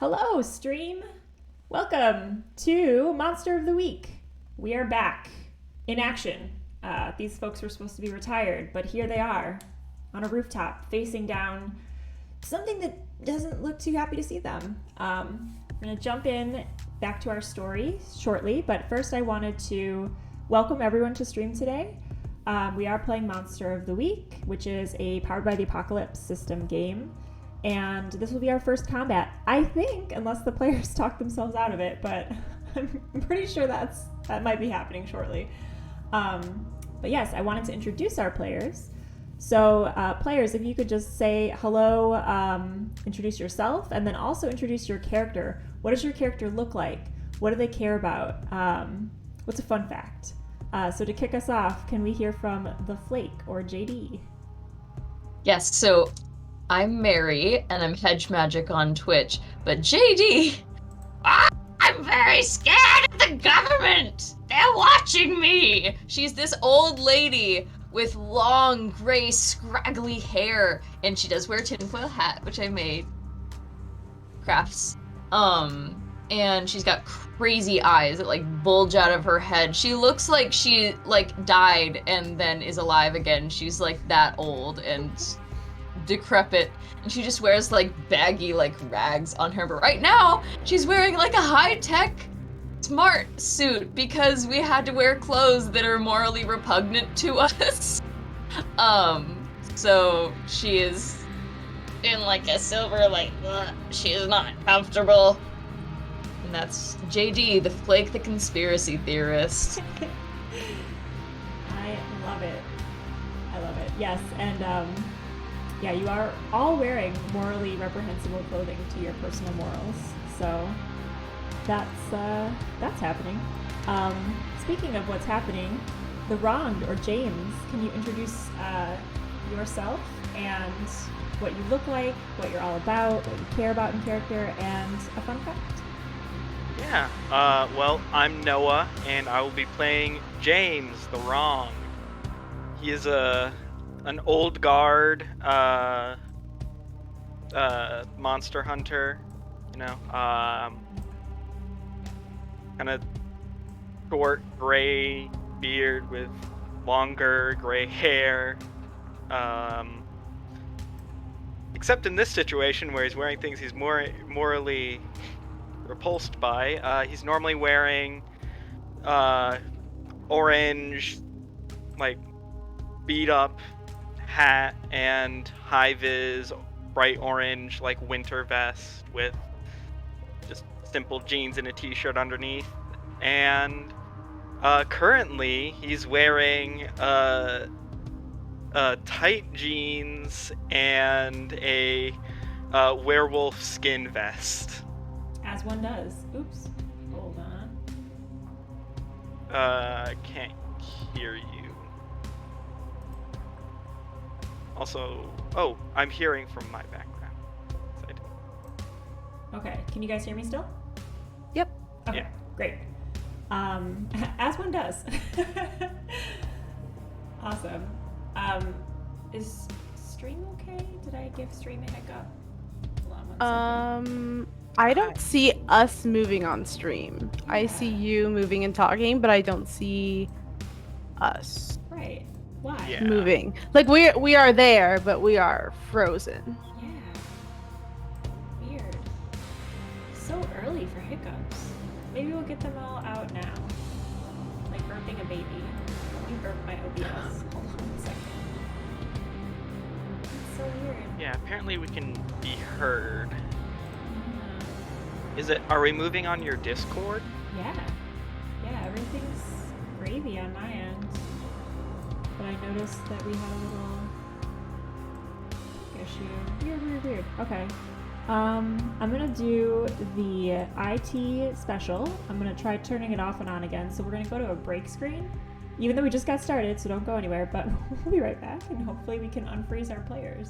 Hello, stream. Welcome to Monster of the Week. We are back in action. These folks were supposed to be retired, but here they are on a rooftop facing down something that doesn't look too happy to see them. We're going to jump in back to our story shortly, but first I wanted to welcome everyone to stream today. We are playing Monster of the Week, which is a Powered by the Apocalypse system game. And this will be our first combat, I think, unless the players talk themselves out of it, but I'm pretty sure that might be happening shortly. But yes, I wanted to introduce our players. So players, if you could just say hello, introduce yourself, and then also introduce your character. What does your character look like? What do they care about? What's a fun fact? So to kick us off, can we hear from The Flake or JD? Yes, so I'm Mary, and I'm Hedge Magic on Twitch, but JD, I'm very scared of the government! They're watching me! She's this old lady with long, gray, scraggly hair, and she does wear a tinfoil hat, which I made. Crafts. And she's got crazy eyes that, bulge out of her head. She looks like she, died and then is alive again. She's, that old and decrepit, and she just wears baggy rags on her, but right now she's wearing a high-tech smart suit because we had to wear clothes that are morally repugnant to us. So she is in a silver she is not comfortable, and that's JD, the Flake, the conspiracy theorist. I love it. Yes, and yeah, you are all wearing morally reprehensible clothing to your personal morals, so that's happening. Speaking of what's happening, the Wronged, or James, can you introduce yourself and what you look like, what you're all about, what you care about in character, and a fun fact? Yeah, well, I'm Noah, and I will be playing James, the Wronged. He is an old guard monster hunter, kind of short gray beard with longer gray hair, except in this situation where he's wearing things he's morally repulsed by. He's normally wearing orange, beat up hat and high-vis bright orange winter vest with just simple jeans and a t-shirt underneath, and currently he's wearing tight jeans and a werewolf skin vest. As one does. Oops. Hold on. Can't hear you. Also, I'm hearing from my background. Okay, can you guys hear me still? Yep. Okay, yeah. Great. As one does. Awesome. Is stream okay? Did I give stream a hiccup? Hold on 1 second. I don't see us moving on stream. Yeah. I see you moving and talking, but I don't see us. Right. Why? Yeah. Moving. We are there, but we are frozen. Yeah. so early for hiccups. Maybe we'll get them all out now. Like burping a baby. Let me burp my OBS. Hold on a second. It's so weird. Yeah, apparently we can be heard. Yeah. Are we moving on your Discord? Yeah. Yeah, everything's gravy on my end. But I noticed that we had a little issue. Weird. Okay. I'm gonna do the IT special. I'm gonna try turning it off and on again. So we're gonna go to a break screen, even though we just got started, so don't go anywhere, but we'll be right back and hopefully we can unfreeze our players.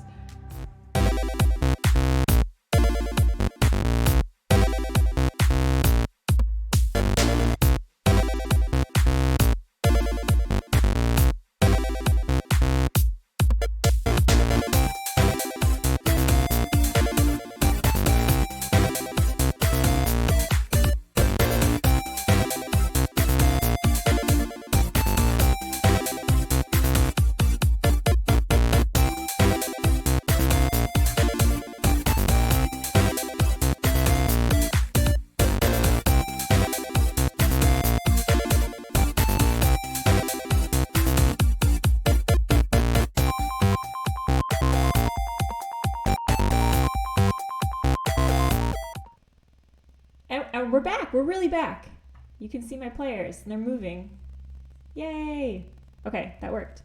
And we're back. We're really back. You can see my players, and they're moving. Yay! Okay, that worked.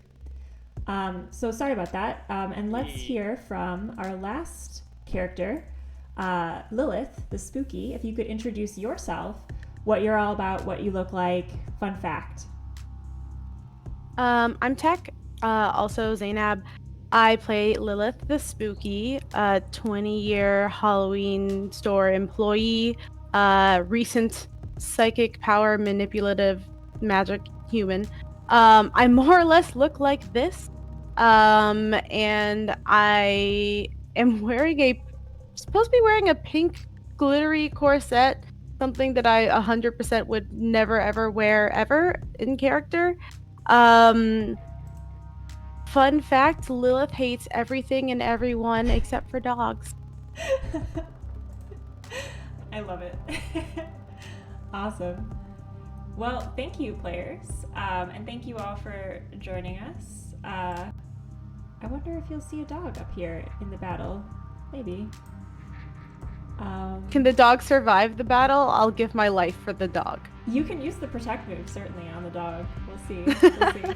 So sorry about that. And let's hear from our last character, Lilith, the spooky. If you could introduce yourself, what you're all about, what you look like, fun fact. I'm Tech, also Zainab. I play Lilith the Spooky, a 20-year Halloween store employee, recent psychic power manipulative magic human. I more or less look like this, and I am supposed to be wearing a pink glittery corset, something that I 100% would never ever wear ever in character. Fun fact, Lilith hates everything and everyone except for dogs. I love it. Awesome. Well, thank you, players. And thank you all for joining us. I wonder if you'll see a dog up here in the battle. Maybe. Can the dog survive the battle? I'll give my life for the dog. You can use the protect move, certainly, on the dog. We'll see. We'll see.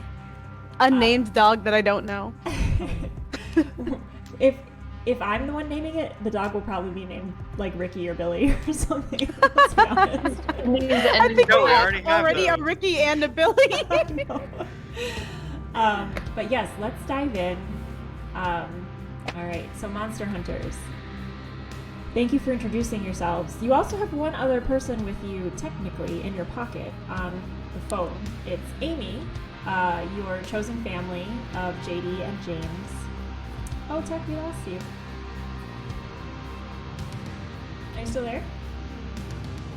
A named dog that I don't know. If I'm the one naming it, the dog will probably be named like Ricky or Billy or something. Let's be honest. I think No, we we already have already a those. Ricky and a Billy. But yes, let's dive in. All right, so Monster Hunters. Thank you for introducing yourselves. You also have one other person with you, technically, in your pocket on the phone. It's Amy, your chosen family of JD and James. Oh, Tech, we lost you. Are you still there?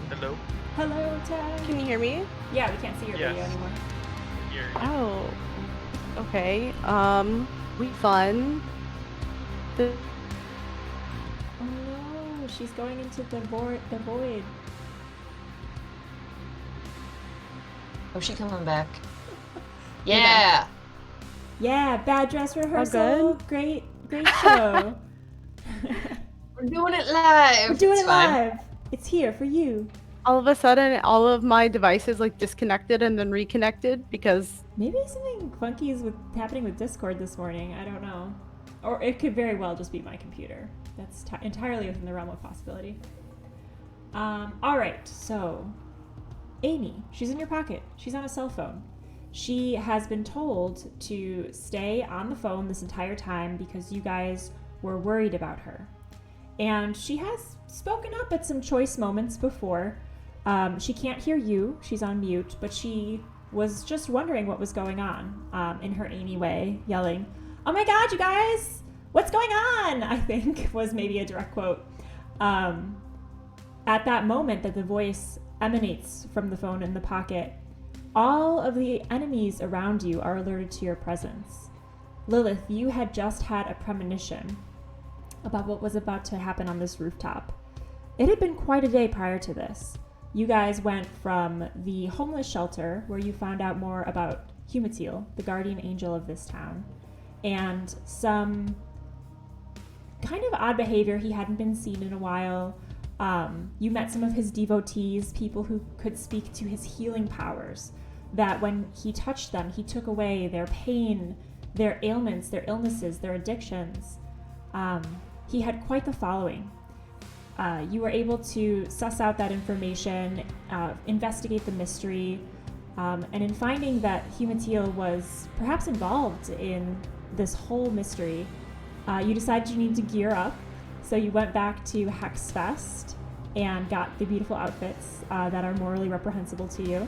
Hello? Hello, Tech. Can you hear me? Yeah, we can't see your Yes. video anymore. Oh. Okay. We fun. Oh no, she's going into the void. Oh, she coming back. Yeah. Yeah, bad dress rehearsal. Great show. We're doing it live. We're doing It's it fine. live. It's here for you. All of a sudden, all of my devices like disconnected and then reconnected because Maybe something funky is happening with Discord this morning. I don't know. Or it could very well just be my computer. That's entirely within the realm of possibility. All right, so Amy, she's in your pocket. She's on a cell phone. She has been told to stay on the phone this entire time because you guys were worried about her. And she has spoken up at some choice moments before. She can't hear you. She's on mute, but she was just wondering what was going on in her Amy way, yelling, "Oh my God, you guys! What's going on?" I think was maybe a direct quote. At that moment that the voice emanates from the phone in the pocket, all of the enemies around you are alerted to your presence. Lilith, you had just had a premonition about what was about to happen on this rooftop. It had been quite a day prior to this. You guys went from the homeless shelter, where you found out more about Humatil, the guardian angel of this town, and some kind of odd behavior. He hadn't been seen in a while. You met some of his devotees, people who could speak to his healing powers, that when he touched them, he took away their pain, their ailments, their illnesses, their addictions. He had quite the following. You were able to suss out that information, investigate the mystery, and in finding that Humatil was perhaps involved in this whole mystery, you decided you needed to gear up. So you went back to Hexfest and got the beautiful outfits that are morally reprehensible to you.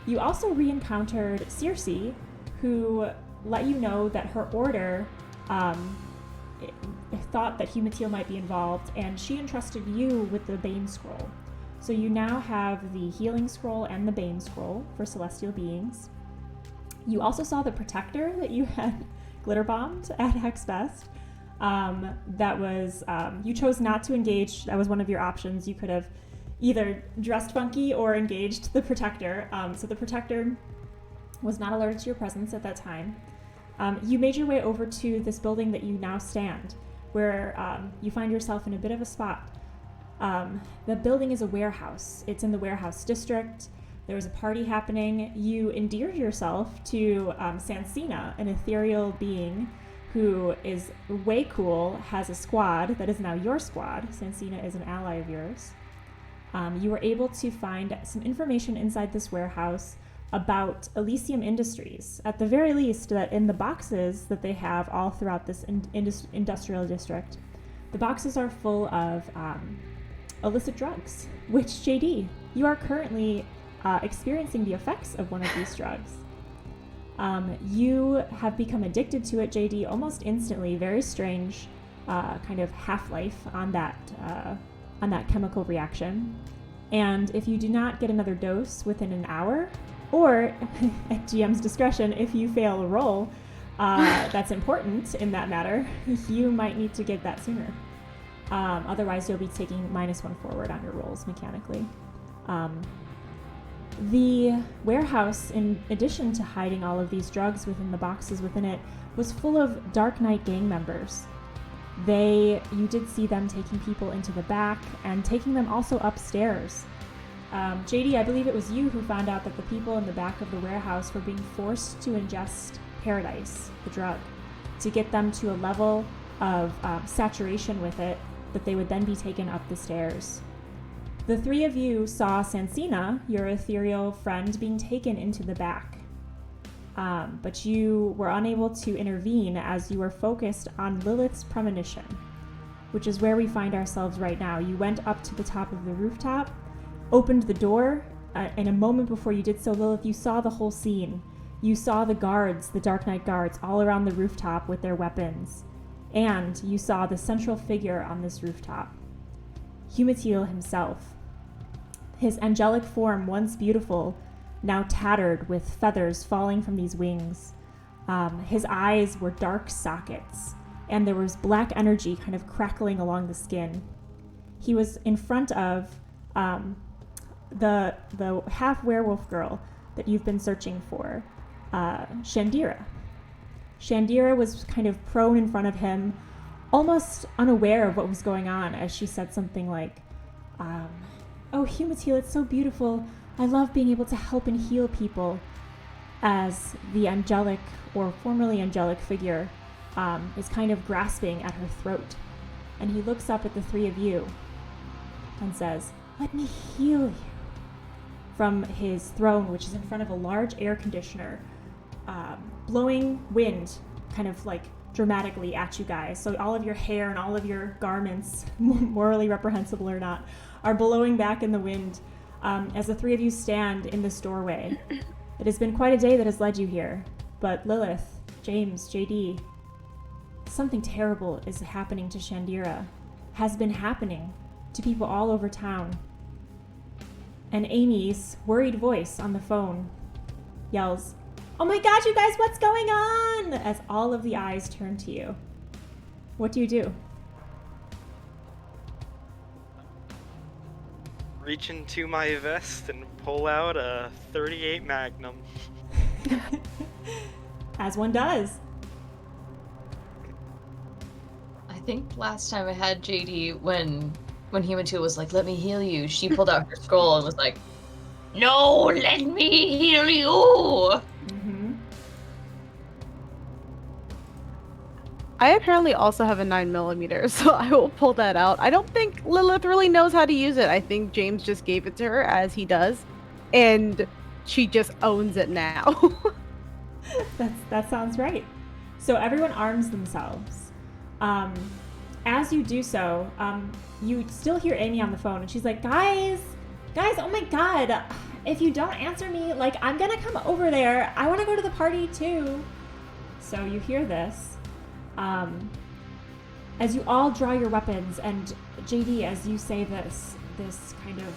You also re-encountered Circe, who let you know that her order thought that Humatil might be involved, and she entrusted you with the Bane Scroll. So you now have the Healing Scroll and the Bane Scroll for celestial beings. You also saw the Protector that you had glitter bombed at Hexfest. That was, you chose not to engage. That was one of your options. You could have either dressed funky or engaged the Protector. So the Protector was not alerted to your presence at that time. You made your way over to this building that you now stand, where you find yourself in a bit of a spot. The building is a warehouse. It's in the warehouse district. There was a party happening. You endeared yourself to Sansina, an ethereal being who is way cool, has a squad that is now your squad. Sansina is an ally of yours. You were able to find some information inside this warehouse about Elysium Industries. At the very least, that in the boxes that they have all throughout this industrial district, the boxes are full of illicit drugs, which, JD, you are currently experiencing the effects of one of these drugs. You have become addicted to it, JD, almost instantly. Very strange kind of half-life on that chemical reaction. And if you do not get another dose within an hour, or at GM's discretion, if you fail a roll that's important in that matter, you might need to get that sooner. Otherwise, you'll be taking -1 forward on your rolls mechanically. The warehouse, in addition to hiding all of these drugs within the boxes within it, was full of Dark Knight gang members. You did see them taking people into the back and taking them also upstairs. JD, I believe it was you who found out that the people in the back of the warehouse were being forced to ingest Paradise, the drug, to get them to a level of saturation with it that they would then be taken up the stairs. The three of you saw Sansina, your ethereal friend, being taken into the back. But you were unable to intervene as you were focused on Lilith's premonition, which is where we find ourselves right now. You went up to the top of the rooftop, opened the door, and a moment before you did so, Lilith, you saw the whole scene. You saw the guards, the Dark Knight guards, all around the rooftop with their weapons. And you saw the central figure on this rooftop, Humatil himself. His angelic form, once beautiful, now tattered with feathers falling from these wings. His eyes were dark sockets, and there was black energy kind of crackling along the skin. He was in front of the half werewolf girl that you've been searching for, Shandira. Shandira was kind of prone in front of him, almost unaware of what was going on, as she said something like, "Oh, Humatil, it's so beautiful. I love being able to help and heal people," as the angelic, or formerly angelic figure, is kind of grasping at her throat. And he looks up at the three of you and says, "Let me heal you," from his throne, which is in front of a large air conditioner, blowing wind kind of like dramatically at you guys. So all of your hair and all of your garments, morally reprehensible or not, are blowing back in the wind as the three of you stand in this doorway. It has been quite a day that has led you here, but Lilith, James, JD, something terrible is happening to Shandira, has been happening to people all over town. And Amy's worried voice on the phone yells, "Oh my God, you guys, what's going on?" as all of the eyes turn to you. What do you do? reach into my vest and pull out a 38 Magnum. As one does. I think last time I had JD, when Hematil was like, let me heal you, she pulled out her scroll and was like, no, let me heal you! Mm-hmm. I apparently also have a 9mm, so I will pull that out. I don't think Lilith really knows how to use it. I think James just gave it to her, as he does, and she just owns it now. That sounds right. So everyone arms themselves. As you do so, you still hear Amy on the phone, and she's like, guys, oh my god, if you don't answer me, like, I'm gonna come over there. I want to go to the party too. So you hear this. As you all draw your weapons, and JD, as you say this kind of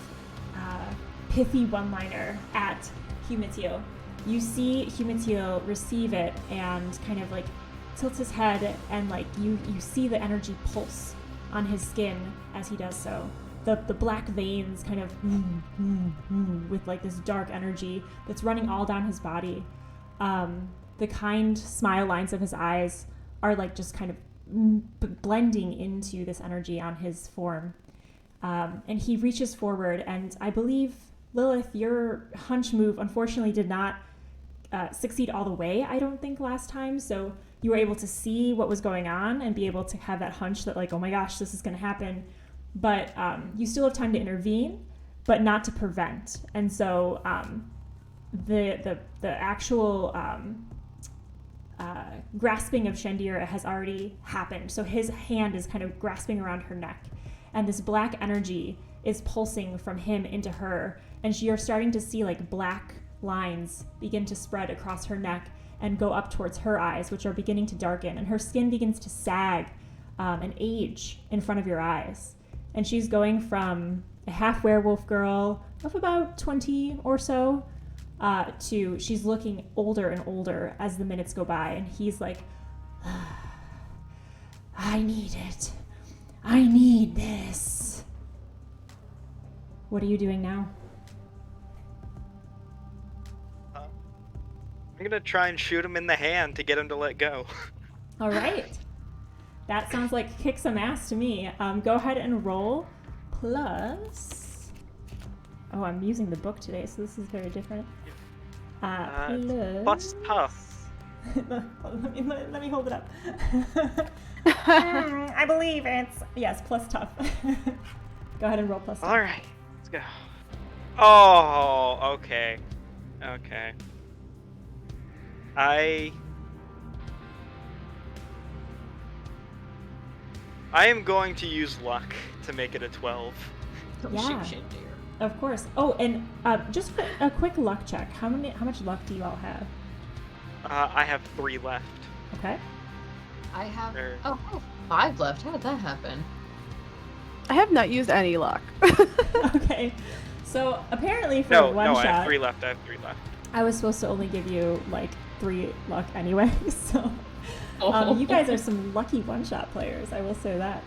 pithy one-liner at Hematil, you see Hematil receive it and kind of like tilts his head, and like you see the energy pulse on his skin as he does so. The black veins kind of with like this dark energy that's running all down his body. The kind smile lines of his eyes are like just kind of blending into this energy on his form. And he reaches forward, and I believe, Lilith, your hunch move unfortunately did not succeed all the way, I don't think, last time. So you were able to see what was going on and be able to have that hunch that like, oh my gosh, this is going to happen. But you still have time to intervene, but not to prevent. And so the actual grasping of Shandir has already happened. So his hand is kind of grasping around her neck, and this black energy is pulsing from him into her, and you're starting to see like black lines begin to spread across her neck and go up towards her eyes, which are beginning to darken, and her skin begins to sag and age in front of your eyes. And she's going from a half werewolf girl of about 20 or so to she's looking older and older as the minutes go by, and he's like, I need it. I need this. What are you doing now? I'm gonna try and shoot him in the hand to get him to let go. All right. That sounds like kick some ass to me. Go ahead and roll plus... Oh, I'm using the book today, so this is very different. Plus tough. let me hold it up. I believe it's... Yes, plus tough. Go ahead and roll plus tough. All right, let's go. Oh, okay. Okay. I am going to use luck to make it a 12. Yeah. Of course. Oh, and just a quick luck check. How much luck do you all have? I have 3 left. Okay. I have 5 left. How did that happen? I have not used any luck. Okay. So apparently for one shot, I have 3 left. I was supposed to only give you like 3 luck anyway. So you guys are some lucky one-shot players. I will say that.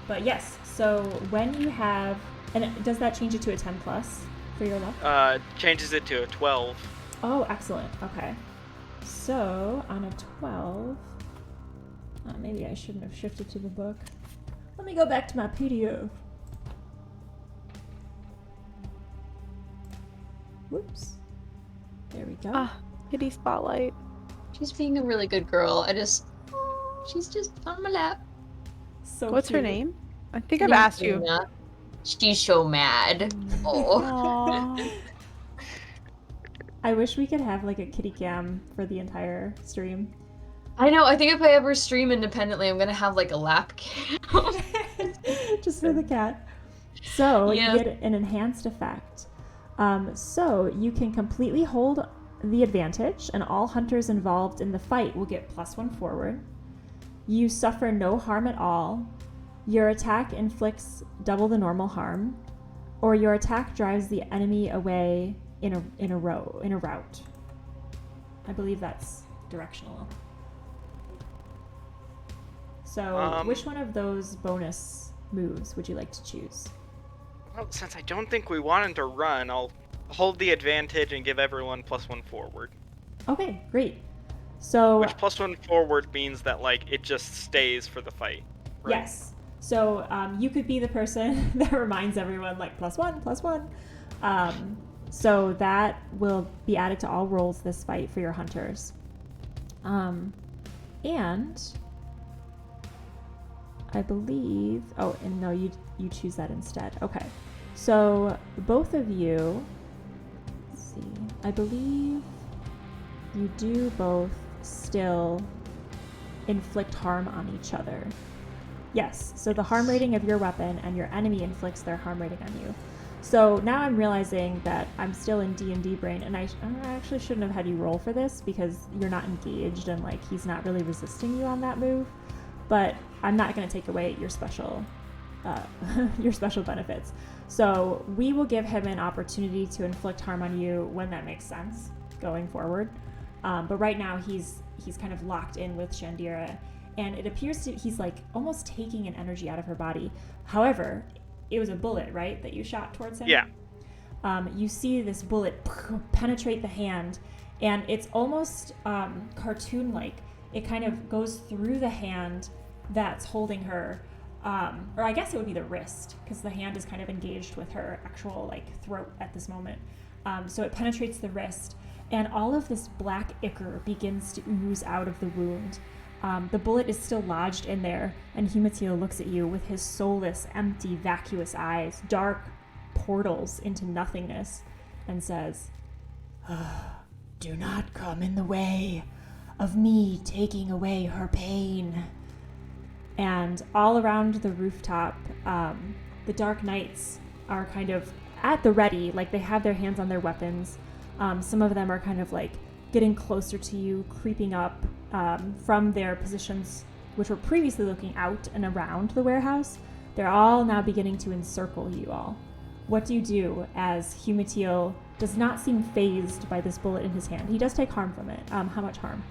But yes. So when you have, and does that change it to a 10 plus for your luck? Changes it to a 12. Oh, excellent. Okay. So on a 12, maybe I shouldn't have shifted to the book. Let me go back to my PDF. Whoops. There we go. Kitty spotlight. She's being a really good girl. She's just on my lap. So What's her cute. name? I think I've asked you. She's so mad. Oh. I wish we could have like a kitty cam for the entire stream. I know. I think if I ever stream independently, I'm gonna have like a lap cam. Just for the cat. So Yeah. you get an enhanced effect. So you can completely hold the advantage, and all hunters involved in the fight will get +1 forward. You suffer no harm at all. Your attack inflicts double the normal harm, or your attack drives the enemy away in a route. I believe that's directional. So which one of those bonus moves would you like to choose? Well, since I don't think we want him to run, I'll hold the advantage and give everyone +1 forward. Okay, great. So Which +1 forward means that, like, it just stays for the fight, right? yes. So you could be the person that reminds everyone, like, +1, +1. So that will be added to all rolls this fight for your hunters. And I believe, oh, and no, you choose that instead. Okay. So both of you, let's see, I believe you do both still inflict harm on each other. Yes, so the harm rating of your weapon and your enemy inflicts their harm rating on you. So now I'm realizing that I'm still in D&D brain, and I actually shouldn't have had you roll for this because you're not engaged and, like, he's not really resisting you on that move. But I'm not going to take away your special benefits. So we will give him an opportunity to inflict harm on you when that makes sense going forward. But right now he's kind of locked in with Shandira, and it appears he's like almost taking an energy out of her body. However, it was a bullet, right, that you shot towards him? Yeah. You see this bullet penetrate the hand, and it's almost cartoon-like. It kind of goes through the hand that's holding her, or I guess it would be the wrist, because the hand is kind of engaged with her actual, like, throat at this moment. So it penetrates the wrist, and all of this black ichor begins to ooze out of the wound. The bullet is still lodged in there, and Humatil looks at you with his soulless, empty, vacuous eyes, dark portals into nothingness, and says, "Do not come in the way of me taking away her pain." And all around the rooftop, the Dark Knights are kind of at the ready, like they have their hands on their weapons. Some of them are kind of like getting closer to you, creeping up from their positions, which were previously looking out and around the warehouse. They're all now beginning to encircle you all. What do you do as Humatil does not seem phased by this bullet in his hand? He does take harm from it. How much harm?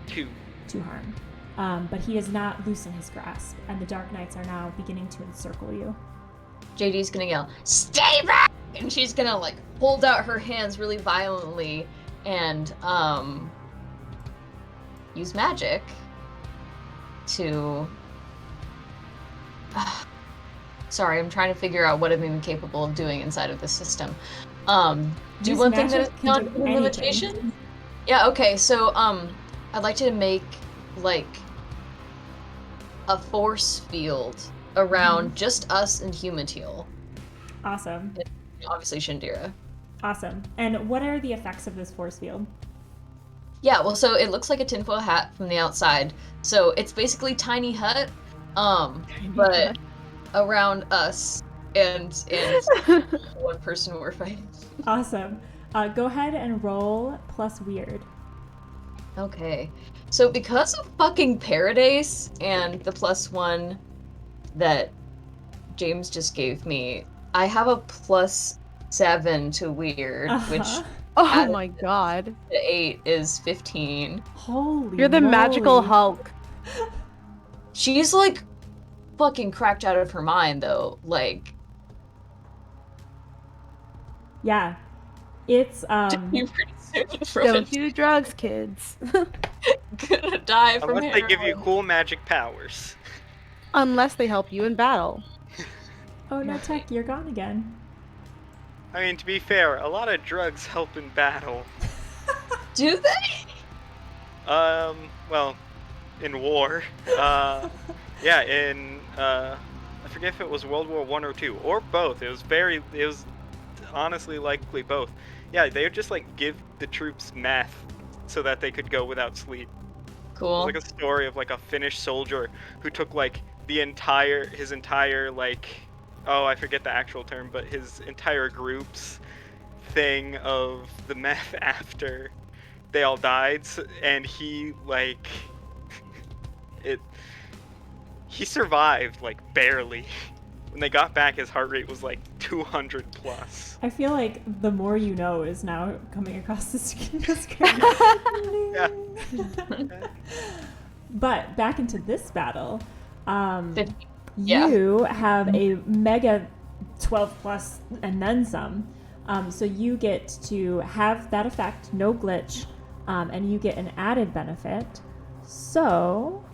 2. 2 harm. But he does not loosen his grasp, and the Dark Knights are now beginning to encircle you. JD's gonna yell, "Stay back!" And she's gonna, like, hold out her hands really violently and use magic to... Sorry, I'm trying to figure out what I'm even capable of doing inside of this system. Do Use one thing that is magic can not do a anything. limitation? Yeah, okay, so I'd like to make, like, a force field around just us and Humatil. Awesome. And obviously Shandira. Awesome. And what are the effects of this force field? Yeah, well, so it looks like a tinfoil hat from the outside. So it's basically tiny hut, but around us and one person we're fighting. Awesome. Go ahead and roll plus weird. Okay. So because of fucking Paradise and the +1 that James just gave me, I have a +7 to weird, which Oh my god. the 8 is 15. Holy You're the moly. magical Hulk. She's like fucking cracked out of her mind though. Like, Yeah. It's you pretty soon from Don't do drugs, kids. gonna die from Unless they give you heroin. cool magic powers. Unless they help you in battle. Oh no, Tech, you're gone again. I mean, to be fair, a lot of drugs help in battle. Do they? Well, in war. Yeah, in, I forget if it was World War I or II, or both. It was honestly likely both. Yeah, they would just, like, give the troops meth so that they could go without sleep. Cool. It's like a story of, like, a Finnish soldier who took, like, his entire, like, oh, I forget the actual term, but his entire group's thing of the meth after they all died, and he, like, he survived, like, barely. When they got back, his heart rate was, like, 200 plus. I feel like the more you know is now coming across the screen. Yeah. But back into this battle, 50. Yeah. you have a mega 12 plus and then some. So you get to have that effect, no glitch, and you get an added benefit. So,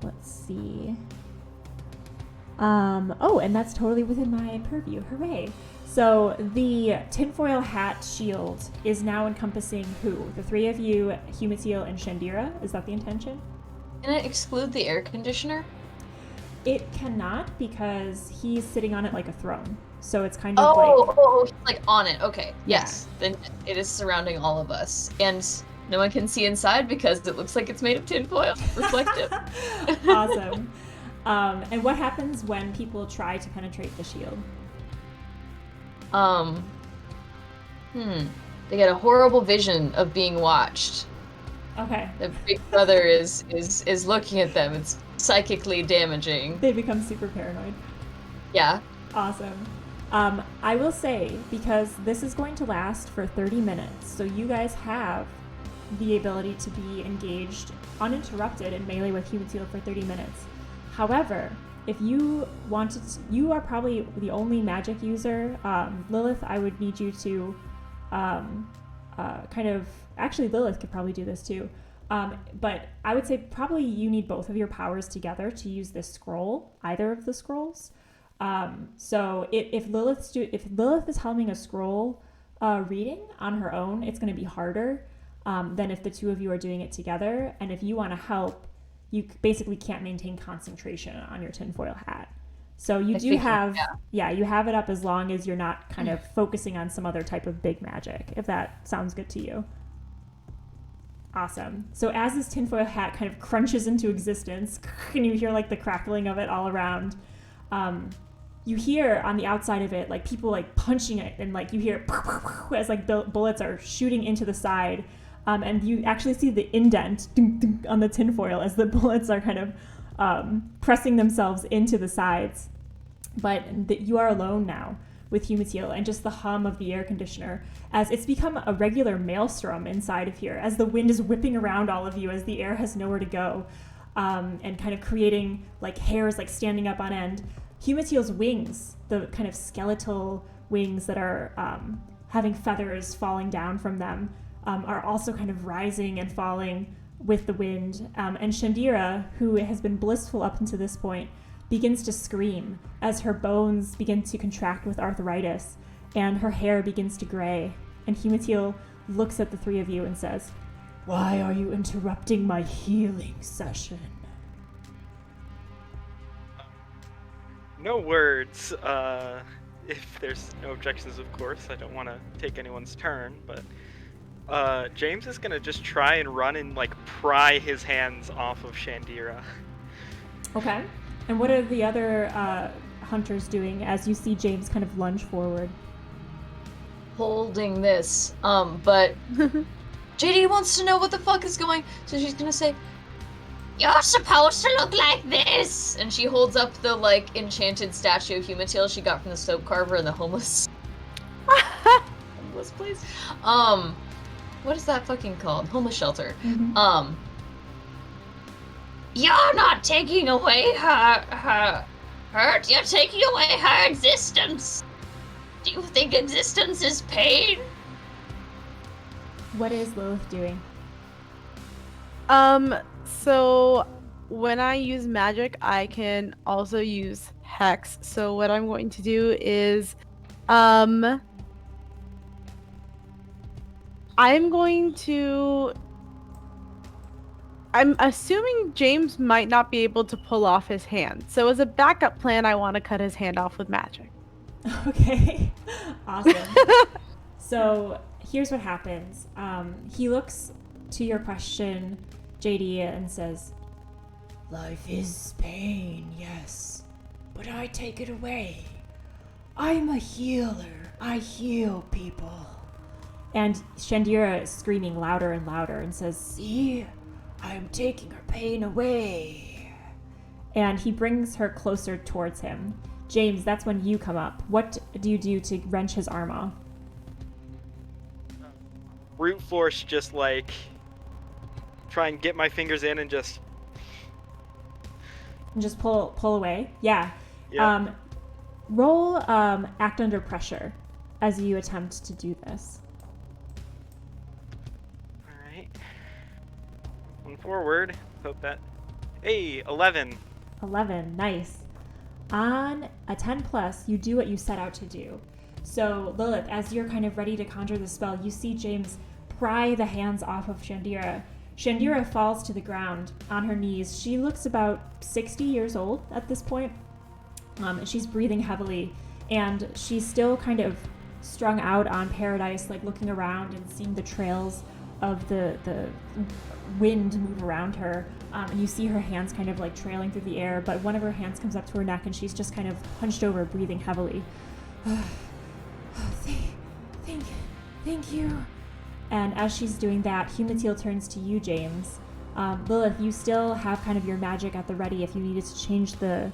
let's see. Oh, and that's totally within my purview. Hooray. So the tinfoil hat shield is now encompassing who? The three of you, Humatil and Shandira? Is that the intention? Can it exclude the air conditioner? It cannot because he's sitting on it like a throne. So it's kind of like... Oh, he's like on it. Okay, Yeah. yes. Then it is surrounding all of us. And no one can see inside because it looks like it's made of tinfoil. Reflective. Awesome. And what happens when people try to penetrate the shield? They get a horrible vision of being watched. Okay. The big brother is looking at them. It's psychically damaging. They become super paranoid. Yeah. Awesome. I will say, because this is going to last for 30 minutes, so you guys have the ability to be engaged uninterrupted in melee with Humatil for 30 minutes. However, if you wanted to, you are probably the only magic user. Lilith, I would need you to actually Lilith could probably do this too. But I would say probably you need both of your powers together to use this scroll, either of the scrolls. So if Lilith is helming a scroll reading on her own, it's going to be harder than if the two of you are doing it together. And if you want to help, you basically can't maintain concentration on your tinfoil hat. So you you have it up as long as you're not kind of focusing on some other type of big magic, if that sounds good to you. Awesome. So as this tinfoil hat kind of crunches into existence, and you hear like the crackling of it all around, you hear on the outside of it like people like punching it, and like you hear as like the bullets are shooting into the side, and you actually see the indent on the tinfoil as the bullets are kind of pressing themselves into the sides. But you are alone now with Humatil, and just the hum of the air conditioner as it's become a regular maelstrom inside of here, as the wind is whipping around all of you as the air has nowhere to go, and kind of creating like hairs like standing up on end. Humatil's wings, the kind of skeletal wings that are having feathers falling down from them, are also kind of rising and falling with the wind. And Shandira, who has been blissful up until this point, begins to scream as her bones begin to contract with arthritis and her hair begins to gray. And Humatil looks at the three of you and says, "Why are you interrupting my healing session?" No words. If there's no objections, of course. I don't want to take anyone's turn, but James is gonna just try and run and like pry his hands off of Shandira. Okay. And what are the other hunters doing as you see James kind of lunge forward? Holding this. But JD wants to know what the fuck is going. So she's gonna say, "You're supposed to look like this!" And she holds up the like enchanted statue of Humatil she got from the soap carver in the homeless place. What is that fucking called? Homeless shelter. Mm-hmm. You're not taking away her hurt. You're taking away her existence. Do you think existence is pain? What is Lilith doing? So when I use magic, I can also use hex. So what I'm going to do is, I'm assuming James might not be able to pull off his hand. So as a backup plan, I want to cut his hand off with magic. Okay. Awesome. So here's what happens. He looks to your question, JD, and says, "Life is pain, yes, but I take it away. I'm a healer. I heal people." And Shandira is screaming louder and louder and says, "See, I'm taking her pain away." And he brings her closer towards him. James, that's when you come up. What do you do to wrench his arm off? Brute force, just like try and get my fingers in and just And just pull away? Yeah. Yeah. Roll act under pressure as you attempt to do this. Alright. One forward. Hope that. Hey, 11. 11, nice. On a 10 plus, you do what you set out to do. So Lilith, as you're kind of ready to conjure the spell, you see James pry the hands off of Shandira. Shandira falls to the ground on her knees. She looks about 60 years old at this point. She's breathing heavily, and she's still kind of strung out on Paradise, like looking around and seeing the trails of the wind move around her. And you see her hands kind of like trailing through the air, but one of her hands comes up to her neck and she's just kind of hunched over, breathing heavily. Thank you. And as she's doing that, Humatil turns to you, James. Lilith, you still have kind of your magic at the ready if you needed to change the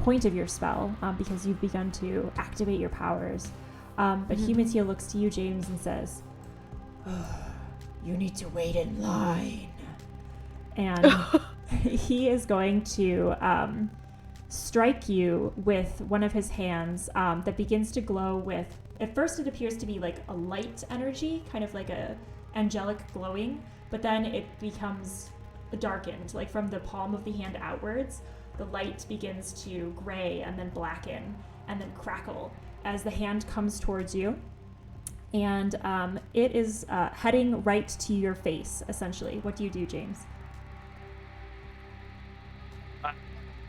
point of your spell, because you've begun to activate your powers. But Humatil looks to you, James, and says, you need to wait in line. And he is going to strike you with one of his hands that begins to glow with, at first it appears to be like a light energy, kind of like a angelic glowing, but then it becomes darkened, like from the palm of the hand outwards. The light begins to gray and then blacken and then crackle as the hand comes towards you. And it is heading right to your face, essentially. What do you do, James?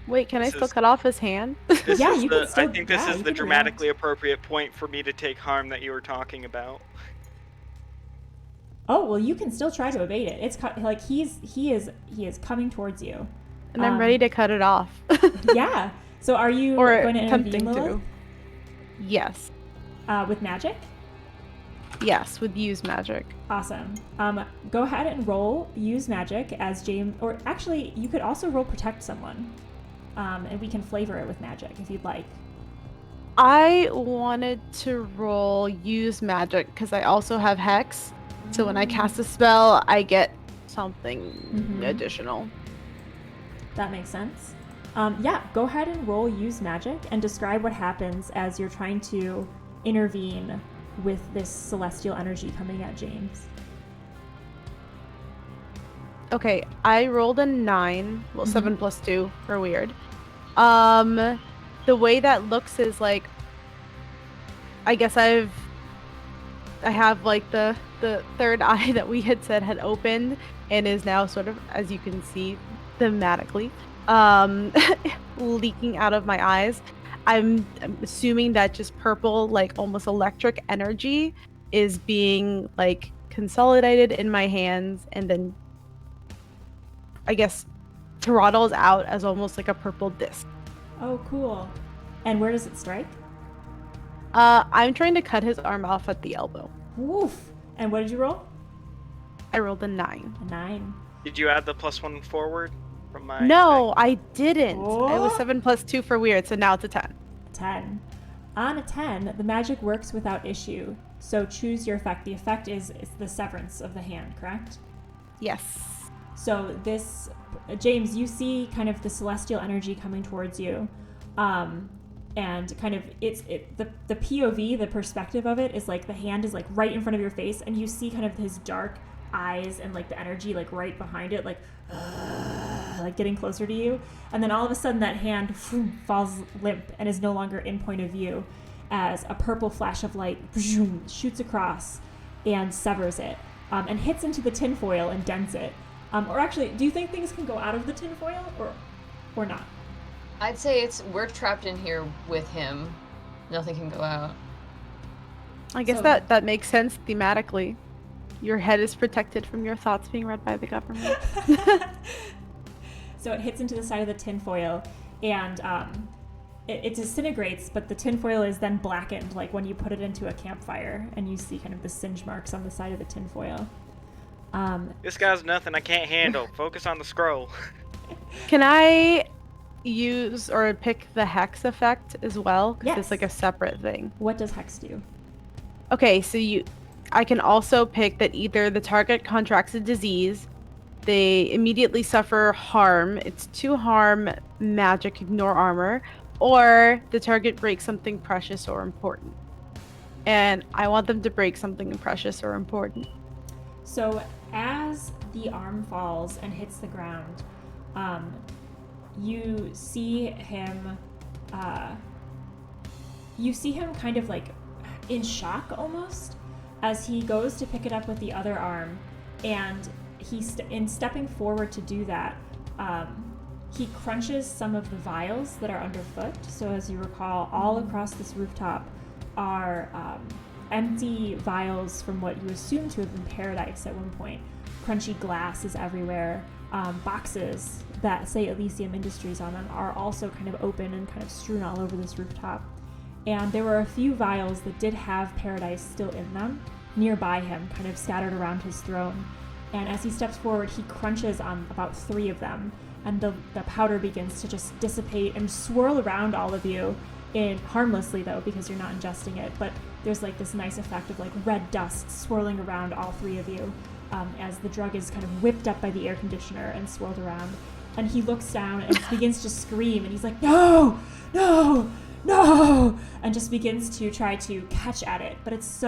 Wait, can I still cut off his hand? Yeah, you can still. I think this yeah, is you the can dramatically react. appropriate point for me to take harm that you were talking about. Oh well, you can still try to evade it. It's like he is coming towards you. And I'm ready to cut it off. Yeah. So are you Or going to intervene, attempting Lilith? to. Yes. With magic? Yes, with use magic. Awesome. Go ahead and roll use magic as James, or actually, you could also roll protect someone, and we can flavor it with magic if you'd like. I wanted to roll use magic because I also have hex. So when I cast a spell, I get something additional. That makes sense. Yeah, go ahead and roll use magic and describe what happens as you're trying to intervene with this celestial energy coming at James. Okay, I rolled a 9. Well, 7 plus 2 for weird. The way that looks is like, I guess I have like the third eye that we had said had opened and is now sort of, as you can see thematically, leaking out of my eyes. I'm assuming that just purple, like almost electric energy is being like consolidated in my hands and then I guess throttles out as almost like a purple disc. Oh, cool. And where does it strike? I'm trying to cut his arm off at the elbow. Woof. And what did you roll? I rolled a 9. A 9. Did you add the +1 forward from my No, I didn't. Oh. It was 7 plus 2 for weird, so now it's a 10. 10. On a 10, the magic works without issue. So choose your effect. The effect is the severance of the hand, correct? Yes. So this, James, you see kind of the celestial energy coming towards you. And kind of the POV, the perspective of it is like the hand is like right in front of your face and you see kind of his dark eyes and like the energy like right behind it, like getting closer to you. And then all of a sudden that hand falls limp and is no longer in point of view as a purple flash of light shoots across and severs it and hits into the tinfoil and dents it. Or actually, do you think things can go out of the tinfoil or not? I'd say we're trapped in here with him. Nothing can go out. I guess So- that makes sense thematically. Your head is protected from your thoughts being read by the government. So it hits into the side of the tinfoil, and it disintegrates, but the tinfoil is then blackened, like when you put it into a campfire, and you see kind of the singe marks on the side of the tinfoil. This guy's nothing I can't handle. Focus on the scroll. Can I use or pick the hex effect as well? Because Yes. it's like a separate thing. What does Hex do? Okay, so I can also pick that either the target contracts a disease, they immediately suffer harm. It's 2 harm, magic, ignore armor, or the target breaks something precious or important. And I want them to break something precious or important. So as the arm falls and hits the ground, you see him kind of like in shock almost as he goes to pick it up with the other arm, and in stepping forward to do that, he crunches some of the vials that are underfoot. So as you recall, all across this rooftop are empty vials from what you assume to have been paradise at one point. Crunchy glass is everywhere. Boxes that say Elysium Industries on them are also kind of open and kind of strewn all over this rooftop. And there were a few vials that did have paradise still in them nearby him, kind of scattered around his throne. And as he steps forward, he crunches on about 3 of them, and the powder begins to just dissipate and swirl around all of you, harmlessly though, because you're not ingesting it, but there's like this nice effect of like red dust swirling around all 3 of you as the drug is kind of whipped up by the air conditioner and swirled around. And he looks down and begins to scream, and he's like, no, no, no, and just begins to try to catch at it, but it's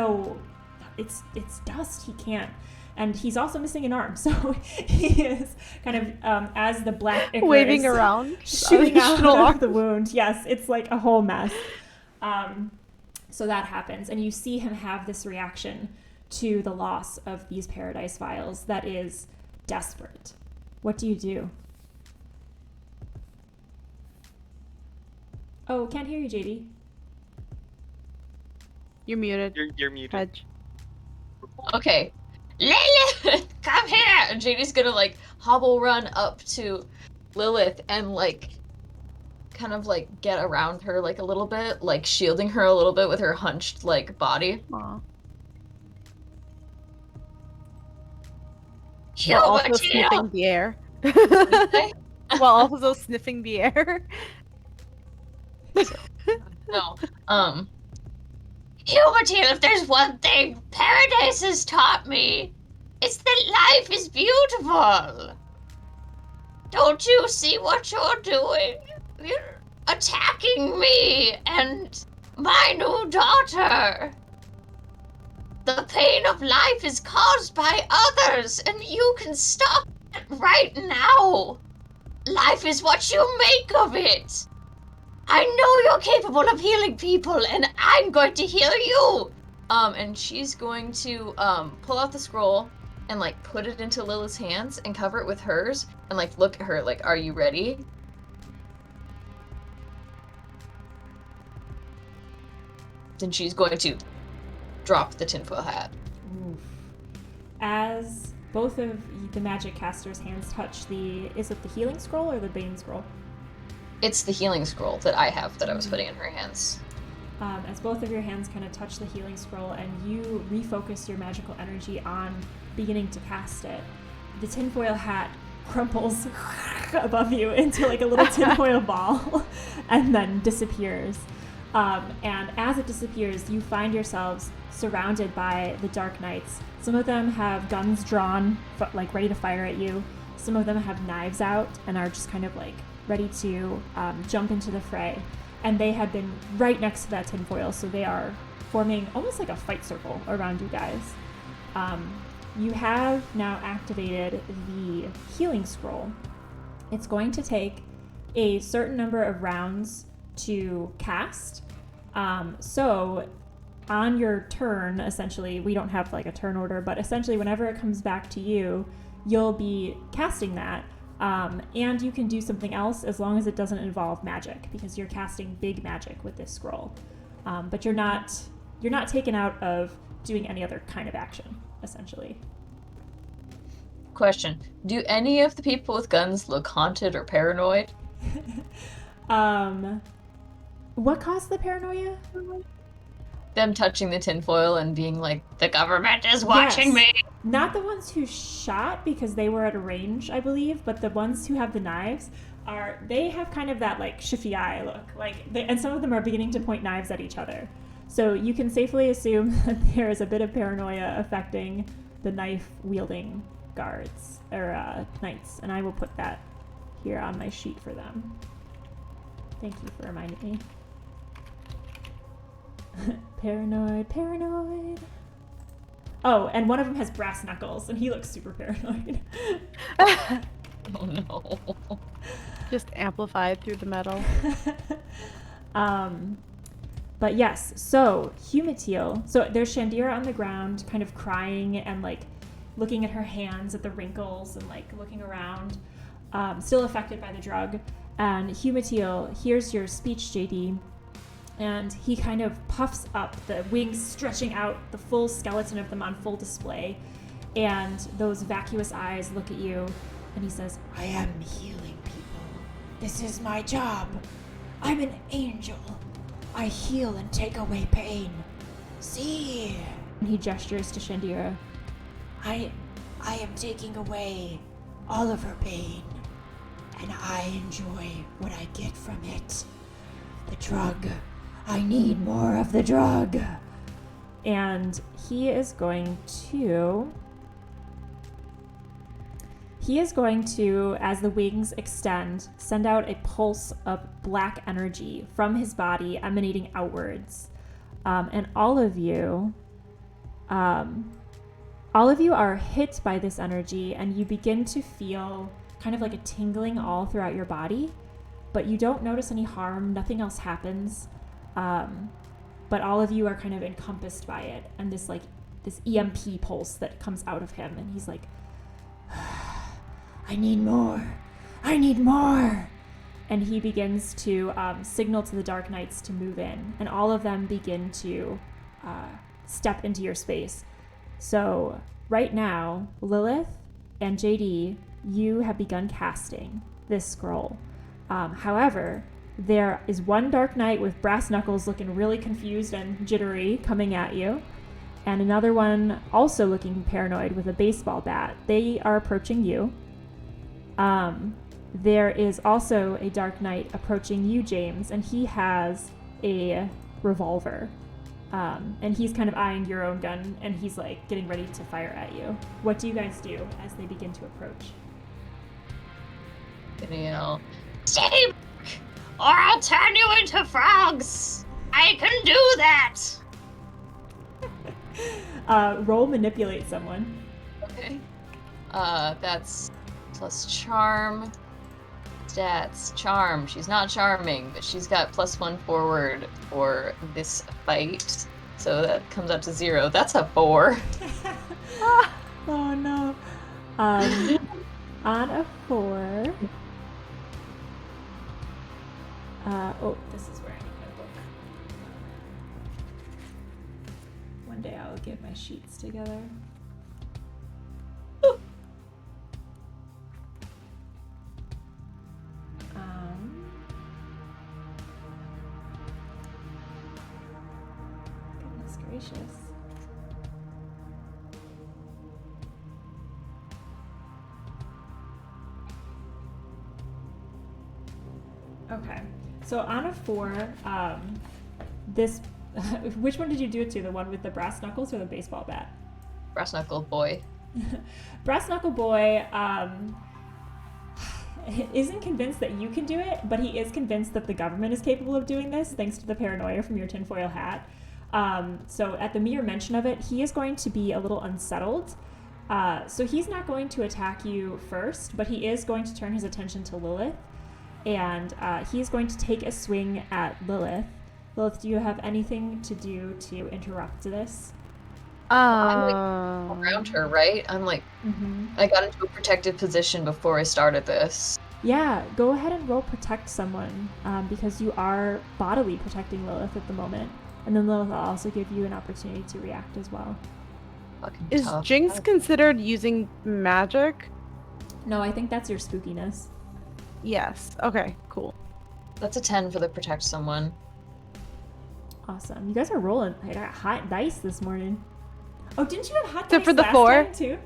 dust, he can't. And he's also missing an arm, so he is kind of, as the black ichor waving is around, shooting out of the wound. Yes, it's like a whole mess. So that happens, and you see him have this reaction to the loss of these paradise vials that is desperate. What do you do? Oh, can't hear you, JD. You're muted. You're muted. Hedge. Okay. Lilith, come here! And JD's gonna like hobble run up to Lilith and like kind of like get around her like a little bit, like shielding her a little bit with her hunched like body. Aw. You While also Mateo! sniffing the air. While also sniffing the air. No. Hubertine, if there's one thing Paradise has taught me, it's that life is beautiful. Don't you see what you're doing? You're attacking me and my new daughter. The pain of life is caused by others, and you can stop it right now. Life is what you make of it. I know you're capable of healing people, and I'm going to heal you! And she's going to, pull out the scroll and, like, put it into Lilith's hands and cover it with hers and, like, look at her, like, are you ready? Then she's going to drop the tinfoil hat. Oof. As both of the magic caster's hands touch is it the healing scroll or the bane scroll? It's the healing scroll that I have that I was putting in her hands. As both of your hands kind of touch the healing scroll and you refocus your magical energy on beginning to cast it, the tinfoil hat crumples above you into like a little tinfoil ball and then disappears. And as it disappears, you find yourselves surrounded by the Dark Knights. Some of them have guns drawn, like ready to fire at you. Some of them have knives out and are just kind of like ready to jump into the fray. And they had been right next to that tinfoil, so they are forming almost like a fight circle around you guys. You have now activated the healing scroll. It's going to take a certain number of rounds to cast. So on your turn, essentially, we don't have like a turn order, but essentially whenever it comes back to you, you'll be casting that. And you can do something else as long as it doesn't involve magic, because you're casting big magic with this scroll. But you're not taken out of doing any other kind of action, essentially. Question. Do any of the people with guns look haunted or paranoid? What caused the paranoia? Them touching the tinfoil and being like, the government is watching me! Not the ones who shot, because they were at a range, I believe, but the ones who have the knives they have kind of that like shifty eye look, and some of them are beginning to point knives at each other. So you can safely assume that there is a bit of paranoia affecting the knife-wielding guards, or knights, and I will put that here on my sheet for them. Thank you for reminding me. Paranoid. Oh, and one of them has brass knuckles, and he looks super paranoid. Oh no. Just amplified through the metal. But yes, so Humatil. So there's Shandira on the ground, kind of crying and like looking at her hands at the wrinkles and like looking around, still affected by the drug. And Humatil hears your speech, JD, and he kind of puffs up, the wings stretching out, the full skeleton of them on full display. And those vacuous eyes look at you, and he says, I am healing people. This is my job. I'm an angel. I heal and take away pain. See? and he gestures to Shandira. I am taking away all of her pain, and I enjoy what I get from it. The drug. I need more of the drug. And he is going to, as the wings extend, send out a pulse of black energy from his body emanating outwards. And all of you are hit by this energy, and you begin to feel kind of like a tingling all throughout your body, but you don't notice any harm. Nothing else happens. But all of you are kind of encompassed by it, and this EMP pulse that comes out of him, and he's like, I need more. I need more. and he begins to signal to the Dark Knights to move in, and all of them begin to step into your space. So right now, Lilith and JD, you have begun casting this scroll. However, there is one Dark Knight with brass knuckles looking really confused and jittery coming at you, and another one also looking paranoid with a baseball bat. They are approaching you. There is also a Dark Knight approaching you, James, and he has a revolver. And he's kind of eyeing your own gun, and he's like getting ready to fire at you. What do you guys do as they begin to approach? Gonna yell, "Stay back, or I'll turn you into frogs! I can do that!" Roll manipulate someone. Okay. That's plus charm. Stats. Charm. She's not charming, but she's got +1 forward for this fight. So that comes out to 0. That's a 4. Oh no. On a 4. This is where I need my book. One day I'll get my sheets together. Goodness gracious. Okay, so on a 4, this, which one did you do it to? The one with the brass knuckles or the baseball bat? Brass knuckled boy. Brass knuckle boy isn't convinced that you can do it, but he is convinced that the government is capable of doing this, thanks to the paranoia from your tinfoil hat. So at the mere mention of it, he is going to be a little unsettled. So he's not going to attack you first, but he is going to turn his attention to Lilith. And he is going to take a swing at Lilith. Lilith, do you have anything to do to interrupt this? I'm around her, right? I'm like, Mm-hmm. I got into a protective position before I started this. Yeah, go ahead and roll protect someone, because you are bodily protecting Lilith at the moment. And then Lilith will also give you an opportunity to react as well. Fucking Is tough. Jinx considered using magic? No, I think that's your spookiness. Yes. Okay, cool. That's a 10 for the protect someone. Awesome. You guys are rolling. I got hot dice this morning. Oh, didn't you have hot Except dice for the last 4? time too?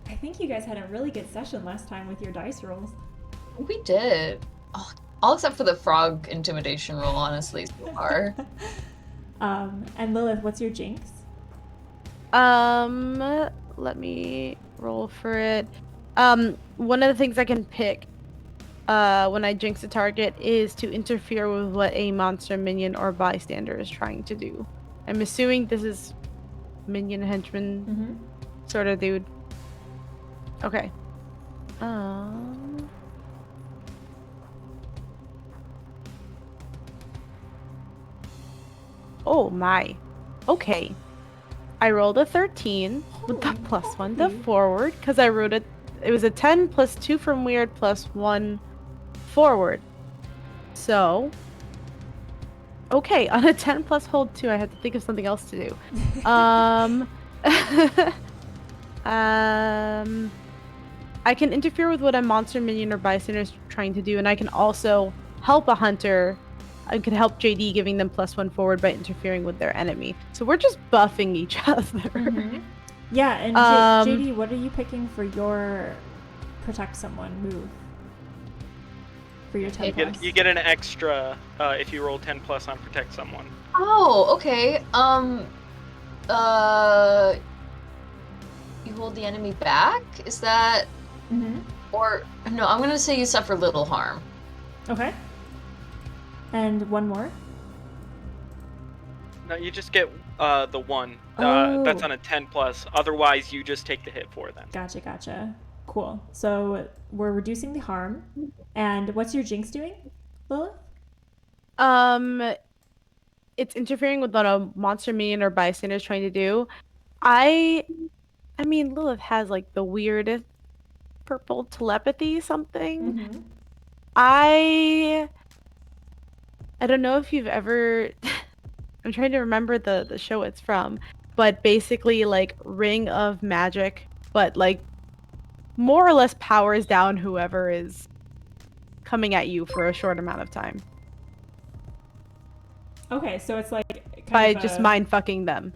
I think you guys had a really good session last time with your dice rolls. We did. Oh, all except for the frog intimidation roll, honestly, so far. And Lilith, what's your jinx? Let me roll for it. One of the things I can pick when I jinx a target is to interfere with what a monster, minion, or bystander is trying to do. I'm assuming this is minion henchman Mm-hmm. sort of dude. Okay. Oh my. Okay. I rolled a 13 with the Holy +1 to moly. forward because I wrote it. It was a 10 plus 2 from weird plus 1 forward. So, okay, on a 10 plus hold 2, I had to think of something else to do. I can interfere with what a monster, minion, or bystander is trying to do, and I can also help a hunter. I could help JD, giving them +1 forward by interfering with their enemy. So we're just buffing each other. Mm-hmm. Yeah, and JD, what are you picking for your protect someone move? For your 10 plus? You get an extra if you roll 10 plus on protect someone. Oh, okay. You hold the enemy back? Is that... Mm-hmm. Or... No, I'm gonna say you suffer little harm. Okay. And one more? No, you just get the one. Oh. That's on a 10 plus. Otherwise, you just take the hit for them. Gotcha. Cool. So we're reducing the harm. And what's your jinx doing, Lilith? It's interfering with what a monster, minion, or bystander is trying to do. I mean, Lilith has like the weirdest purple telepathy something. Mm-hmm. I don't know if you've ever I'm trying to remember the show it's from, but basically like Ring of Magic, but like more or less powers down whoever is coming at you for a short amount of time. Okay, so it's like kind By of just mind fucking them.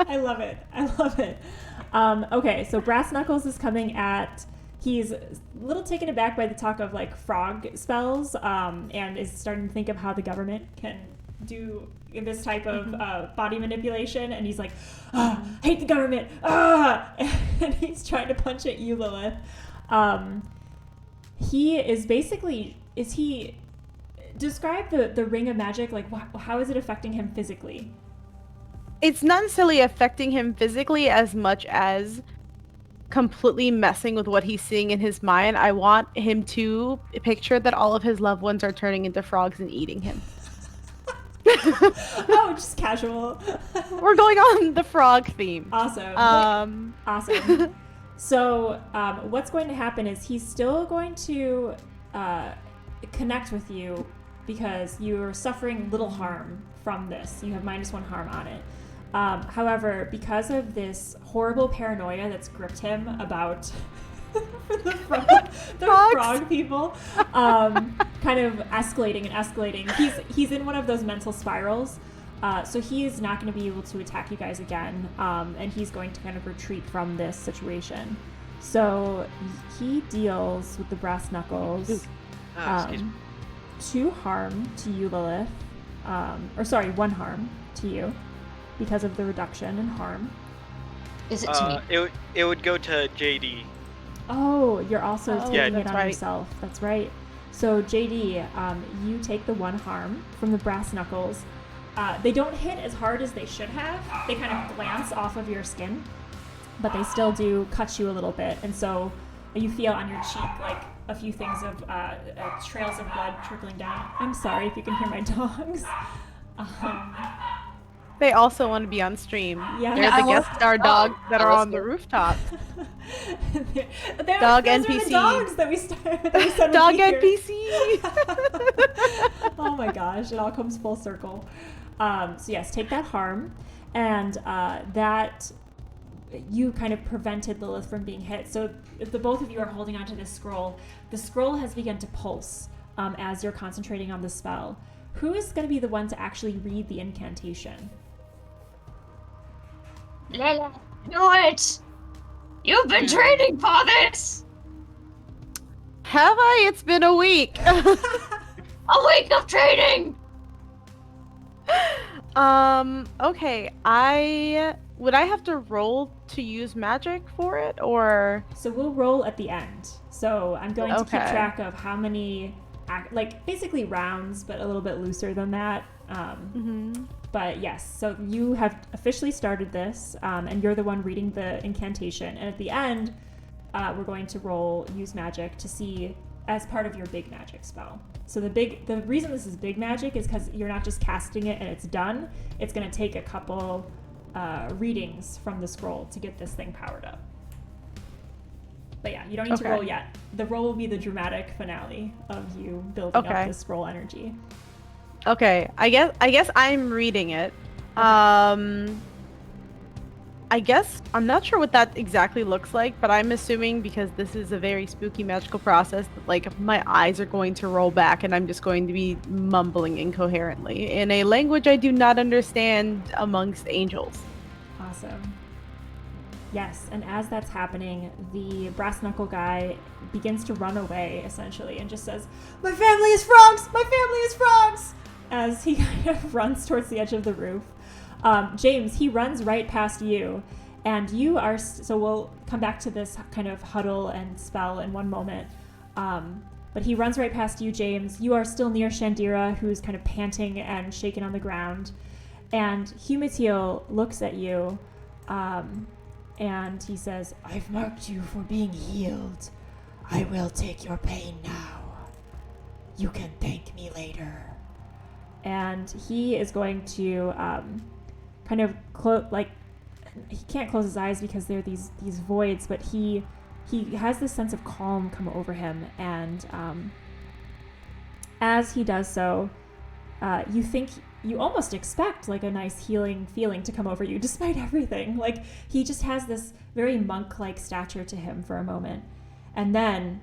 I love it. Okay, so Brass Knuckles is coming at... He's a little taken aback by the talk of like frog spells, and is starting to think of how the government can do this type of body manipulation, and he's like, hate the government, and he's trying to punch at you, Lilith. He is basically... Describe the Ring of Magic, like how is it affecting him physically? It's not necessarily affecting him physically as much as completely messing with what he's seeing in his mind. I want him to picture that all of his loved ones are turning into frogs and eating him. Oh, just casual. We're going on the frog theme. Awesome. Awesome. So what's going to happen is he's still going to connect with you because you're suffering little harm from this. You have -1 harm on it. However, because of this horrible paranoia that's gripped him about the frog people, kind of escalating. He's in one of those mental spirals. So he is not going to be able to attack you guys again, and he's going to kind of retreat from this situation. So he deals with the Brass Knuckles. 2 harm to you, Lilith. 1 harm to you because of the reduction in harm. Is it to me? It would go to JD. Oh, you're also taking it on right. yourself. That's right. So JD, you take the 1 harm from the Brass Knuckles. They don't hit as hard as they should have. They kind of glance off of your skin, but they still do cut you a little bit. And so you feel on your cheek like a few things of trails of blood trickling down. I'm sorry if you can hear my dogs. They also want to be on stream. Yeah. They're the guest star dogs that are on the rooftop. Dog those NPC. Are the dogs that we said Dog would be NPC. here. Oh my gosh, it all comes full circle. So yes, take that harm, and that you kind of prevented Lilith from being hit. So if the both of you are holding onto this scroll, the scroll has begun to pulse as you're concentrating on the spell. Who is going to be the one to actually read the incantation? Lilith, do it! You've been training for this! Have I? It's been a week. A week of training! Okay. Would I have to roll to use magic for it, or? So we'll roll at the end. So I'm going to keep Okay. track of how many, like basically rounds, but a little bit looser than that. But yes, so you have officially started this, and you're the one reading the incantation. And at the end, we're going to roll use magic to see as part of your big magic spell. So the reason this is big magic is because you're not just casting it and it's done. It's going to take a couple readings from the scroll to get this thing powered up. But yeah, you don't need to roll yet. The roll will be the dramatic finale of you building up the scroll energy. Okay, I guess I'm reading it. I guess I'm not sure what that exactly looks like, but I'm assuming because this is a very spooky magical process that like my eyes are going to roll back and I'm just going to be mumbling incoherently in a language I do not understand amongst angels. Awesome. Yes, and as that's happening, the brass knuckle guy begins to run away essentially and just says, "My family is frogs! My family is frogs!" As he kind of runs towards the edge of the roof. James, he runs right past you, and you are, so we'll come back to this kind of huddle and spell in one moment. But he runs right past you, James. You are still near Shandira, who's kind of panting and shaken on the ground. And Humitiel looks at you, and he says, I've marked you for being healed. I will take your pain now. You can thank me later. And he is going to kind of he can't close his eyes because there are these voids, but he has this sense of calm come over him, and as he does so, you almost expect like a nice healing feeling to come over you despite everything. Like he just has this very monk-like stature to him for a moment, and then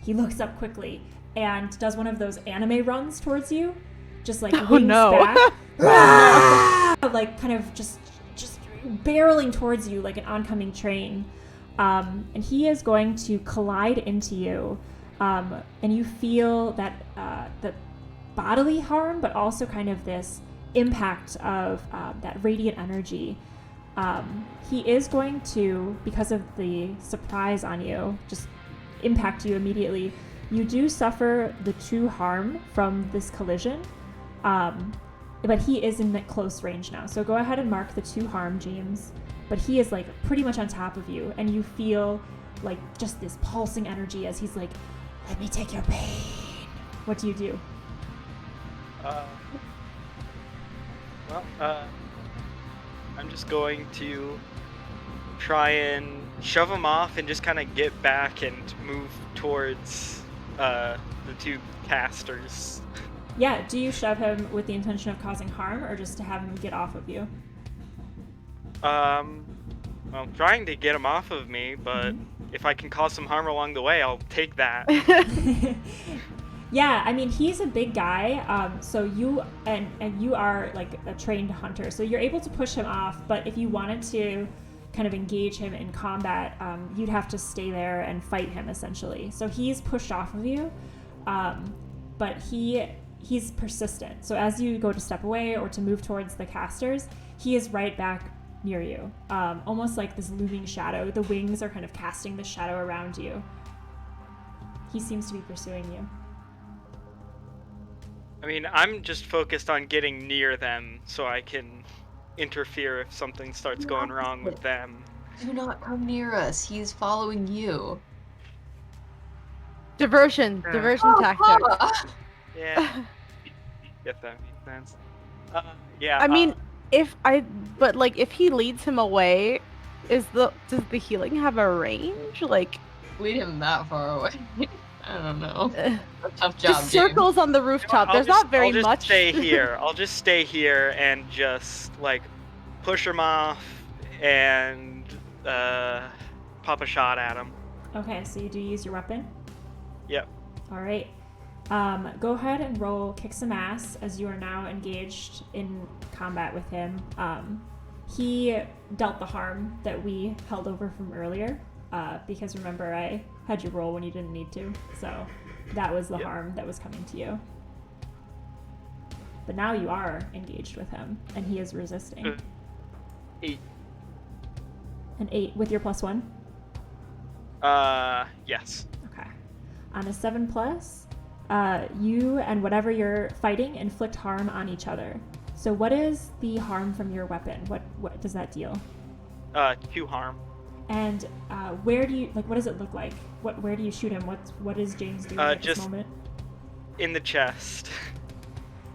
he looks up quickly and does one of those anime runs towards you, just like wings back, like kind of just barreling towards you like an oncoming train. And he is going to collide into you, and you feel that the bodily harm, but also kind of this impact of that radiant energy. He is going to, because of the surprise on you, just impact you immediately. You do suffer the 2 harm from this collision, but he is in close range now. So go ahead and mark the 2 harm, James. But he is like pretty much on top of you, and you feel like just this pulsing energy as he's like, let me take your pain. What do you do? I'm just going to try and shove him off and just kind of get back and move towards the 2 casters. Yeah, do you shove him with the intention of causing harm, or just to have him get off of you? Well, I'm trying to get him off of me, but if I can cause some harm along the way, I'll take that. Yeah, I mean, he's a big guy, so you and you are like a trained hunter, so you're able to push him off, but if you wanted to kind of engage him in combat, you'd have to stay there and fight him essentially. So he's pushed off of you, but he's persistent. So as you go to step away or to move towards the casters, he is right back near you, almost like this looming shadow. The wings are kind of casting the shadow around you. He seems to be pursuing you. I mean, I'm just focused on getting near them so I can interfere if something starts going wrong with them. Do not come near us. He is following you. Diversion tactic. Yeah. If that makes sense. Yeah. I mean, if he leads him away, does the healing have a range? Like, Lead him that far away. I don't know. A tough job, just circles on the rooftop. I'll There's just- not very I'll just much. Stay here. I'll just stay here and just like push him off and pop a shot at him. Okay, so you do use your weapon? Yep. All right. Go ahead and roll kick some ass as you are now engaged in combat with him. He dealt the harm that we held over from earlier, because remember I had you roll when you didn't need to, so that was the harm that was coming to you. But now you are engaged with him, and he is resisting. 8. An 8 with your +1? Yes. Okay. On a 7+, you and whatever you're fighting inflict harm on each other. So what is the harm from your weapon? What does that deal? 2 harm. And where do you, like, what does it look like? Where do you shoot him? What is James doing at this just moment? In the chest.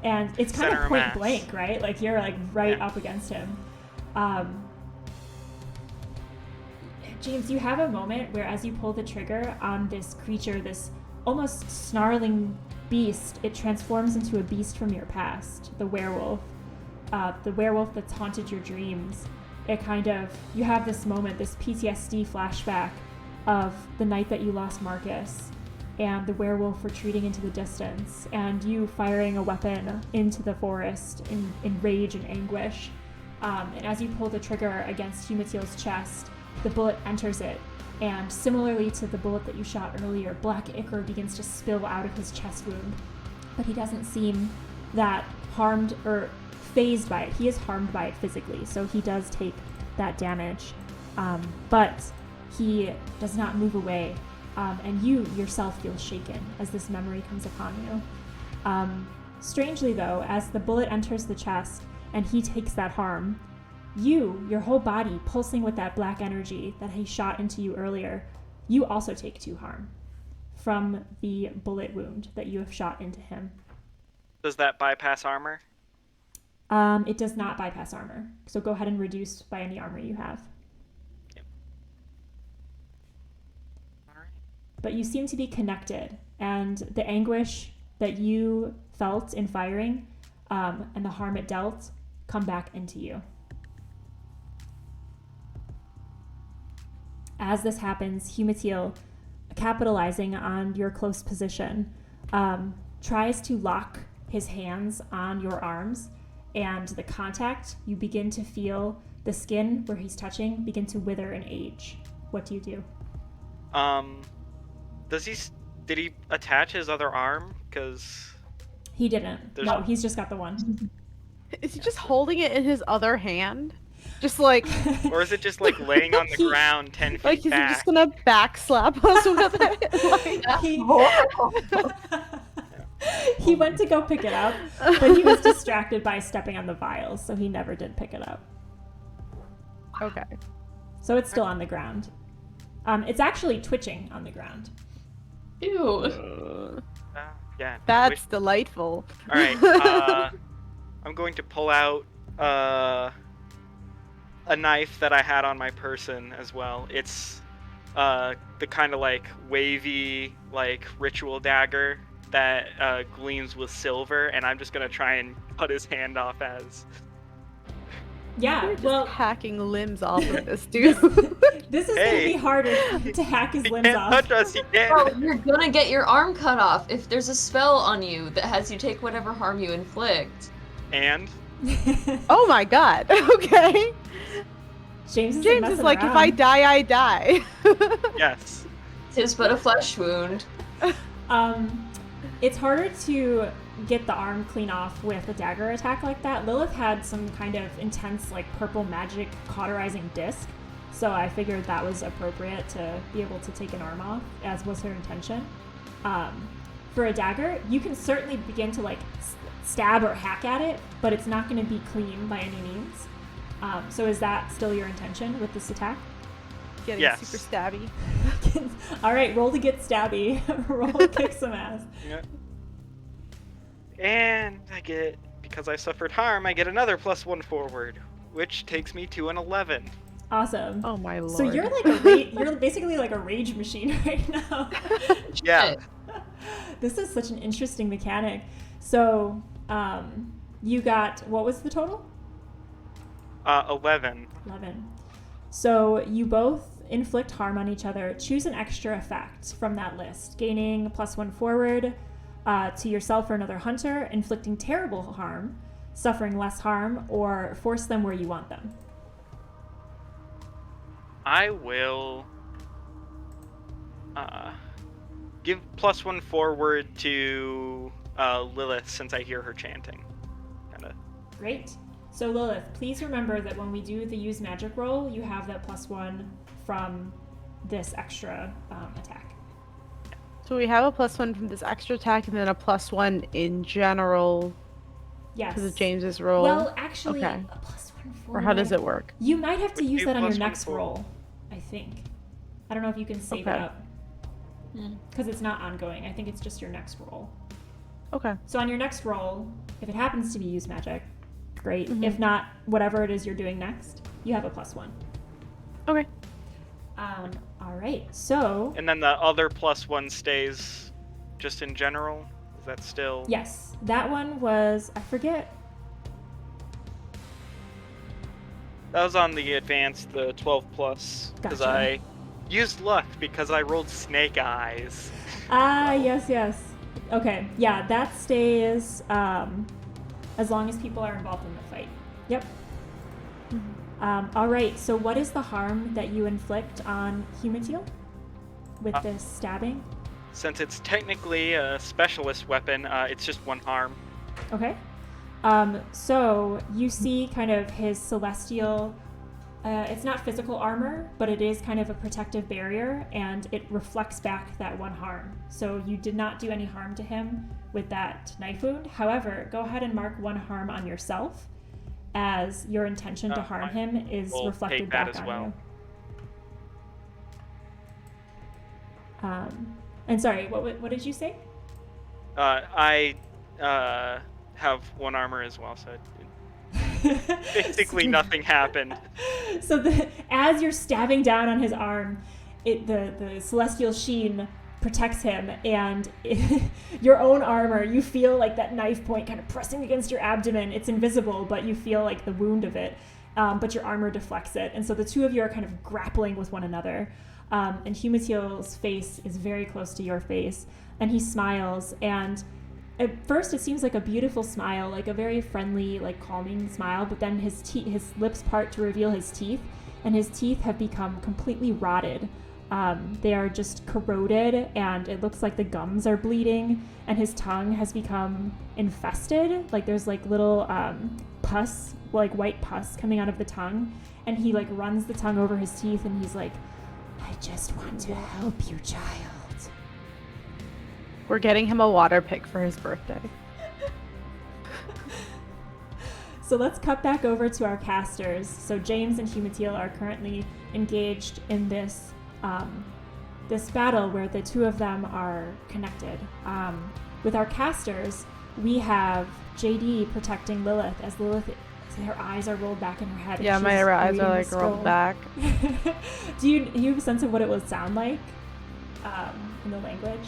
And it's kind Center of point mass. blank, right? Like you're like right up against him. James, you have a moment where as you pull the trigger on this creature, this almost snarling beast, it transforms into a beast from your past, the werewolf that's haunted your dreams. It kind of, you have this moment, this PTSD flashback of the night that you lost Marcus and the werewolf retreating into the distance and you firing a weapon into the forest in rage and anguish. And as you pull the trigger against Humatiel's chest, the bullet enters it. And similarly to the bullet that you shot earlier, black ichor begins to spill out of his chest wound. But he doesn't seem that harmed or phased by it. He is harmed by it physically, so he does take that damage. But he does not move away. And you yourself feel shaken as this memory comes upon you. Strangely though, as the bullet enters the chest and he takes that harm, your whole body pulsing with that black energy that he shot into you earlier, you also take 2 harm from the bullet wound that you have shot into him. Does that bypass armor? It does not bypass armor, so go ahead and reduce by any armor you have. Yep. Alright. But you seem to be connected, and the anguish that you felt in firing and the harm it dealt come back into you. As this happens, Humatiel, capitalizing on your close position, tries to lock his hands on your arms, and the contact, you begin to feel the skin where he's touching begin to wither and age. What do you do? Did he attach his other arm? Because He didn't. No, he's just got the one. Is he just holding it in his other hand? Just like, or is it just like laying on the ground 10 feet like, is he back? just gonna backslap us with it? He went to go pick it up, but he was distracted by stepping on the vials, so he never did pick it up. Okay. So it's still on the ground. It's actually twitching on the ground. Ew. Yeah. That's delightful. All right. I'm going to pull out a knife that I had on my person as well. It's the kind of like wavy, like ritual dagger that gleams with silver, and I'm just gonna try and cut his hand off as. Yeah, You're just well, hacking limbs off of this dude. this is going to be harder to hack his He limbs can't off. touch us. He can't. Oh, you're gonna get your arm cut off if there's a spell on you that has you take whatever harm you inflict. And Oh my god. Okay. James James is like, if I die, I die. yes. 'Tis but a flesh wound. It's harder to get the arm clean off with a dagger attack like that. Lilith had some kind of intense, like, purple magic cauterizing disc, so I figured that was appropriate to be able to take an arm off, as was her intention. For a dagger, you can certainly begin to, like, stab or hack at it, but it's not going to be clean by any means. So is that still your intention with this attack? Getting Yes. super stabby. All right, roll to get stabby. Roll to kick some ass. Yeah. And I get, because I suffered harm, I get another +1 forward, which takes me to an 11. Awesome. Oh my lord. So you're like you're basically like a rage machine right now. Yeah. This is such an interesting mechanic. So, you got, what was the total? 11. 11. So you both inflict harm on each other. Choose an extra effect from that list, gaining +1 forward to yourself or another hunter, inflicting terrible harm, suffering less harm, or force them where you want them. I will give +1 forward to Lilith since I hear her chanting. Kinda. Great. So Lilith, please remember that when we do the use magic roll, you have that +1 from this extra attack. So we have a +1 from this extra attack, and then a +1 in general Yes. because of James's roll. Well, actually, Okay. a +1 for Or how does it work? You might have to Would use you that on your +1 next for- roll, I think. I don't know if you can save it Okay. up. Because it's not ongoing. I think it's just your next roll. Okay. So on your next roll, if it happens to be use magic, great. Mhm. If not, whatever it is you're doing next, you have a +1. Okay. All right. So And then the other +1 stays just in general? Is that still... yes, that one was, I forget. That was on the advanced, the 12+, because Gotcha. I used luck because I rolled snake eyes. Ah, yes. Okay, yeah, that stays as long as people are involved in the fight. Yep. All right, so what is the harm that you inflict on Humatil with this stabbing? Since it's technically a specialist weapon, it's just 1 harm. Okay. So you see kind of his celestial, it's not physical armor, but it is kind of a protective barrier, and it reflects back that 1 harm. So you did not do any harm to him with that knife wound. However, go ahead and mark 1 harm on yourself, as your intention to harm him is We'll reflected take that back as on well. you. And sorry, what did you say? I have 1 armor as well, so basically nothing happened. So as you're stabbing down on his arm, the celestial sheen protects him, and your own armor, you feel like that knife point kind of pressing against your abdomen. It's invisible, but you feel like the wound of it, but your armor deflects it. And so the two of you are kind of grappling with one another. And Humatil's face is very close to your face, and he smiles, and at first it seems like a beautiful smile, like a very friendly, like calming smile, but then his lips part to reveal his teeth, and his teeth have become completely rotted. They are just corroded, and it looks like the gums are bleeding, and his tongue has become infested. Like there's like little pus, like white pus coming out of the tongue, and he like runs the tongue over his teeth, and he's like, I just want to help you, child. We're getting him a water pick for his birthday. So let's cut back over to our casters. So James and Humatil are currently engaged in this this battle where the two of them are connected. With our casters, we have JD protecting Lilith as her eyes are rolled back in her head. Yeah, and my she's eyes reading are the like scroll. rolled back. Do you have a sense of what it would sound like in the language?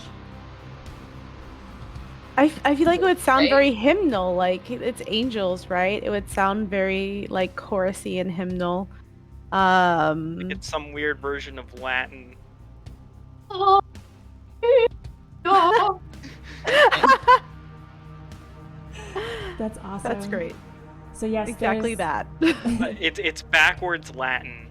I feel like it would sound Right. very hymnal, like it's angels, right? It would sound very like chorusy and hymnal. It's some weird version of Latin. That's awesome. That's great. So yes, Exactly there's- that. It's backwards Latin.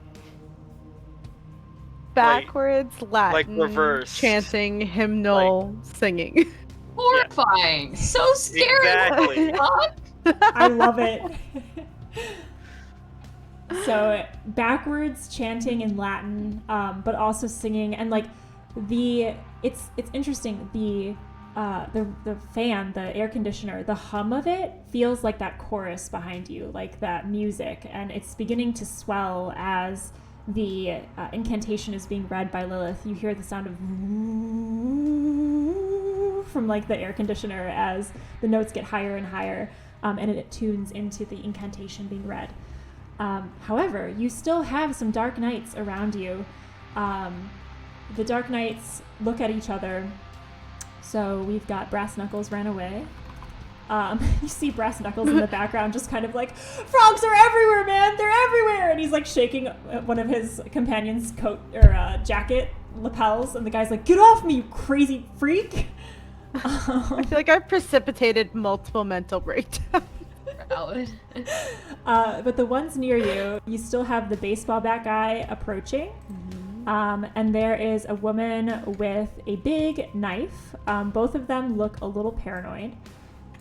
Backwards Latin, reversed. chanting, hymnal, singing. Horrifying. So scary. Exactly. What? I love it. So backwards chanting in Latin, but also singing, and like it's interesting. The fan, the air conditioner, the hum of it feels like that chorus behind you, like that music, and it's beginning to swell as the incantation is being read by Lilith. You hear the sound of from like the air conditioner as the notes get higher and higher, and it tunes into the incantation being read. However, you still have some dark knights around you. The dark knights look at each other. So we've got Brass Knuckles ran away. You see Brass Knuckles in the background just kind of like, frogs are everywhere, man! They're everywhere! And he's like shaking one of his companion's coat or jacket lapels, and the guy's like, get off me, you crazy freak! I feel like I've precipitated multiple mental breakdowns. Valid. But the ones near you, you still have the baseball bat guy approaching. And there is a woman with a big knife. Both of them look a little paranoid.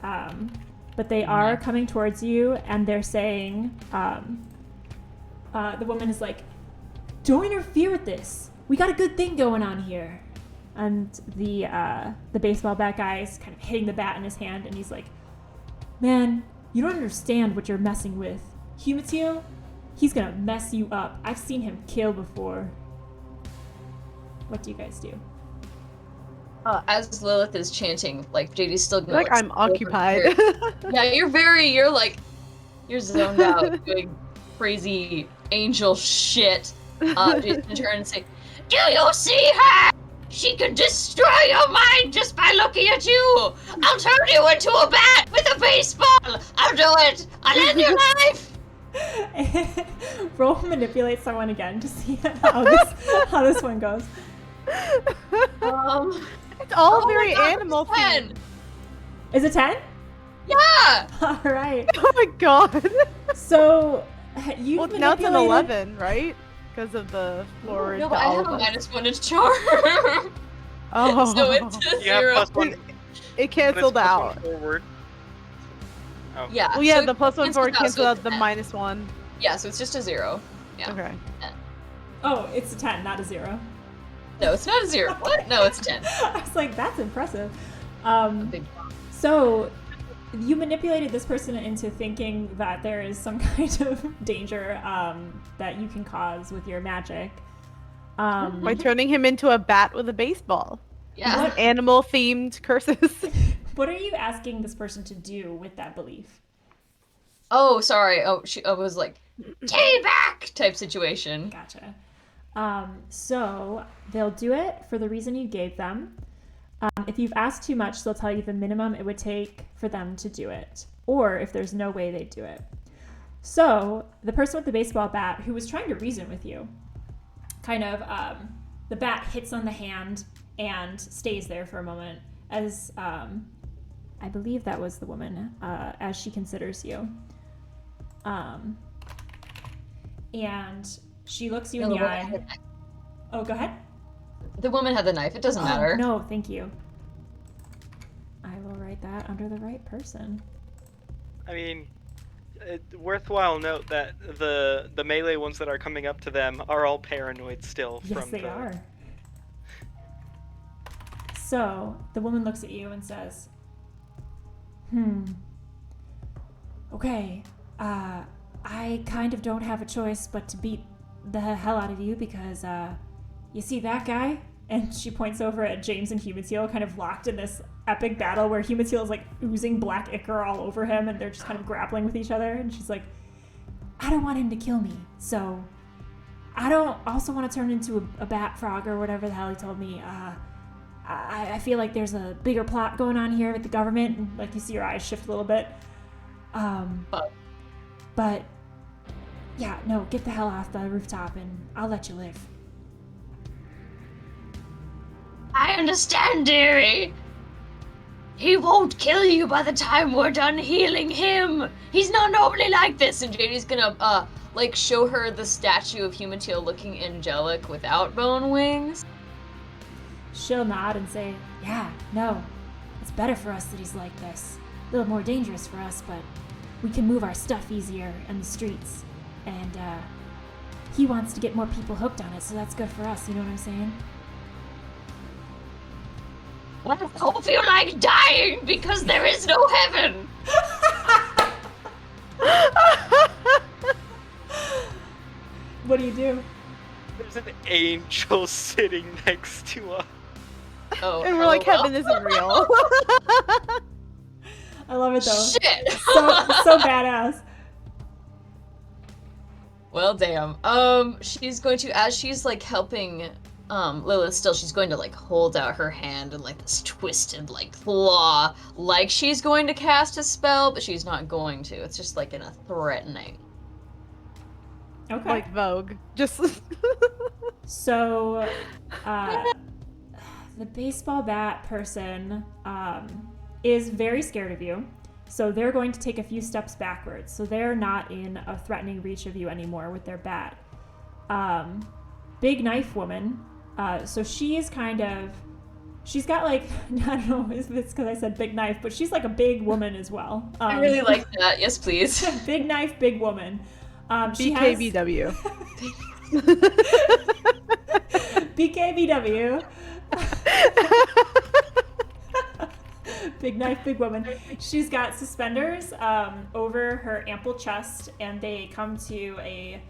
But they are coming towards you, and they're saying, the woman is like, don't interfere with this. We got a good thing going on here. And the baseball bat guy is kind of hitting the bat in his hand, and he's like, "Man, you don't understand what you're messing with. Humateel, he's gonna mess you up. I've seen him kill before." What do you guys do? As Lilith is chanting, like JD's still going Like I'm occupied. Yeah, you're zoned out doing crazy angel shit. JD's gonna turn and say, "Do you see her? She can destroy your mind just by looking at you. I'll turn you into a bat with a baseball. I'll do it. I'll end your life." Roll manipulate someone again to see how this one goes. It's all Oh very my God, animal it's 10. themed. Is it 10? Yeah. All right. Oh my god. So you Well, now it's an 11, right? Because of the forward. No, to but I all have of a us. -1 to charm. Oh. So it's a You have 0. +1. It but it's canceled +1 out. forward. Oh. Yeah. Well, yeah, so the it +1 forward cancels canceled out, out the so -1. Yeah, so it's just a 0. Yeah. Okay. Oh, it's a 10, not a 0. No, it's not a 0. What? No, it's 10. I was like, that's impressive. Big So you manipulated this person into thinking that there is some kind of danger that you can cause with your magic. By turning him into a bat with a baseball. Yeah. What- Animal themed curses. What are you asking this person to do with that belief? Oh, sorry. Oh, I was like, "Take back" type situation. Gotcha. So they'll do it for the reason you gave them. If you've asked too much, they'll tell you the minimum it would take for them to do it, or if there's no way they'd do it. So the person with the baseball bat who was trying to reason with you, kind of, the bat hits on the hand and stays there for a moment as, I believe that was the woman, as she considers you. And she looks you in the eye. Oh, go ahead. The woman had the knife. It doesn't Oh, matter. no, thank you. I will write that under the right person. I mean, worthwhile note that the melee ones that are coming up to them are all paranoid still. Yes, from they the... are. So the woman looks at you and says, okay, I kind of don't have a choice but to beat the hell out of you because, you see that guy? And she points over at James and Humateel, kind of locked in this epic battle where Humateel is like oozing black ichor all over him and they're just kind of grappling with each other. And she's like, I don't want him to kill me, so I don't also want to turn into a bat frog or whatever the hell he told me. I feel like there's a bigger plot going on here with the government, and like you see your eyes shift a little bit. But yeah, no, get the hell off the rooftop and I'll let you live. I understand, dearie. He won't kill you by the time we're done healing him. He's not normally like this. And JD's gonna, like, show her the statue of Humateel looking angelic without bone wings. She'll nod and say, yeah, no, it's better for us that he's like this. A little more dangerous for us, but we can move our stuff easier in the streets. And, he wants to get more people hooked on it, so that's good for us, you know what I'm saying? I hope you like dying because there is no heaven. What do you do? There's an angel sitting next to us. Oh, And we're like, well. heaven isn't real. I love it though. Shit. So badass. Well, damn. She's going to, as she's like helping Lilith still, she's going to like hold out her hand and like this twisted like claw, like she's going to cast a spell, but she's not going to. It's just like in a threatening. Okay. Like Vogue. Just. So, the baseball bat person is very scared of you. So they're going to take a few steps backwards. So they're not in a threatening reach of you anymore with their bat. Big knife woman. So she's kind of, she's got like, I don't know if it's because I said big knife, but she's like a big woman as well. I really like that. Yes, please. Big knife, big woman. She BKBW. BKBW. Big knife, big woman. She's got suspenders over her ample chest, and they come to a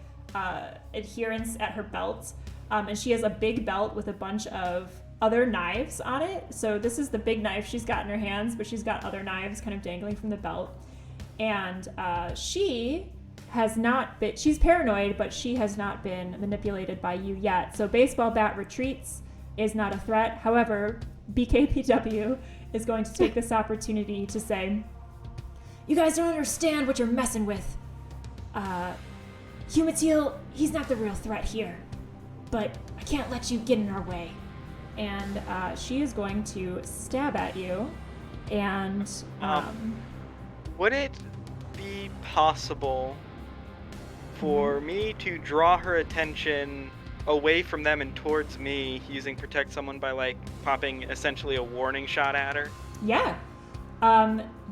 adherence at her belt. And she has a big belt with a bunch of other knives on it. So this is the big knife she's got in her hands, but she's got other knives kind of dangling from the belt. And she has not been, she's paranoid, but she has not been manipulated by you yet. So baseball bat retreats, is not a threat. However, BKPW is going to take this opportunity to say, you guys don't understand what you're messing with. Humatil, he's not the real threat here, but I can't let you get in our way. And she is going to stab at you, and would it be possible for me to draw her attention away from them and towards me using Protect Someone by, like, popping essentially a warning shot at her? Yeah.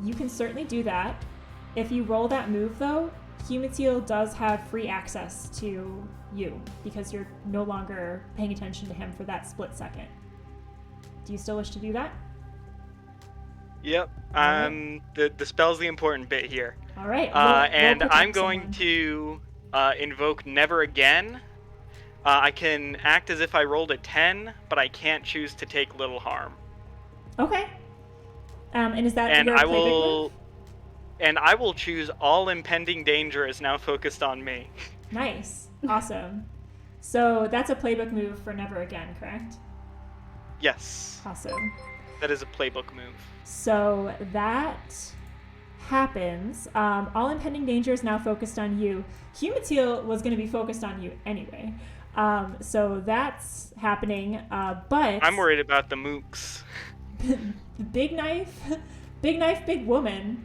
You can certainly do that. If you roll that move, though, Humatil does have free access to you because you're no longer paying attention to him for that split second. Do you still wish to do that? Yep. Right. The spell's the important bit here. All right. And roll I'm Protect going Someone. to invoke Never Again. I can act as if I rolled a 10, but I can't choose to take little harm. Okay. And is that And your I playbook will, move? and I will choose all impending danger is now focused on me. Nice. Awesome. So that's a playbook move for Never Again, correct? Yes, Awesome. that is a playbook move. So that happens. All impending danger is now focused on you. Humatil was going to be focused on you anyway. So that's happening. But I'm worried about the mooks. the big knife, big woman.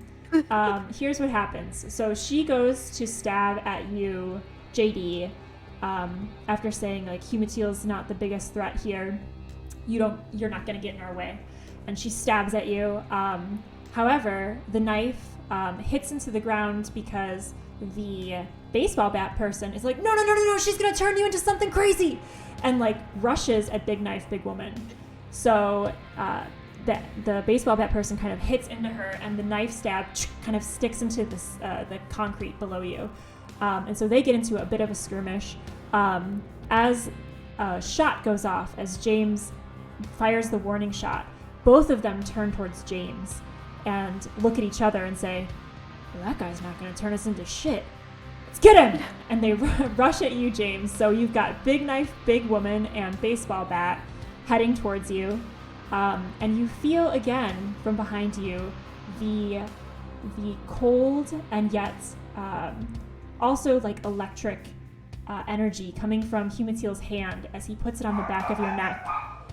Here's what happens. So she goes to stab at you, JD, after saying, like, Humatil's not the biggest threat here. You're not going to get in our way. And she stabs at you. However, the knife hits into the ground because the baseball bat person is like, no, she's going to turn you into something crazy, and, like, rushes at big knife, big woman. So the baseball bat person kind of hits into her, and the knife stab kind of sticks into the concrete below you. And so they get into a bit of a skirmish. As a shot goes off, as James fires the warning shot, both of them turn towards James and look at each other and say, well, that guy's not going to turn us into shit. Let's get him! And they rush at you, James. So you've got big knife, big woman, and baseball bat heading towards you. And you feel again from behind you the cold and yet also, like, electric energy coming from Humatil's hand as he puts it on the back of your neck,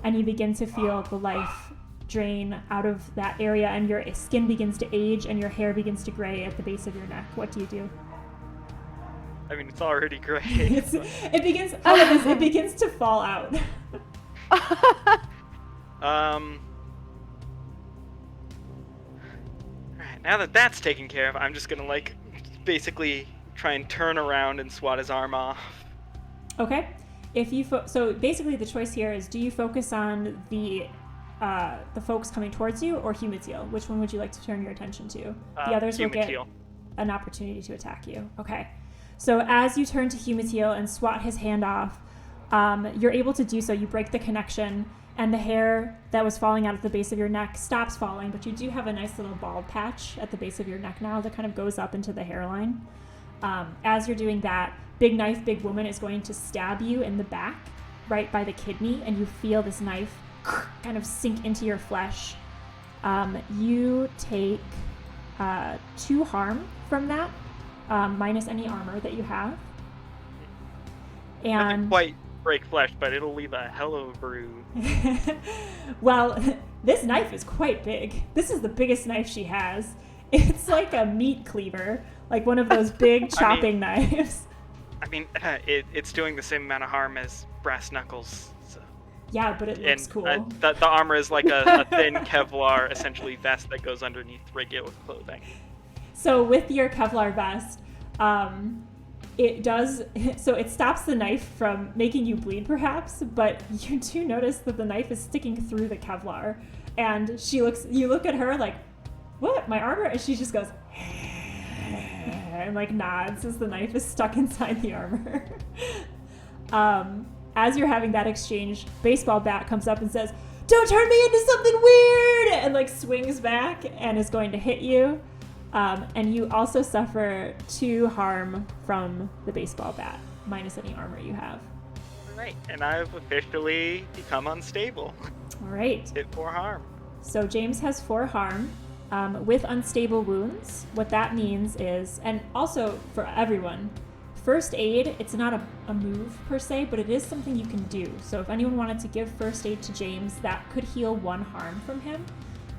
and you begin to feel the life drain out of that area, and your skin begins to age and your hair begins to gray at the base of your neck. What do you do? I mean, it's already great. It begins to fall out. Alright, now that that's taken care of, I'm just gonna, like, basically try and turn around and swat his arm off. Okay. If you so basically the choice here is, do you focus on the folks coming towards you or Humatil? Which one would you like to turn your attention to? The others will get Humatil. an opportunity to attack you. Okay. So as you turn to Humatil and swat his hand off, you're able to do so. You break the connection, and the hair that was falling out at the base of your neck stops falling, but you do have a nice little bald patch at the base of your neck now that kind of goes up into the hairline. As you're doing that, big knife, big woman is going to stab you in the back, right by the kidney, and you feel this knife kind of sink into your flesh. You take 2 harm from that, minus any armor that you have. Doesn't And quite break flesh, but it'll leave a hell of a bruise. well, this knife is quite big. This is the biggest knife she has. It's like a meat cleaver, like one of those big chopping knives. I mean, it's doing the same amount of harm as brass knuckles. So. Yeah, but it looks cool. The armor is like a thin Kevlar, essentially, vest that goes underneath regular clothing. So with your Kevlar vest, it does, so it stops the knife from making you bleed perhaps, but you do notice that the knife is sticking through the Kevlar. And you look at her like, what, my armor? And she just goes, and like nods as the knife is stuck inside the armor. As you're having that exchange, Baseball Bat comes up and says, don't turn me into something weird! And like swings back and is going to hit you. And you also suffer 2 harm from the baseball bat, minus any armor you have. Right, and I've officially become unstable. All right. Hit 4 harm. So James has 4 harm. With unstable wounds, what that means is, and also for everyone, first aid, it's not a move per se, but it is something you can do. So if anyone wanted to give first aid to James, that could heal 1 harm from him.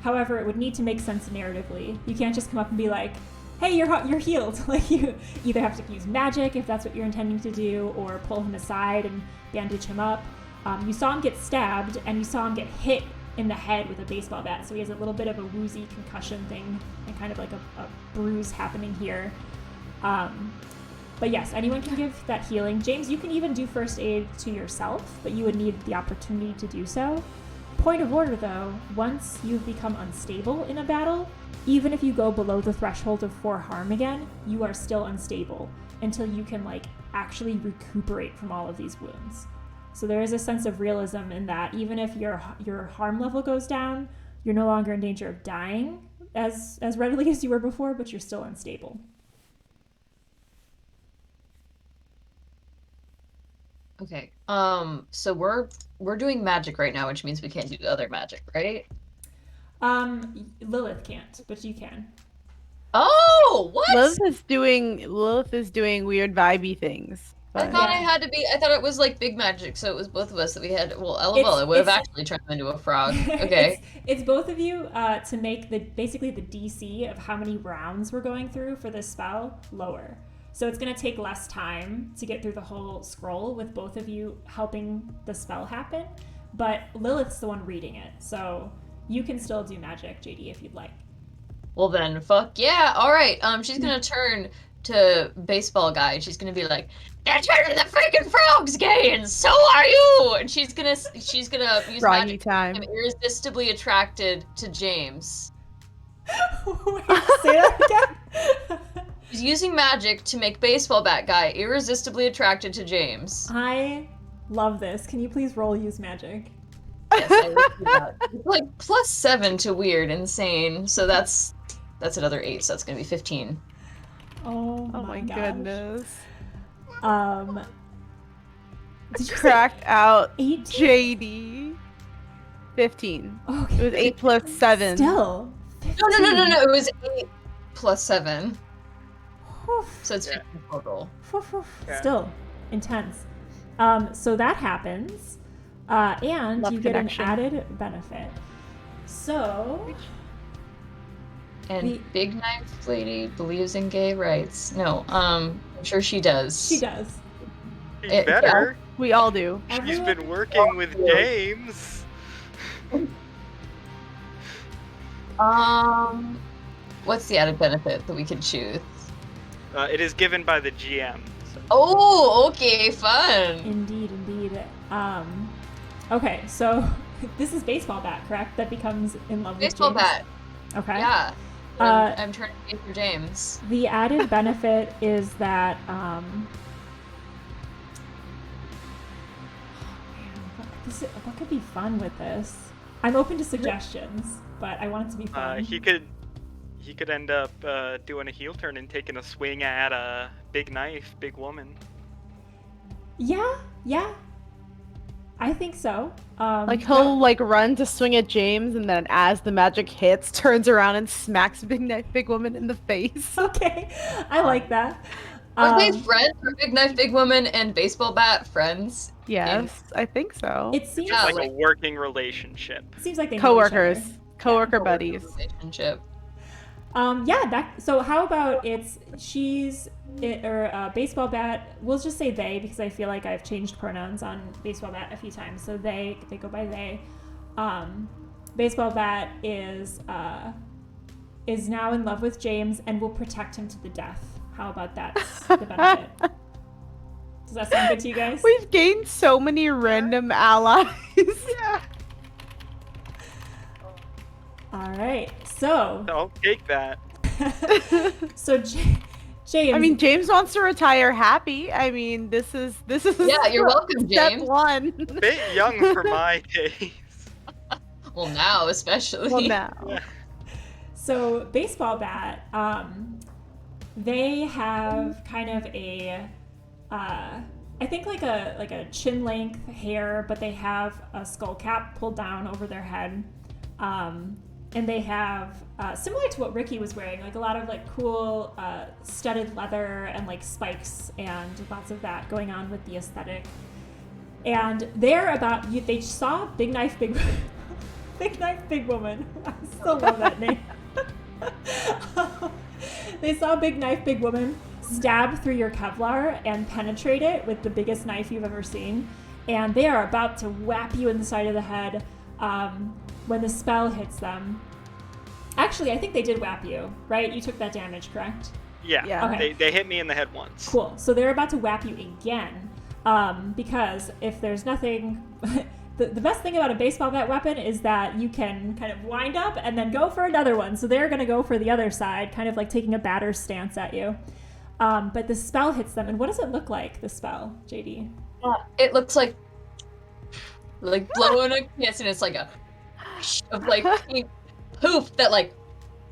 However, it would need to make sense narratively. You can't just come up and be like, hey, you're healed. Like, you either have to use magic if that's what you're intending to do, or pull him aside and bandage him up. You saw him get stabbed, and you saw him get hit in the head with a baseball bat, so he has a little bit of a woozy concussion thing and kind of like a bruise happening here. But yes, anyone can give that healing. James, you can even do first aid to yourself, but you would need the opportunity to do so. Point of order though, once you've become unstable in a battle, even if you go below the threshold of 4 harm again, you are still unstable until you can like actually recuperate from all of these wounds. So there is a sense of realism in that even if your harm level goes down, you're no longer in danger of dying as readily as you were before, but you're still unstable. Okay. So we're doing magic right now, which means we can't do other magic, right? Lilith can't, but you can. Oh, what? Lilith is doing weird vibey things. I But thought Yeah. I had to be. I thought it was like big magic, so it was both of us that we had. Well, LOL, it would have actually turned him into a frog. Okay. It's both of you to make basically the DC of how many rounds we're going through for this spell lower. So it's going to take less time to get through the whole scroll with both of you helping the spell happen. But Lilith's the one reading it, so you can still do magic, JD, if you'd like. Well then, fuck yeah! All right. She's gonna turn to baseball guy. She's gonna be like, "They're turning the freaking frogs gay, and so are you!" And she's gonna use froggy magic. time. I'm irresistibly attracted to James. Wait, say that again? She's using magic to make baseball bat guy irresistibly attracted to James. I love this. Can you please roll use magic? Yes, I would do that. It's like +7 to weird, insane. So that's another 8. So that's gonna be 15. Oh my gosh. goodness. Did you Cracked out 18? JD. 15. Okay. It was 8 plus 7. Still. No. It was 8 plus 7. Whew. So it's 15 total. Yeah. Still intense. So that happens, and Love you get connection. an added benefit. So And Big Knife Lady believes in gay rights. No, I'm sure she does. she does. She It- better. We all do. She's Everyone- been working with James. What's the added benefit that we can choose? It is given by the GM. So. Oh, okay, fun. Indeed. Okay, so this is baseball bat, correct? That becomes in love Baseball with James. bat. Okay. Yeah. I'm turning to for James. The added benefit is that what could be fun with this? I'm open to suggestions, but I want it to be fun. He could end up doing a heel turn and taking a swing at a big knife, big woman. Yeah. I think so. Like he'll like run to swing at James, and then as the magic hits, turns around and smacks Big Woman in the face. Okay, I like that. Are they friends? Are Big Knife, Big Woman, and Baseball Bat friends? Yes, I think so. It seems Yeah, Like like a working relationship. they know each Coworkers, other. coworker buddies. Relationship. So how about baseball bat, we'll just say they, because I feel like I've changed pronouns on baseball bat a few times, so they go by they. Baseball bat is now in love with James and will protect him to the death. How about that? The benefit. Does that sound good to you guys? We've gained so many random allies. Yeah. All right. So, I'll take that. so James. I mean, James wants to retire happy. I mean, this is Yeah, you're welcome, step James. one. A bit young for my taste. Well, now especially. Well, now. Yeah. So baseball bat, they have kind of a, I think like a chin length hair, but they have a skull cap pulled down over their head, and they have similar to what Ricky was wearing, like a lot of like cool studded leather and like spikes and lots of that going on with the aesthetic. And they're about they saw Big Knife Big Big Knife Big Woman. I still love that name. They saw Big Knife Big Woman stab through your Kevlar and penetrate it with the biggest knife you've ever seen, and they are about to whap you in the side of the head when the spell hits them. Actually, I think they did whap you, right? You took that damage, correct? Yeah. Yeah. Okay. They hit me in the head once. Cool. So they're about to whap you again, because if there's nothing... The best thing about a baseball bat weapon is that you can kind of wind up and then go for another one. So they're going to go for the other side, kind of like taking a batter's stance at you. But the spell hits them. And what does it look like, the spell, JD? It looks like blowing a kiss, and it's like a of like pink poof that like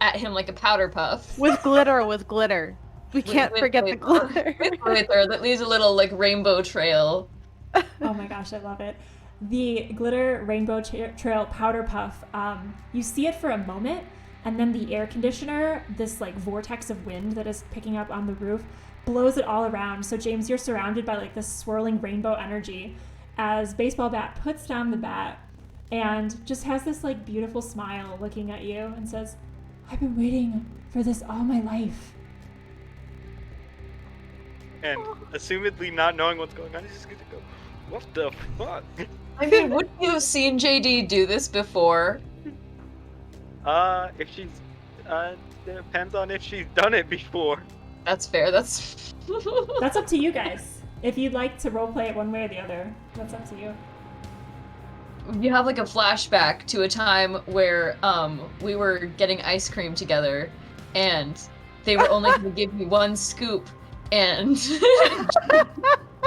at him like a powder puff. With glitter. We can't forget the glitter. With glitter that leaves a little like rainbow trail. Oh my gosh, I love it. The glitter rainbow trail powder puff, you see it for a moment, and then the air conditioner, this like vortex of wind that is picking up on the roof, blows it all around. So James, you're surrounded by like this swirling rainbow energy as baseball bat puts down the bat and just has this like beautiful smile looking at you and says, "I've been waiting for this all my life." And assumedly not knowing what's going on, he's just gonna go, "What the fuck?" I mean, wouldn't you have seen JD do this before? If she's, depends on if she's done it before. That's fair. That's That's up to you guys. If you'd like to roleplay it one way or the other, that's up to you. You have like a flashback to a time where we were getting ice cream together, and they were only going to give me one scoop, and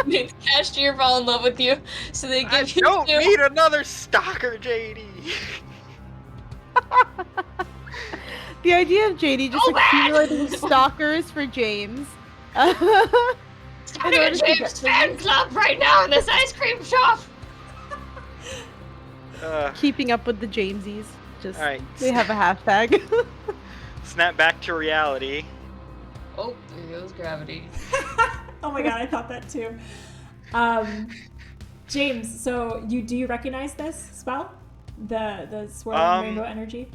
the cashier fall in love with you, so they I give you don't two. need another stalker, JD. The idea of JD just Oh, man! accumulating stalkers for James. Starting a James fan club right now in this ice cream shop. Keeping up with the Jamesies. Just Alright. they have a hashtag. Snap back to reality. Oh, there goes gravity. Oh my god, I thought that too. James, so do you recognize this spell? The swirling rainbow energy?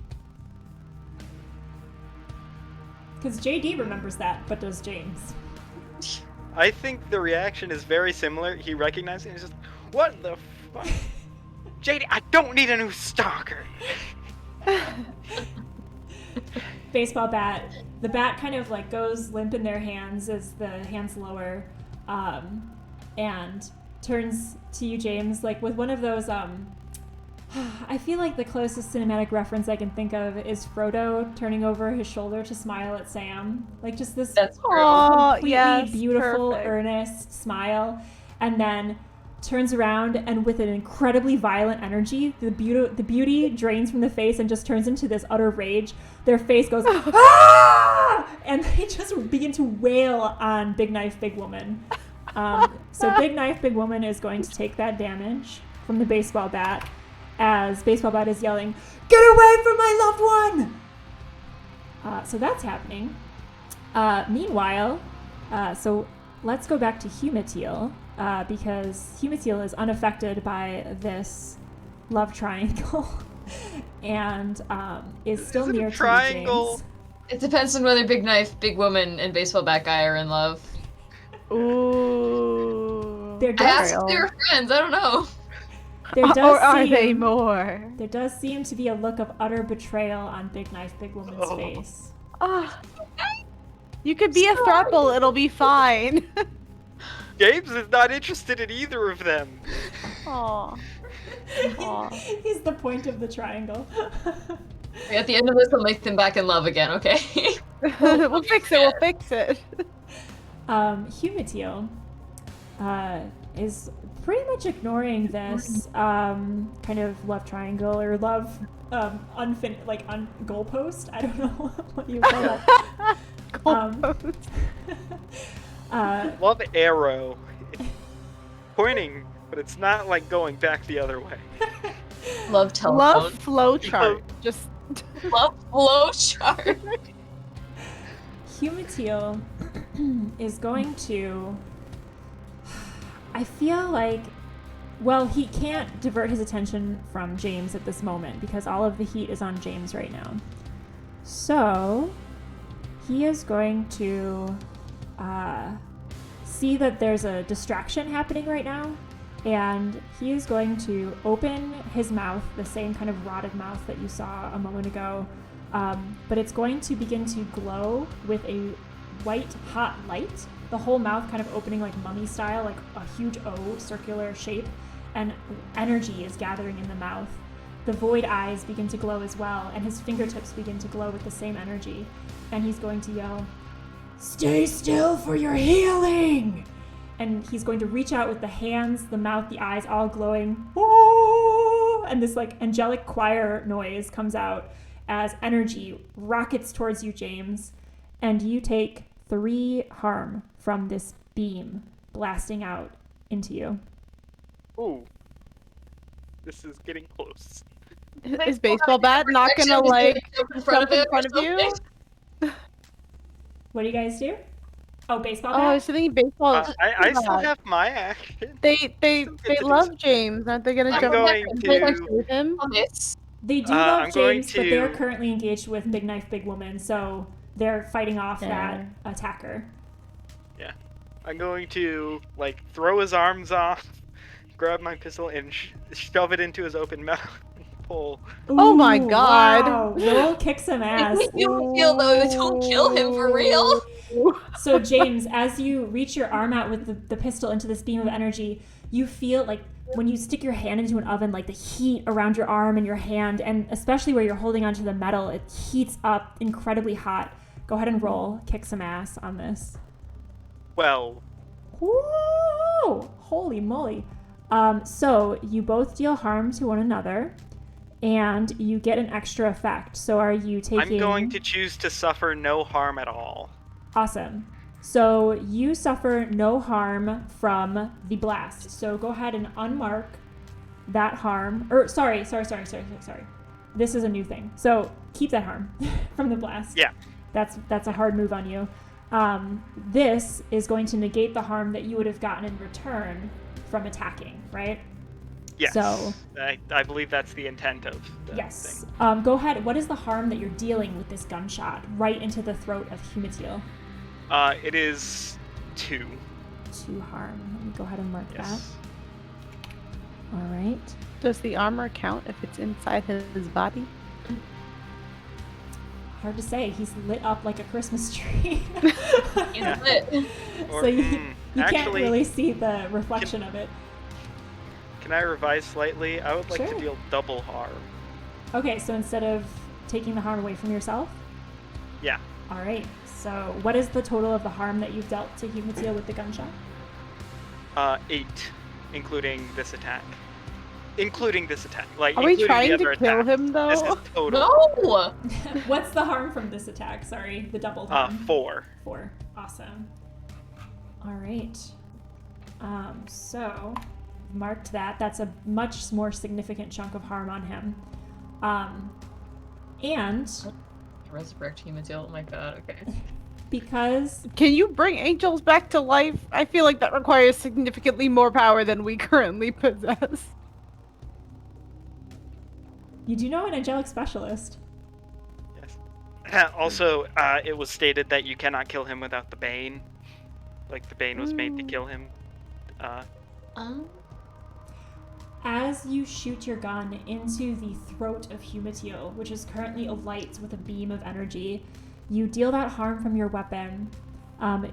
Because JD remembers that, but does James? I think the reaction is very similar. He recognizes it and he's just, "What the fuck?" JD, I don't need a new stalker. Baseball bat. The bat kind of like goes limp in their hands as the hands lower, and turns to you, James, like with one of those. I feel like the closest cinematic reference I can think of is Frodo turning over his shoulder to smile at Sam, like just this That's Oh, completely yes, beautiful, perfect. earnest smile, and then turns around and with an incredibly violent energy, the beauty drains from the face and just turns into this utter rage. Their face goes, "Ah!" and they just begin to wail on Big Knife Big Woman. So Big Knife Big Woman is going to take that damage from the baseball bat as baseball bat is yelling, "Get away from my loved one!" So that's happening. Meanwhile, so let's go back to Humatil, because Humatil is unaffected by this love triangle and is still Is it a near to triangle? James. It depends on whether Big Knife, Big Woman, and Baseball Bat Guy are in love. Ooh. There I does, asked if they were friends. I don't know. there does Or are seem, they more? There does seem to be a look of utter betrayal on Big Knife Big Woman's Oh. face. Ah. You could be a throuple, it'll be fine. James is not interested in either of them. Aw. Aw. He's the point of the triangle. At the end of this, I'll make them back in love again, okay? We'll fix it. We'll fix it. Humatiel is pretty much ignoring this kind of love triangle or love goalpost. I don't know what you call it. Goalpost. Love arrow. It's pointing, but it's not like going back the other way. Love telephone. Love flow chart. Just Love flow chart. Humatiel is going to... I feel like... Well, he can't divert his attention from James at this moment because all of the heat is on James right now. So, he is going to see that there's a distraction happening right now, and he is going to open his mouth, the same kind of rotted mouth that you saw a moment ago, but it's going to begin to glow with a white hot light, the whole mouth kind of opening like mummy style, like a huge O circular shape, and energy is gathering in the mouth. The void eyes begin to glow as well, and his fingertips begin to glow with the same energy, and he's going to yell, "Stay still for your healing!" And he's going to reach out with the hands, the mouth, the eyes all glowing. Woo! And this like angelic choir noise comes out as energy rockets towards you, James. And you take 3 harm from this beam blasting out into you. Ooh. This is getting close. is baseball bat not gonna like jump in jump in him front or of you? something? What do you guys do? Oh, baseball Oh, I bat? was thinking baseball. I still have my action. They Still get to do love James. Aren't they gonna I'm jump going back to- with him? Oh, it's They do I'm love going James, but they're to- currently engaged with Big Knife, Big Woman, so they're fighting off that attacker. Yeah. I'm going to, like, throw his arms off, grab my pistol, and shove it into his open mouth and pull. Oh my Ooh, God. Wow. Roll kick some ass. you feel though, don't kill him for real. So James, as you reach your arm out with the pistol into this beam of energy, you feel like when you stick your hand into an oven, like the heat around your arm and your hand, and especially where you're holding onto the metal, it heats up incredibly hot. Go ahead and roll kick some ass on this. Well, Woo! Holy moly. So you both deal harm to one another, and you get an extra effect. So are you taking... I'm going to choose to suffer no harm at all. Awesome. So you suffer no harm from the blast. So go ahead and unmark that harm. Or sorry. This is a new thing. So keep that harm from the blast. Yeah. That's a hard move on you. This is going to negate the harm that you would have gotten in return from attacking, right? Yes. So- I believe that's the intent of the Yes. thing. Go ahead. What is the harm that you're dealing with this gunshot right into the throat of Humatiel? It is 2. 2 harm. Let me go ahead and mark Yes. that. All right. Does the armor count if it's inside his body? Hard to say. He's lit up like a Christmas tree. He's lit. Or, So you can't actually, really see the reflection of it. Can I revise slightly? I would like Sure. to deal double harm. Okay, so instead of taking the harm away from yourself? Yeah. All right. So what is the total of the harm that you've dealt to Humatiel with the gunshot? 8, including this attack. Including this attack. Like, Are we including trying the to other kill attack. him though? This is total. No! What's the harm from this attack? Sorry, the double harm. 4. 4. Awesome. All right. So marked that. That's a much more significant chunk of harm on him. And Resurrect Humatiel, oh my god, okay. because Can you bring angels back to life? I feel like that requires significantly more power than we currently possess. you do know an angelic specialist. Yes. Also, it was stated that you cannot kill him without the Bane. Like, the Bane was made to kill him. As you shoot your gun into the throat of Humatiel, which is currently alight with a beam of energy, you deal that harm from your weapon,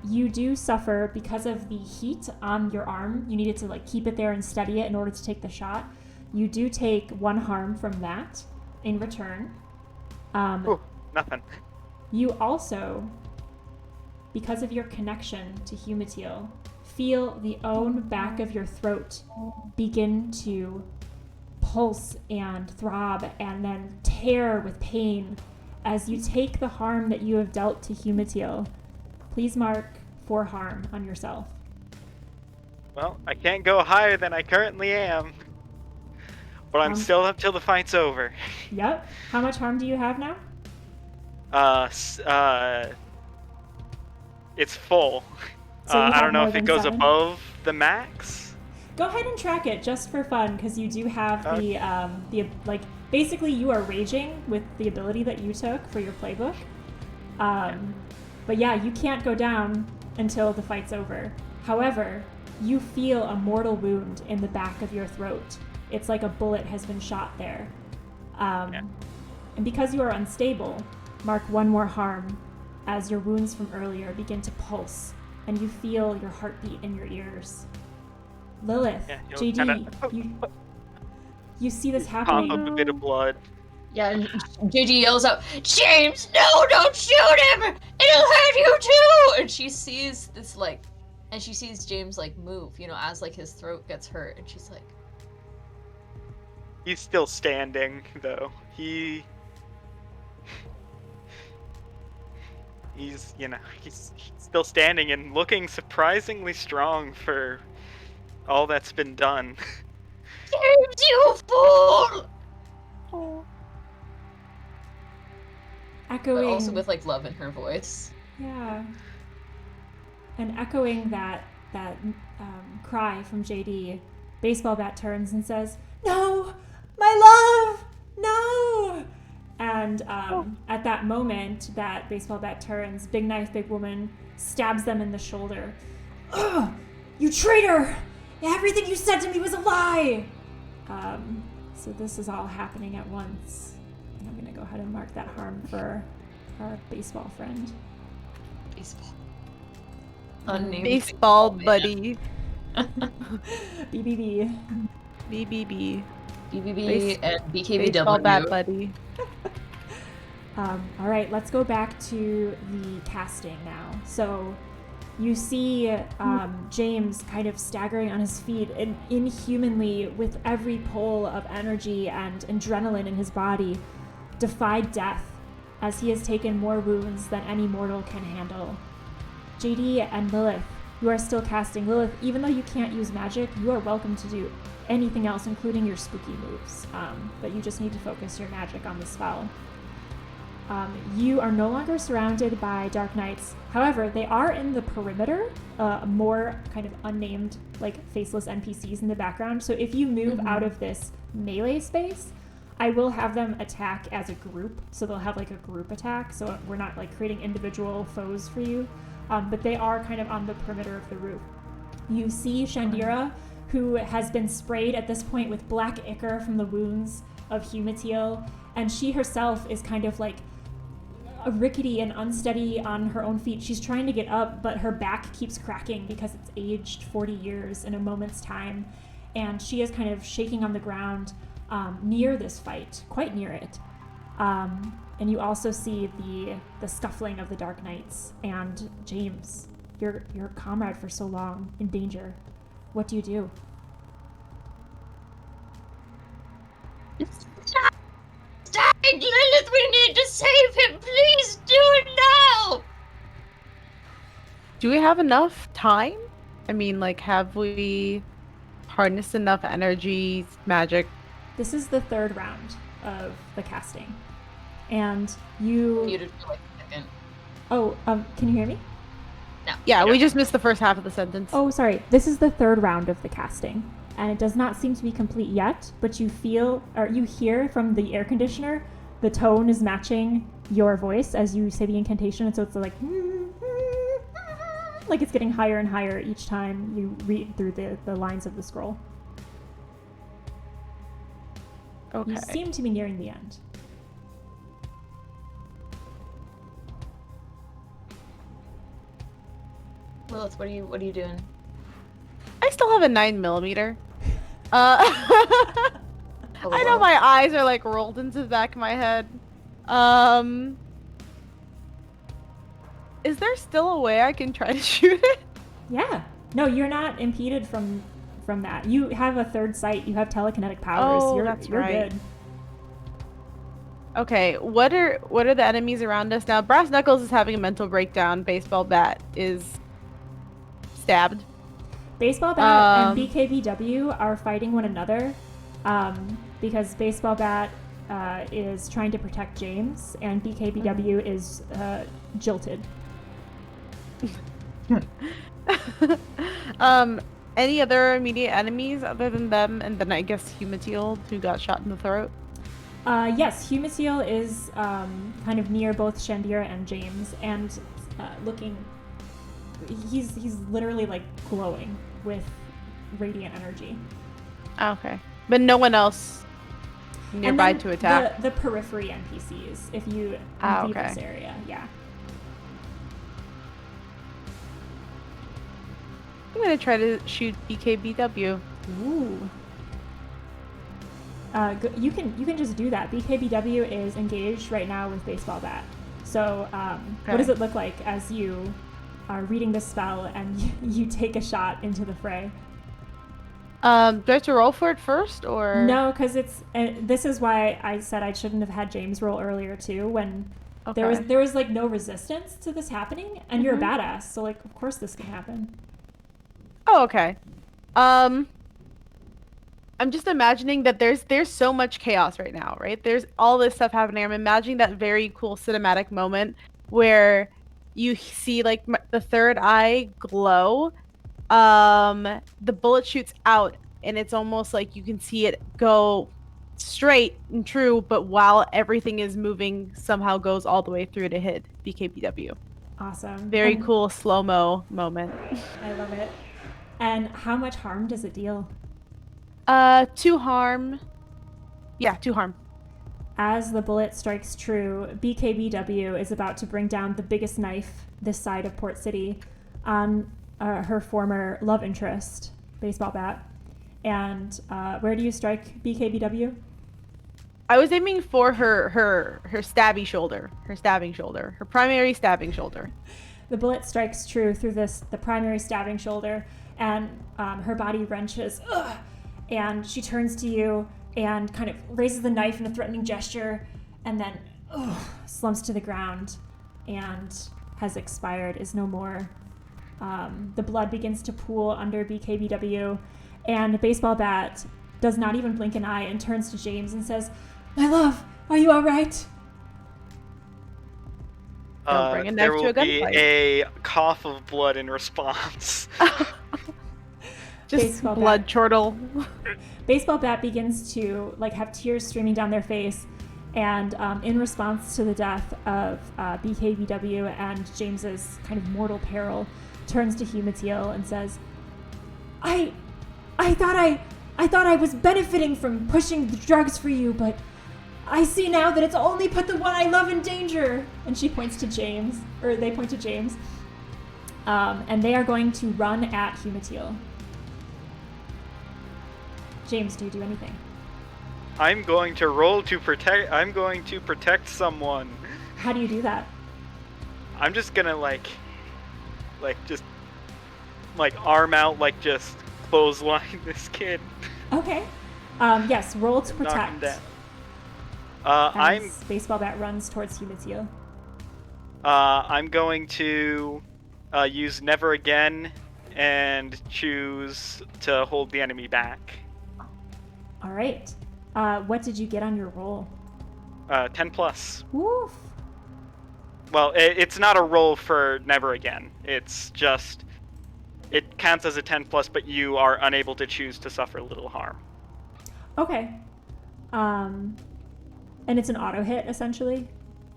You do suffer because of the heat on your arm. You needed to like keep it there and steady it in order to take the shot. You do take 1 harm from that in return. Ooh, nothing. You also, because of your connection to Humitil, feel the own back of your throat begin to pulse and throb and then tear with pain as you take the harm that you have dealt to Humitil. Please mark 4 harm on yourself. Well, I can't go higher than I currently am. But I'm still up till the fight's over. Yep. How much harm do you have now? It's full. So you I have don't know more if it than goes 7? above the max. Go ahead and track it just for fun, because you do have the like basically you are raging with the ability that you took for your playbook. But yeah, you can't go down until the fight's over. However, you feel a mortal wound in the back of your throat. It's like a bullet has been shot there. And because you are unstable, mark 1 more harm as your wounds from earlier begin to pulse and you feel your heartbeat in your ears. Lilith, JD, you see this happening. Pop up a bit of blood. Yeah, and JD yells out, James, no, don't shoot him! It'll hurt you too! And she sees this, like, and she sees James, like, move, you know, as, like, his throat gets hurt, and she's like... He's still standing, though. He's, you know, he's still standing and looking surprisingly strong for all that's been done. James, you fool! Oh. Echoing. But also with, like, love in her voice. Yeah. And echoing that cry from JD, Baseball Bat turns and says, "No! My love! No!" And at that moment that Baseball Bat turns, Big Knife, Big Woman stabs them in the shoulder. "Ugh! You traitor! Everything you said to me was a lie!" So this is all happening at once. And I'm going to go ahead and mark that harm for our baseball friend. Baseball. Unnamed Baseball man. buddy. BBB. BBB. BBB and BKBW. Baseball bat buddy. All right, let's go back to the casting now. So you see James kind of staggering on his feet and inhumanly, with every pull of energy and adrenaline in his body, defied death as he has taken more wounds than any mortal can handle. JD and Lilith, you are still casting. Lilith, even though you can't use magic, you are welcome to do anything else, including your spooky moves, but you just need to focus your magic on the spell. You are no longer surrounded by Dark Knights. However, they are in the perimeter, more kind of unnamed, like faceless NPCs in the background. So if you move out of this melee space, I will have them attack as a group. So they'll have like a group attack. So we're not like creating individual foes for you, but they are kind of on the perimeter of the roof. You see Shandira, who has been sprayed at this point with black ichor from the wounds of Humitil, and she herself is kind of like rickety and unsteady on her own feet. She's trying to get up, but her back keeps cracking because it's aged 40 years in a moment's time, and she is kind of shaking on the ground near this fight, quite near it. And you also see the scuffling of the Dark Knights, and James, your comrade for so long, in danger. What do you do? Stop it, Lilith! We need to save him! Please do it now! Do we have enough time? I mean, like, have we harnessed enough energy, magic? This is the 3rd round of the casting. And you... Muted for like a second. Oh, can you hear me? No. Yeah, we just missed the first half of the sentence. Oh, sorry. This is the 3rd round of the casting. And it does not seem to be complete yet, but you feel, or you hear from the air conditioner, the tone is matching your voice as you say the incantation, and so it's like it's getting higher and higher each time you read through the lines of the scroll. Okay. You seem to be nearing the end. Lilith, what are you doing? I still have a 9mm. I know my eyes are like rolled into the back of my head. Is there still a way I can try to shoot it? Yeah. No, you're not impeded from that. You have a third sight. You have telekinetic powers. Oh, you're that's you're right. good. Okay, what are the enemies around us now? Brass Knuckles is having a mental breakdown. Baseball Bat is stabbed. Baseball Bat and BKBW are fighting one another because Baseball Bat is trying to protect James and BKBW is jilted. Any other immediate enemies other than them, and then I guess Humatiel, who got shot in the throat? Yes, Humatiel is kind of near both Shandira and James, and looking. He's literally like glowing with radiant energy. Okay, but no one else nearby and then to attack. The periphery NPCs, if you leave this area, yeah. I'm gonna try to shoot BKBW. Ooh. You can just do that. BKBW is engaged right now with Baseball Bat. So what does it look like as you are reading this spell and you take a shot into the fray? Do I have to roll for it first, or no? Because this is why I said I shouldn't have had James roll earlier too. When there was like no resistance to this happening, and you're a badass, so like of course this can happen. Oh, okay. I'm just imagining that there's so much chaos right now, right? There's all this stuff happening. I'm imagining that very cool cinematic moment where you see like the third eye glow. The bullet shoots out, and it's almost like you can see it go straight and true, but while everything is moving, somehow goes all the way through to hit BKBW. Awesome. Very cool slow-mo moment. I love it. And how much harm does it deal? 2 harm. Yeah, 2 harm. As the bullet strikes true, BKBW is about to bring down the biggest knife this side of Port City on her former love interest, Baseball Bat. And where do you strike BKBW? I was aiming for her stabby shoulder, her stabbing shoulder, her primary stabbing shoulder. The bullet strikes true through the primary stabbing shoulder, and her body wrenches. Ugh! And she turns to you and kind of raises the knife in a threatening gesture, and then slumps to the ground and has expired, is no more. The blood begins to pool under BKBW, and Baseball Bat does not even blink an eye and turns to James and says, "My love, are you all right?" There will be a cough of blood in response. Just Baseball blood Bat. chortle. Baseball Bat begins to like have tears streaming down their face, and in response to the death of BKBW and James's kind of mortal peril, turns to Humatiel and says, I thought I was benefiting from pushing the drugs for you, but I see now that it's only put the one I love in danger." And she points to James, or they point to James, and they are going to run at Humatiel. James, do you do anything? I'm going to roll to protect. I'm going to protect someone. How do you do that? I'm just gonna just arm out, just clothesline this kid. Okay. Yes, roll to Knock him protect. down. As Baseball Bat runs towards Humatiel. I'm going to use Never Again and choose to hold the enemy back. All right. What did you get on your roll? 10 plus. Woof. Well, it's not a roll for Never Again. It's just, it counts as a 10 plus, but you are unable to choose to suffer little harm. Okay. And it's an auto hit, essentially?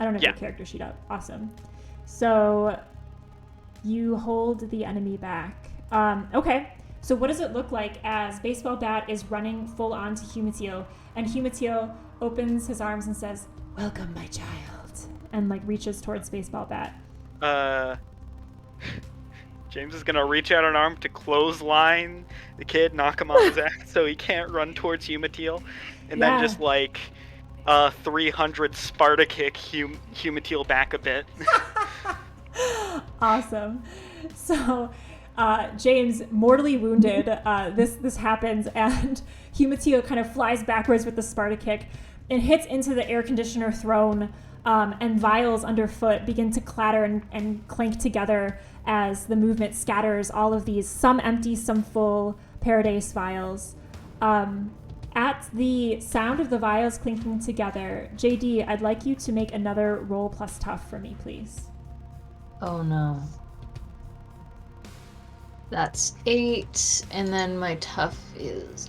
I don't have your character sheet up. Awesome. So you hold the enemy back. Okay. So what does it look like as Baseball Bat is running full on to Humatiel, and Humatiel opens his arms and says, "Welcome, my child," and reaches towards Baseball Bat. James is gonna reach out an arm to clothesline the kid, knock him off his ass so he can't run towards Humatil, and then just like 300 Sparta kick Humatil back a bit. Awesome. So, James, mortally wounded, this happens, and Humatio kind of flies backwards with the Sparta kick and hits into the air conditioner throne, and vials underfoot begin to clatter and clank together as the movement scatters all of these, some empty, some full, Paradise vials. At the sound of the vials clinking together, JD, I'd like you to make another roll plus tough for me, please. Oh no. That's 8, and then my tough is...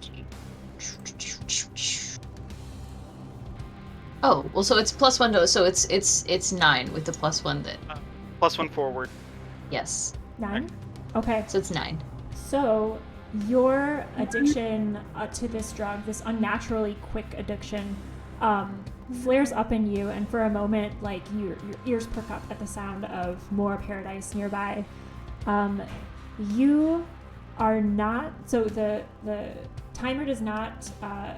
Oh, well, so it's +1 though, so it's 9 with the +1 that... +1 forward. Yes. 9? Okay. So it's 9. So your addiction to this drug, this unnaturally quick addiction, flares up in you, and for a moment, like your ears perk up at the sound of more Paradise nearby. You are not, so the timer does not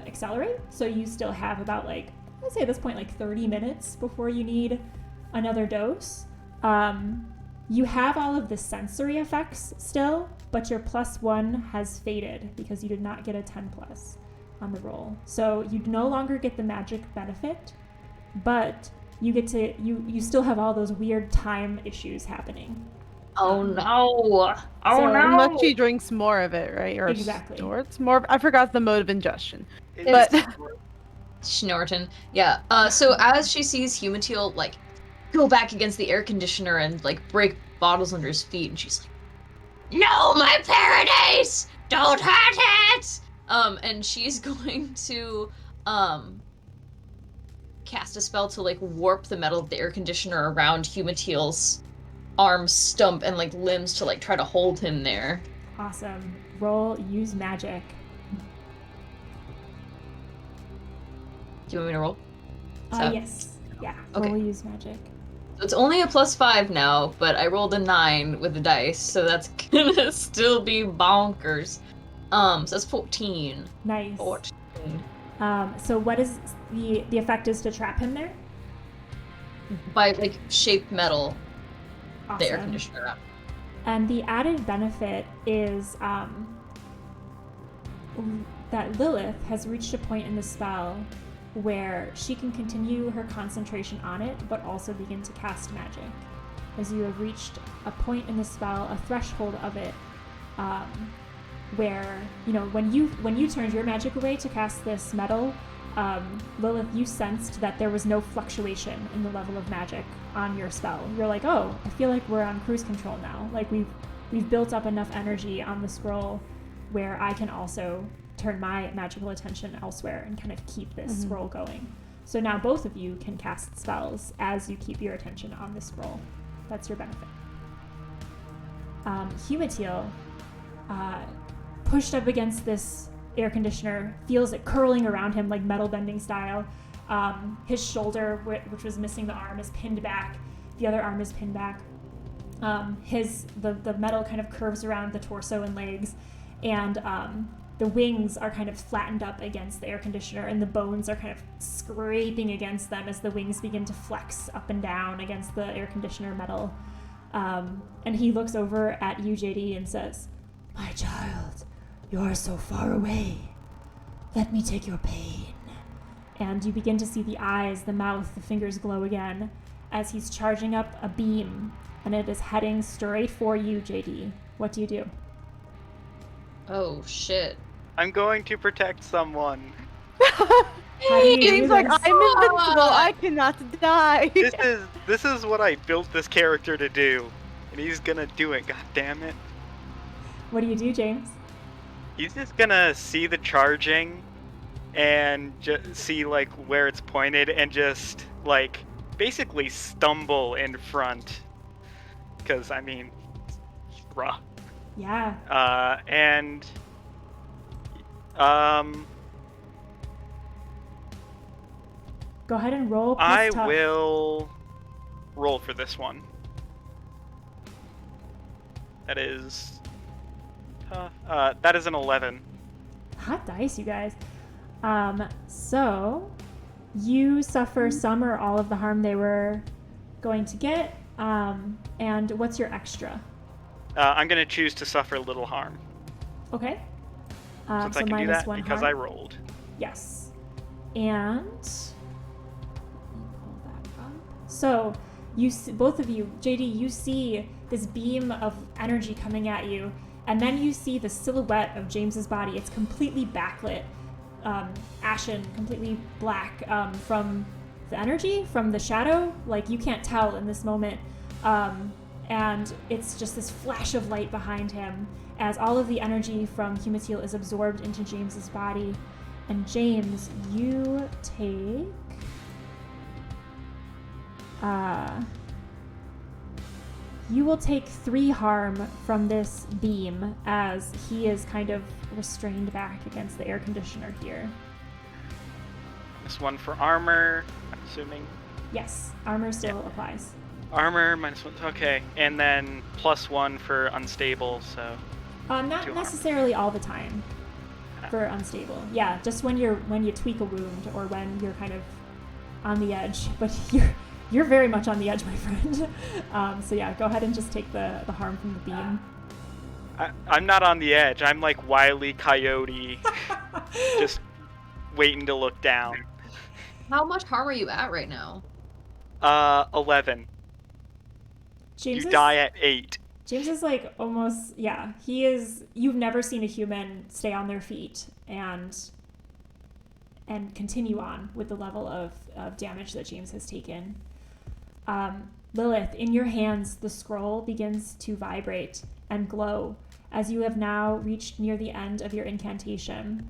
accelerate, so you still have about, like, I'd say at this point, like 30 minutes before you need another dose. You have all of the sensory effects still, but your +1 has faded because you did not get a 10+ on the roll. So you no longer get the magic benefit, but you get to, you still have all those weird time issues happening. Oh no! Oh So- no! Unless she drinks more of it, right? Or Exactly. snorts more. I forgot the mode of ingestion. It's- But Schnorton. Yeah. So as she sees Humatil like go back against the air conditioner and like break bottles under his feet, and she's like, "No, my Paradise! Don't hurt it!" And she's going to cast a spell to like warp the metal of the air conditioner around Humatil's arms, stump, and like limbs to like try to hold him there. Awesome. Roll, use magic. Do you want me to roll? So- Yes. Yeah. Okay. Roll, use magic. So it's only a +5 now, but I rolled a 9 with the dice, so that's gonna still be bonkers. So that's 14. Nice. 14. So what is the effect is to trap him there? By like shaped metal, Awesome. the air conditioner up. And the added benefit is that Lilith has reached a point in the spell where she can continue her concentration on it, but also begin to cast magic. As you have reached a point in the spell, a threshold of it, where, you know, when you turned your magic away to cast this metal, Lilith, you sensed that there was no fluctuation in the level of magic on your spell. You're like, oh, I feel like we're on cruise control now. Like we've built up enough energy on the scroll where I can also turn my magical attention elsewhere and kind of keep this scroll going. So now both of you can cast spells as you keep your attention on the scroll. That's your benefit. Humatil, pushed up against this air conditioner, feels it curling around him like metal bending style. His shoulder, which was missing the arm, is pinned back. The other arm is pinned back. The metal kind of curves around the torso and legs, and the wings are kind of flattened up against the air conditioner, and the bones are kind of scraping against them as the wings begin to flex up and down against the air conditioner metal. And he looks over at you, JD, and says, My child, you are so far away. Let me take your pain. and you begin to see the eyes, the mouth, the fingers glow again as he's charging up a beam, and it is heading straight for you, JD. What do you do? Oh shit. I'm going to protect someone. How do you do He's like, this? I'm invincible. I cannot die. This is what I built this character to do, and he's gonna do it. God damn it! What do you do, James? He's just gonna see the charging, and just see like where it's pointed, and just like basically stumble in front. Because I mean, bruh. Yeah. Go ahead and roll. plus I tough. will roll for this one. That is... that is an 11. Hot dice, you guys. So you suffer some or all of the harm they were going to get. And what's your extra? I'm going to choose to suffer little harm. Okay. Since so I can do that -1 because harm. I rolled. Yes. And let me pull that up. So you both of you, JD, you see this beam of energy coming at you, and then you see the silhouette of James's body. It's completely backlit, ashen, completely black from the energy, from the shadow. Like, you can't tell in this moment. And it's just this flash of light behind him as all of the energy from Humatil is absorbed into James's body. And James, you take... you will take 3 harm from this beam as he is kind of restrained back against the air conditioner here. -1 for armor, I'm assuming. Yes, armor still applies. Armor, -1, okay. And then +1 for unstable, so... Not 2 harm. necessarily all the time for unstable. Yeah, just when you tweak a wound or when you're kind of on the edge. But you're very much on the edge, my friend. So yeah, go ahead and just take the harm from the beam. I'm not on the edge. I'm like Wile E. Coyote, just waiting to look down. How much harm are you at right now? 11. James You is, die at 8. James is like almost, yeah, he is, you've never seen a human stay on their feet and continue on with the level of damage that James has taken. Lilith, in your hands, the scroll begins to vibrate and glow as you have now reached near the end of your incantation.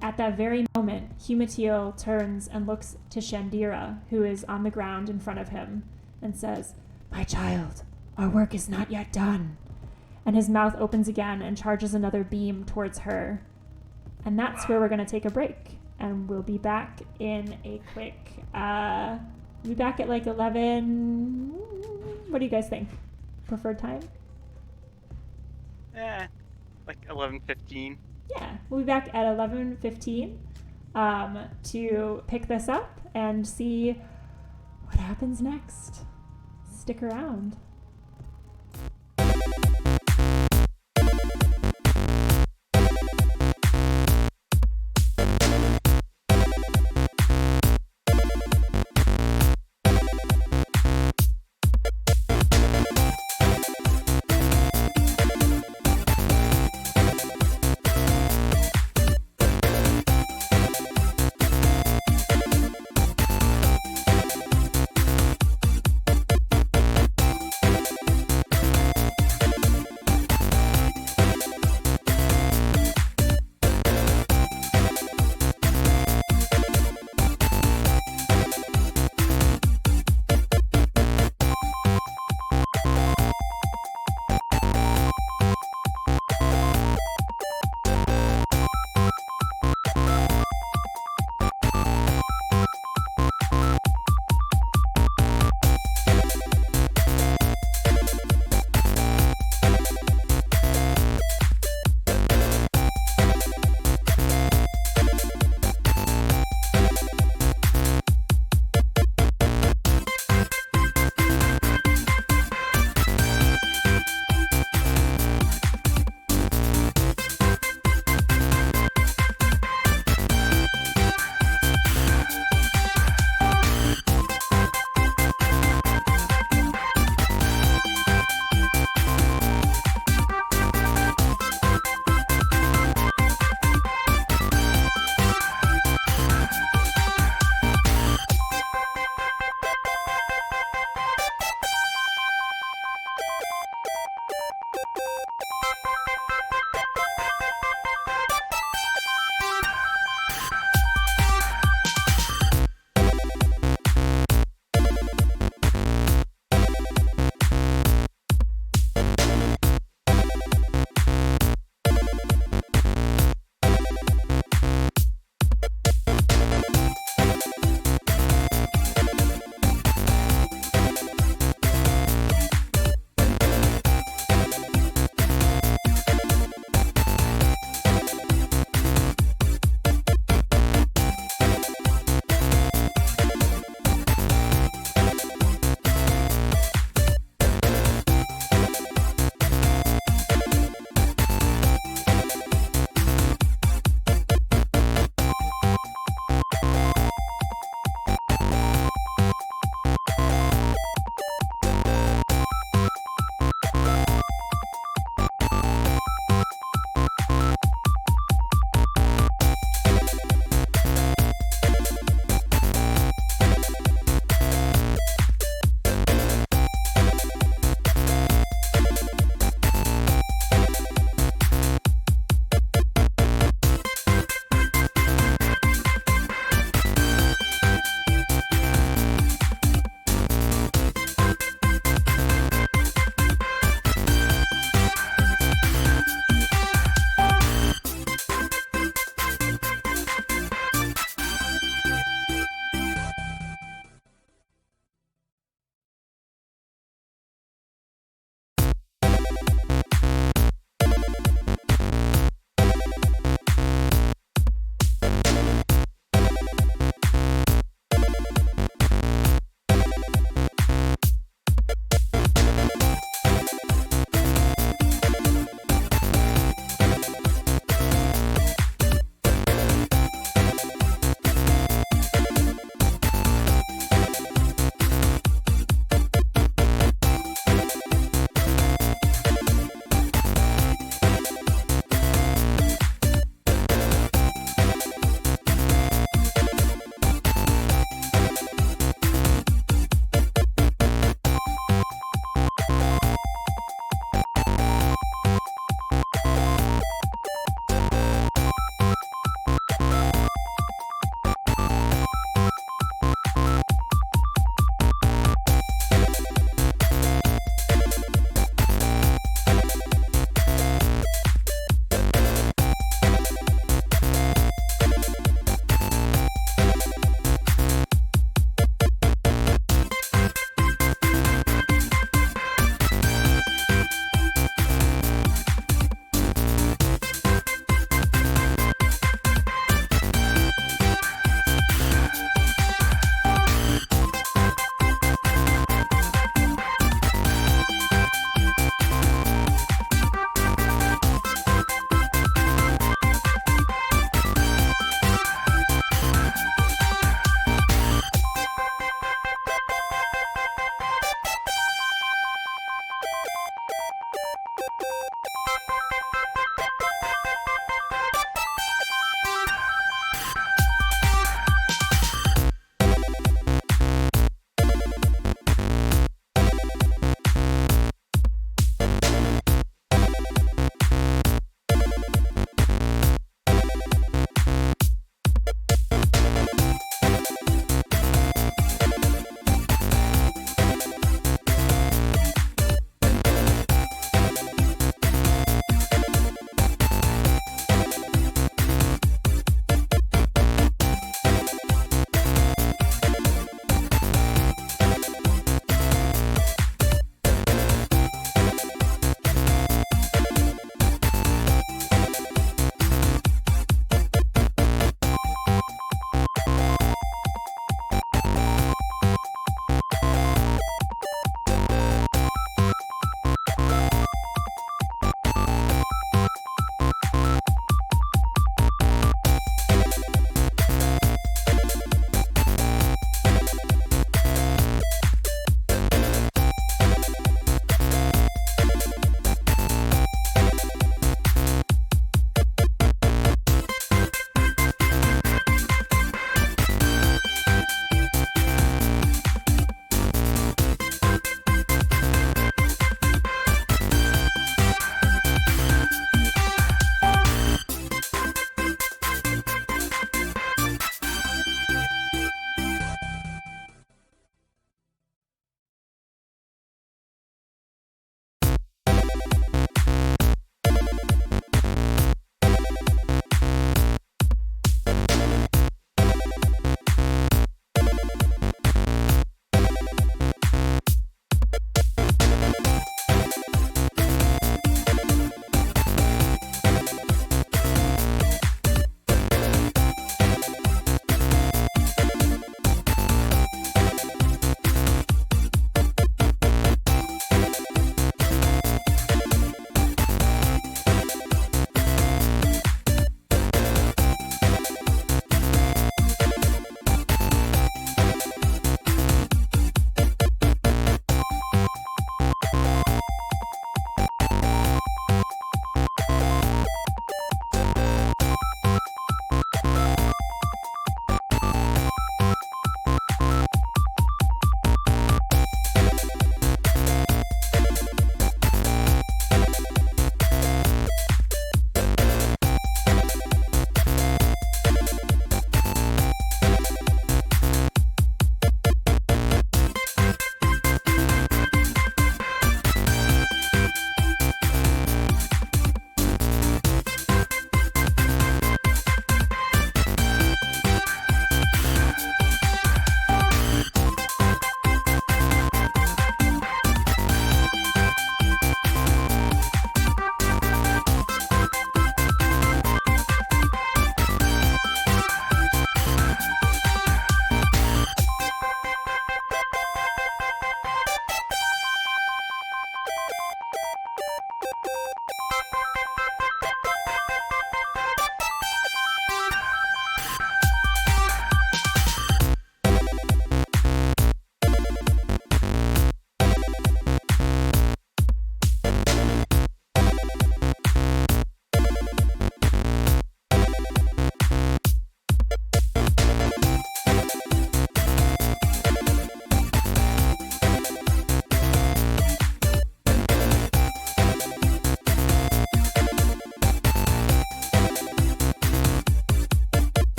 At that very moment, Humatil turns and looks to Shandira, who is on the ground in front of him, and says, "My child, our work is not yet done." And his mouth opens again and charges another beam towards her. And that's where we're going to take a break. And we'll be back in a quick... we'll be back at like 11... What do you guys think? Preferred time? Like 11:15. Yeah, we'll be back at 11:15 to pick this up and see what happens next. Stick around.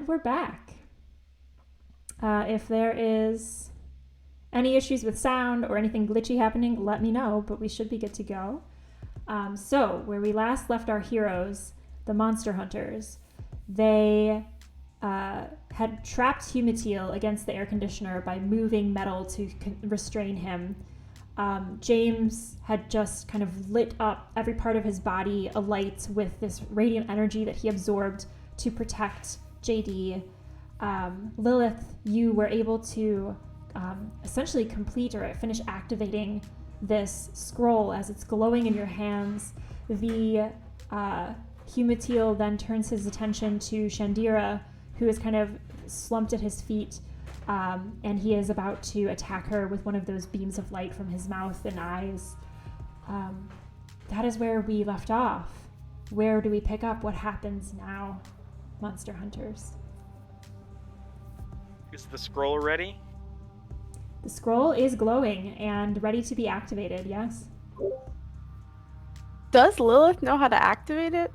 We're back. If there is any issues with sound or anything glitchy happening, let me know, but we should be good to go. So, where we last left our heroes, the monster hunters, they had trapped Humitil against the air conditioner by moving metal to restrain him. James had just kind of lit up every part of his body alight with this radiant energy that he absorbed to protect JD. Lilith, you were able to essentially complete or finish activating this scroll as it's glowing in your hands. The Humitil then turns his attention to Shandira, who is kind of slumped at his feet, and he is about to attack her with one of those beams of light from his mouth and eyes. That is where we left off. Where do we pick up? What happens now, monster hunters? Is the scroll ready? The scroll is glowing and ready to be activated, yes? Does Lilith know how to activate it?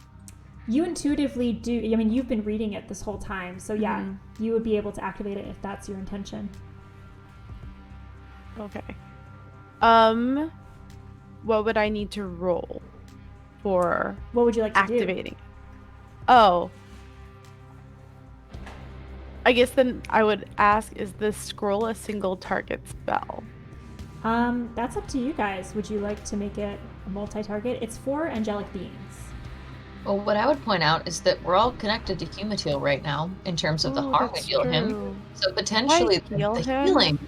You intuitively do. I mean, you've been reading it this whole time, so yeah, you would be able to activate it if that's your intention. Okay. What would I need to roll for What would you like to activating? Oh. I guess then I would ask, is this scroll a single target spell? That's up to you guys. Would you like to make it a multi-target? It's for angelic beings. Well, what I would point out is that we're all connected to Humitil right now in terms of the harm we deal him. So potentially the healing.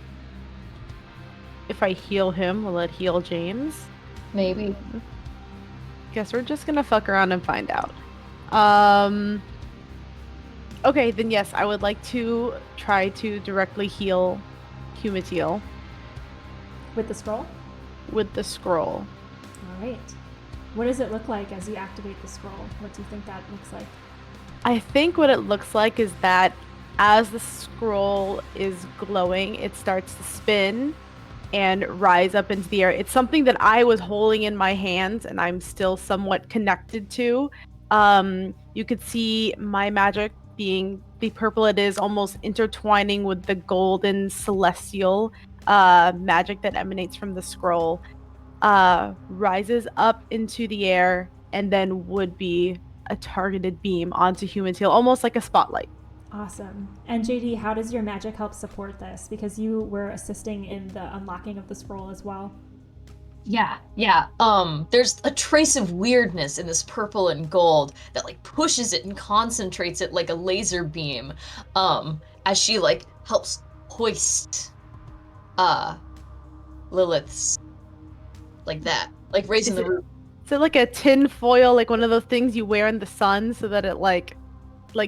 If I heal him, will it heal James? Maybe. Guess we're just gonna fuck around and find out. Okay, then yes, I would like to try to directly heal Humitil. With the scroll? With the scroll. All right. What does it look like as you activate the scroll? What do you think that looks like? I think what it looks like is that as the scroll is glowing, it starts to spin and rise up into the air. It's something that I was holding in my hands and I'm still somewhat connected to. You could see my magic being the purple it is, almost intertwining with the golden celestial magic that emanates from the scroll, rises up into the air and then would be a targeted beam onto Humantail, almost like a spotlight. Awesome. And JD, how does your magic help support this? Because you were assisting in the unlocking of the scroll as well. Yeah. There's a trace of weirdness in this purple and gold that like pushes it and concentrates it like a laser beam. As she like helps hoist Lilith's like that. Like raising the roof. Is it like a tin foil, like one of those things you wear in the sun so that it like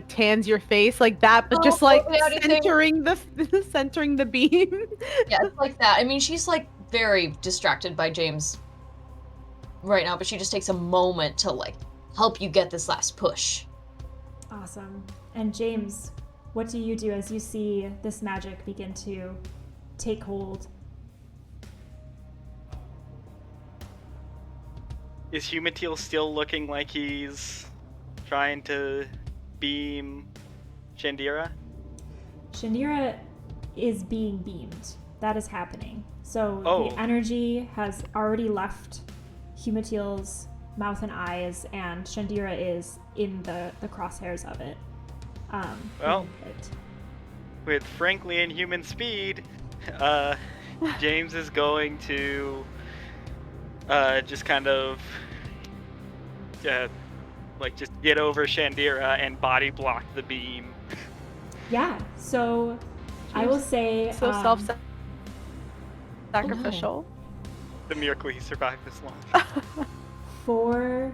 tans your face, like that, but just like centering the beam? Yeah, it's like that. I mean, she's like very distracted by James right now, but she just takes a moment to like help you get this last push. Awesome. And James, what do you do as you see this magic begin to take hold? Is Humantail still looking like he's trying to beam Shandira? Shandira is being beamed. That is happening. So the energy has already left Humantail's mouth and eyes, and Shandira is in the crosshairs of it. With frankly inhuman speed, James is going to just kind of just get over Shandira and body block the beam. Yeah, so I will say so self-sacrificial. The miracle he survived this long. For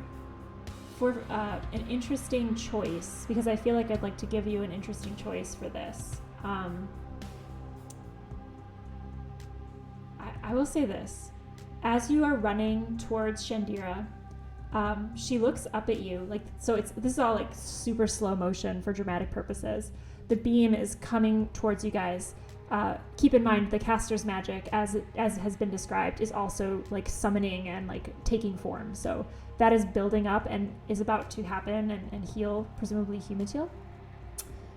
an interesting choice, because I feel like I'd like to give you an interesting choice for this. I will say this. As you are running towards Shandira, she looks up at you, this is all like super slow motion for dramatic purposes. The beam is coming towards you guys. Keep in mind the caster's magic, as has been described, is also like summoning and like taking form. So that is building up and is about to happen and heal, presumably Humantail.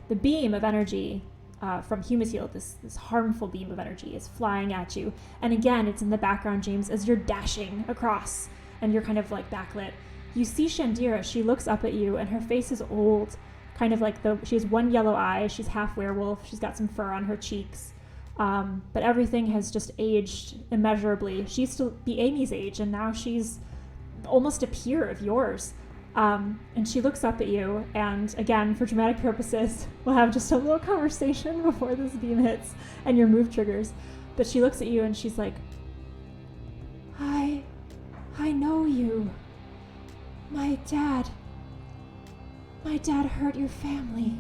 The beam of energy from Humantail, this harmful beam of energy, is flying at you. And again, it's in the background, James, as you're dashing across and you're kind of like backlit. You see Shandira, she looks up at you and her face is old, kind of like she has one yellow eye, she's half werewolf, she's got some fur on her cheeks. But everything has just aged immeasurably. She used to be Amy's age and now she's almost a peer of yours. And she looks up at you, and again, for dramatic purposes, we'll have just a little conversation before this beam hits and your move triggers. But she looks at you and she's like, I know you. My dad hurt your family.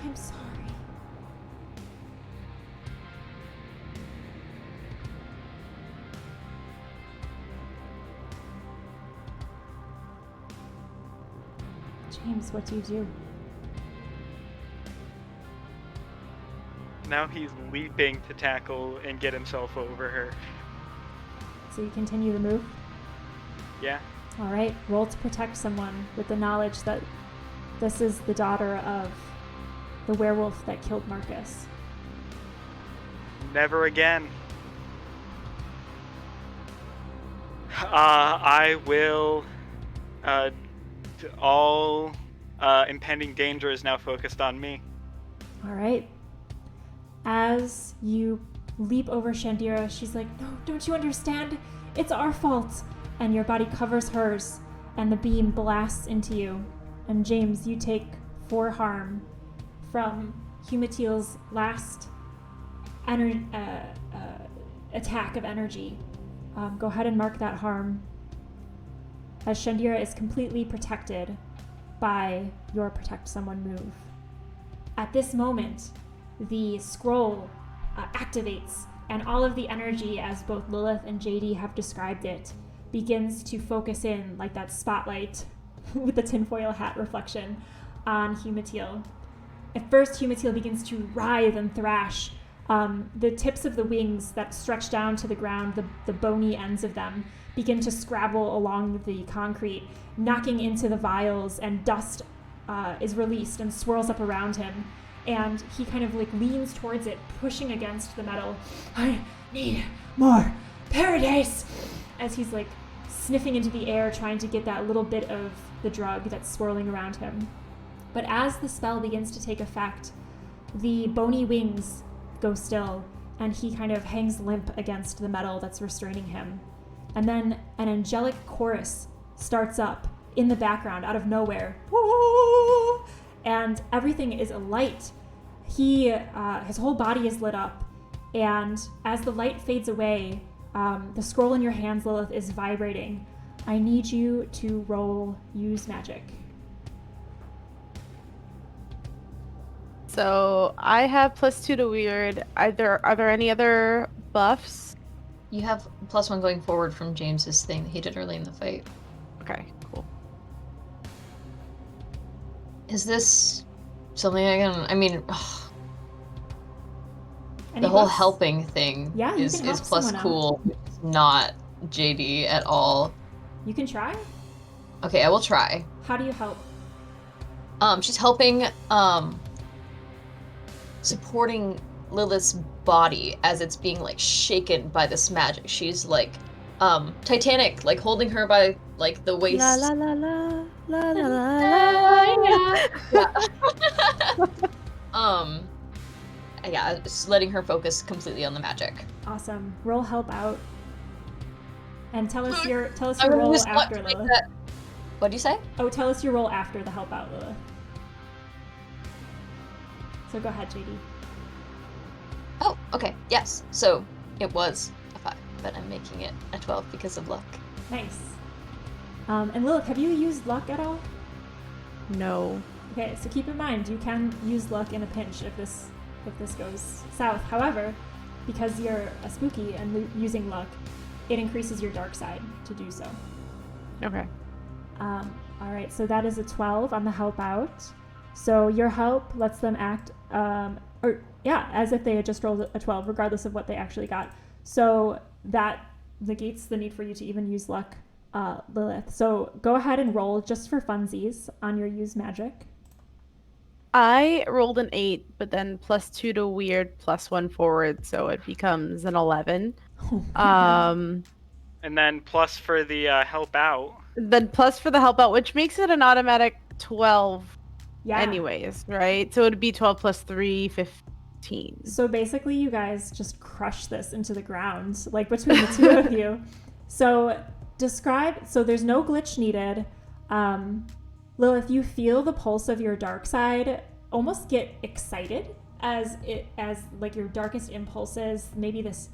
I'm sorry. James, what do you do? Now he's leaping to tackle and get himself over her. So you continue the move? Yeah. All right, roll to protect someone with the knowledge that this is the daughter of the werewolf that killed Marcus. Never again. I will... all impending danger is now focused on me. All right. As you leap over Shandira, she's like, no, don't you understand? It's our fault. And your body covers hers, and the beam blasts into you. And James, you take 4 harm from Humantail's last attack of energy. Go ahead and mark that harm, as Shandira is completely protected by your Protect Someone move. At this moment, the scroll activates, and all of the energy, as both Lilith and JD have described it, begins to focus in like that spotlight with the tinfoil hat reflection on Humantail. At first, Humantail begins to writhe and thrash. The tips of the wings that stretch down to the ground, the bony ends of them, begin to scrabble along the concrete, knocking into the vials, and dust is released and swirls up around him. And he kind of like leans towards it, pushing against the metal. I need more paradise. as he's like sniffing into the air, trying to get that little bit of the drug that's swirling around him. But as the spell begins to take effect, the bony wings go still, and he kind of hangs limp against the metal that's restraining him. And then an angelic chorus starts up in the background out of nowhere. Woo! And everything is alight. His whole body is lit up, and as the light fades away, the scroll in your hands, Lilith, is vibrating. I need you to roll Use Magic. So I have +2 to weird. Are there any other buffs? You have +1 going forward from James's thing that he did early in the fight. Okay, cool. Is this something I can? I mean, Any the whole buffs? helping thing Yeah, you is can help plus someone out. cool. It's not JD at all. You can try. Okay, I will try. How do you help? She's helping, supporting Lilith's body as it's being like shaken by this magic. She's like, Titanic, like holding her by like the waist. La la la la la la la la. Yeah, just letting her focus completely on the magic. Awesome. Roll help out. And tell us your I'm gonna roll use luck after to make Lilith. that- What'd you say? Oh, tell us your roll after the help out, Lilith. So go ahead, JD. Oh, okay, yes. So it was a 5, but I'm making it a 12 because of luck. Nice. And Lilith, have you used luck at all? No. Okay, so keep in mind you can use luck in a pinch if this goes south. However, because you're a spooky and using luck, it increases your dark side to do so. Okay. All right, so that is a 12 on the help out. So your help lets them act, as if they had just rolled a 12, regardless of what they actually got. So that negates the need for you to even use luck, Lilith. So go ahead and roll just for funsies on your use magic. I rolled an 8, but then +2 to weird, +1 forward, so it becomes an 11. And then plus for the help out. Then plus for the help out, which makes it an automatic 12 Yeah. anyways, right? So it'd be 12 plus 3, 15. So basically, you guys just crush this into the ground, like between the two of you. So there's no glitch needed. Lilith, you feel the pulse of your dark side almost get excited as like your darkest impulses, maybe this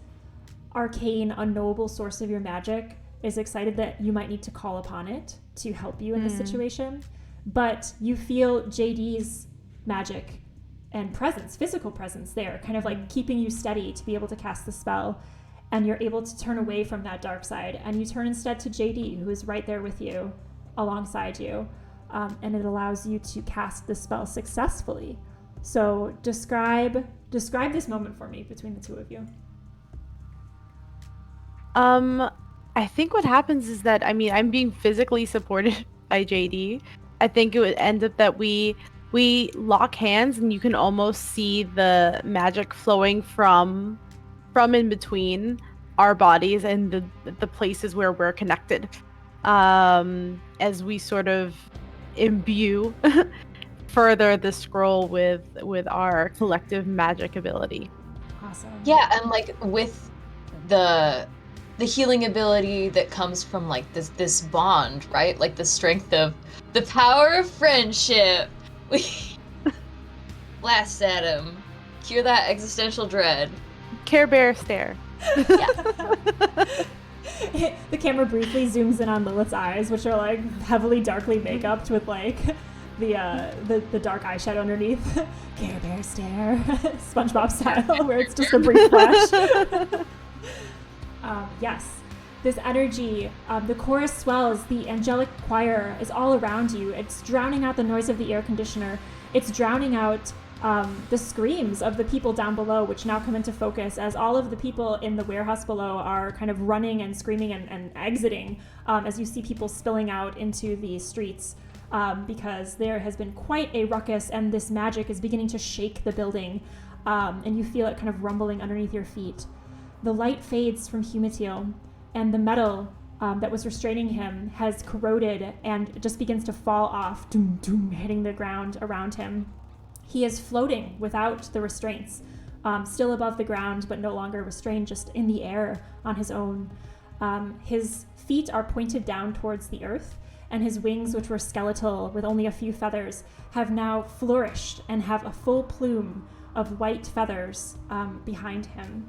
arcane, unknowable source of your magic is excited that you might need to call upon it to help you in this situation. But you feel JD's magic and presence, physical presence there, kind of like keeping you steady to be able to cast the spell. And you're able to turn away from that dark side. And you turn instead to JD, who is right there with you, alongside you. And it allows you to cast the spell successfully. So describe this moment for me between the two of you. I think what happens is that, I'm being physically supported by JD. I think it would end up that we lock hands and you can almost see the magic flowing from in between our bodies and the places where we're connected. As we sort of imbue further the scroll with our collective magic ability. Awesome. Yeah, and like with the healing ability that comes from like this bond, right? Like the strength of the power of friendship. We blast at him, cure that existential dread. Care Bear stare. The camera briefly zooms in on Lilith's eyes, which are like heavily darkly make-upped with like the dark eyeshadow underneath. Care Bear stare, SpongeBob style, where it's just a brief flash. Yes, this energy, the chorus swells, the angelic choir is all around you. It's drowning out the noise of the air conditioner. It's drowning out the screams of the people down below, which now come into focus as all of the people in the warehouse below are kind of running and screaming and exiting as you see people spilling out into the streets because there has been quite a ruckus and this magic is beginning to shake the building and you feel it kind of rumbling underneath your feet. The light fades from Humitil and the metal that was restraining him has corroded and just begins to fall off, doom, doom, hitting the ground around him. He is floating without the restraints, still above the ground, but no longer restrained, just in the air on his own. His feet are pointed down towards the earth, and his wings, which were skeletal with only a few feathers, have now flourished and have a full plume of white feathers behind him.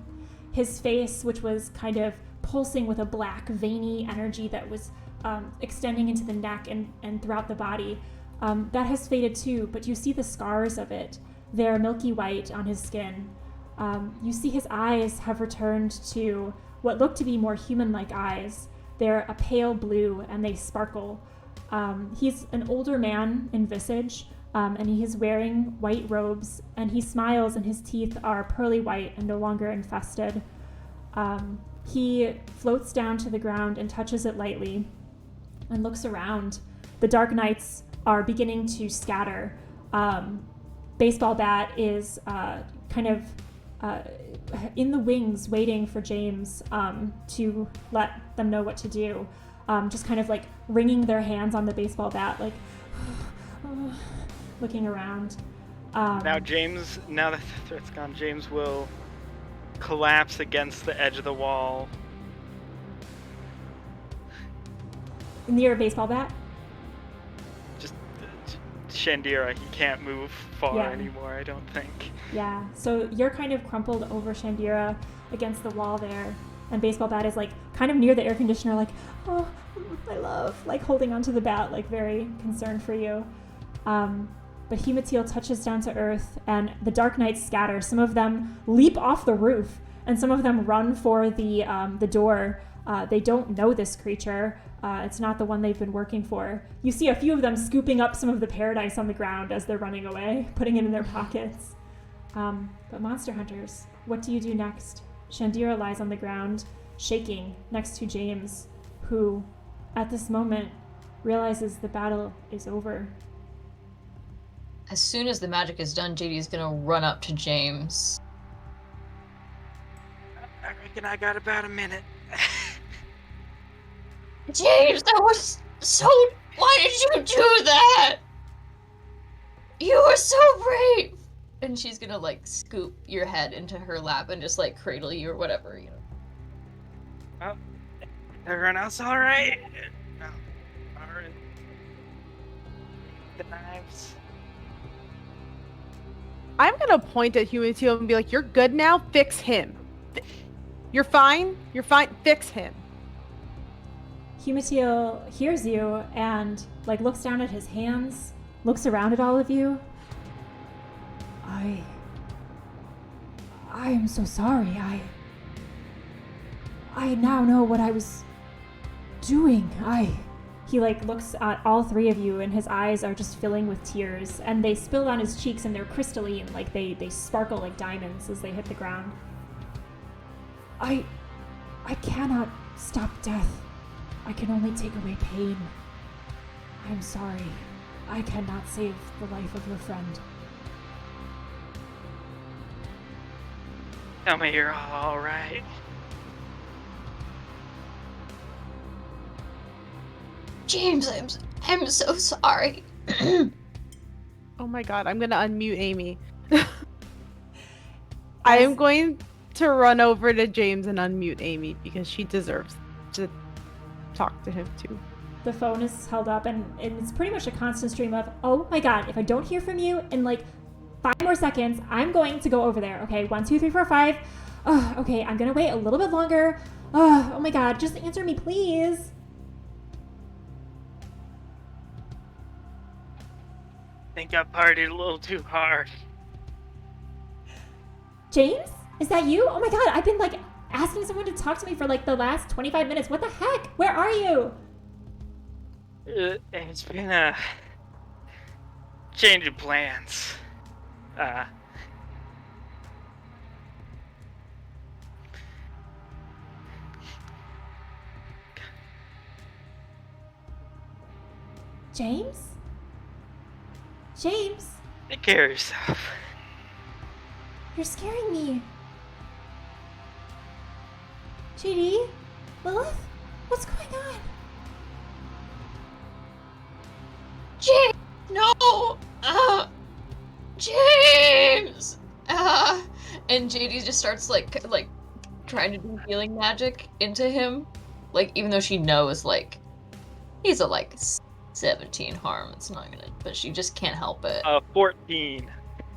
His face, which was kind of pulsing with a black, veiny energy that was extending into the neck and throughout the body, that has faded too, but you see the scars of it. They're milky white on his skin. You see his eyes have returned to what look to be more human-like eyes. They're a pale blue and they sparkle. He's an older man in visage, and he is wearing white robes, and he smiles and his teeth are pearly white and no longer infested. He floats down to the ground and touches it lightly and looks around. The Dark Knights are beginning to scatter. Baseball Bat is kind of in the wings waiting for James to let them know what to do. Just kind of like wringing their hands on the baseball bat, like looking around. Now that the threat's gone, James will collapse against the edge of the wall. Near a baseball bat? Just Shandira, he can't move far Yeah. anymore, I don't think. Yeah, so you're kind of crumpled over Shandira against the wall there, and Baseball Bat is like kind of near the air conditioner, like, oh, my love, like holding onto the bat, like very concerned for you. But Humatil touches down to earth, and the Dark Knights scatter. Some of them leap off the roof, and some of them run for the door. They don't know this creature. It's not the one they've been working for. You see a few of them scooping up some of the paradise on the ground as they're running away, putting it in their pockets. But Monster Hunters, what do you do next? Shandira lies on the ground, shaking next to James, who, at this moment, realizes the battle is over. As soon as the magic is done, JD is gonna run up to James. I reckon I got about a minute. James, that was so... Why did you do that? You were so brave! And she's gonna, like, scoop your head into her lap and just, like, cradle you or whatever, you know. Well, everyone else alright? No. Alright. The knives. I'm gonna point at Humatil and be like, "You're good now. Fix him. You're fine. You're fine. Fix him." Humatil hears you and like looks down at his hands, looks around at all of you. I am so sorry. I now know what I was doing. He like looks at all three of you and his eyes are just filling with tears and they spill on his cheeks and they're crystalline, like they sparkle like diamonds as they hit the ground. I cannot stop death. I can only take away pain. I'm sorry. I cannot save the life of your friend. Tell me you're all right. James, I'm so sorry. Oh my god, I'm gonna unmute Amy. I am going to run over to James and unmute Amy because she deserves to talk to him too. The phone is held up and it's pretty much a constant stream of, oh my god, if I don't hear from you in like 5 more seconds, I'm going to go over there. Okay, 1, 2, 3, 4, 5. Okay, I'm gonna wait a little bit longer. Oh my god, just answer me, please. I think I partied a little too hard. James? Is that you? Oh my god, I've been like asking someone to talk to me for like the last 25 minutes. What the heck? Where are you? It's been a change of plans. James? James? Take care of yourself. You're scaring me. JD? Lilith? What's going on? No! James! And JD just starts like trying to do healing magic into him. Like, even though she knows, like, he's a, like, 17 harm. It's not gonna, but she just can't help it. 14.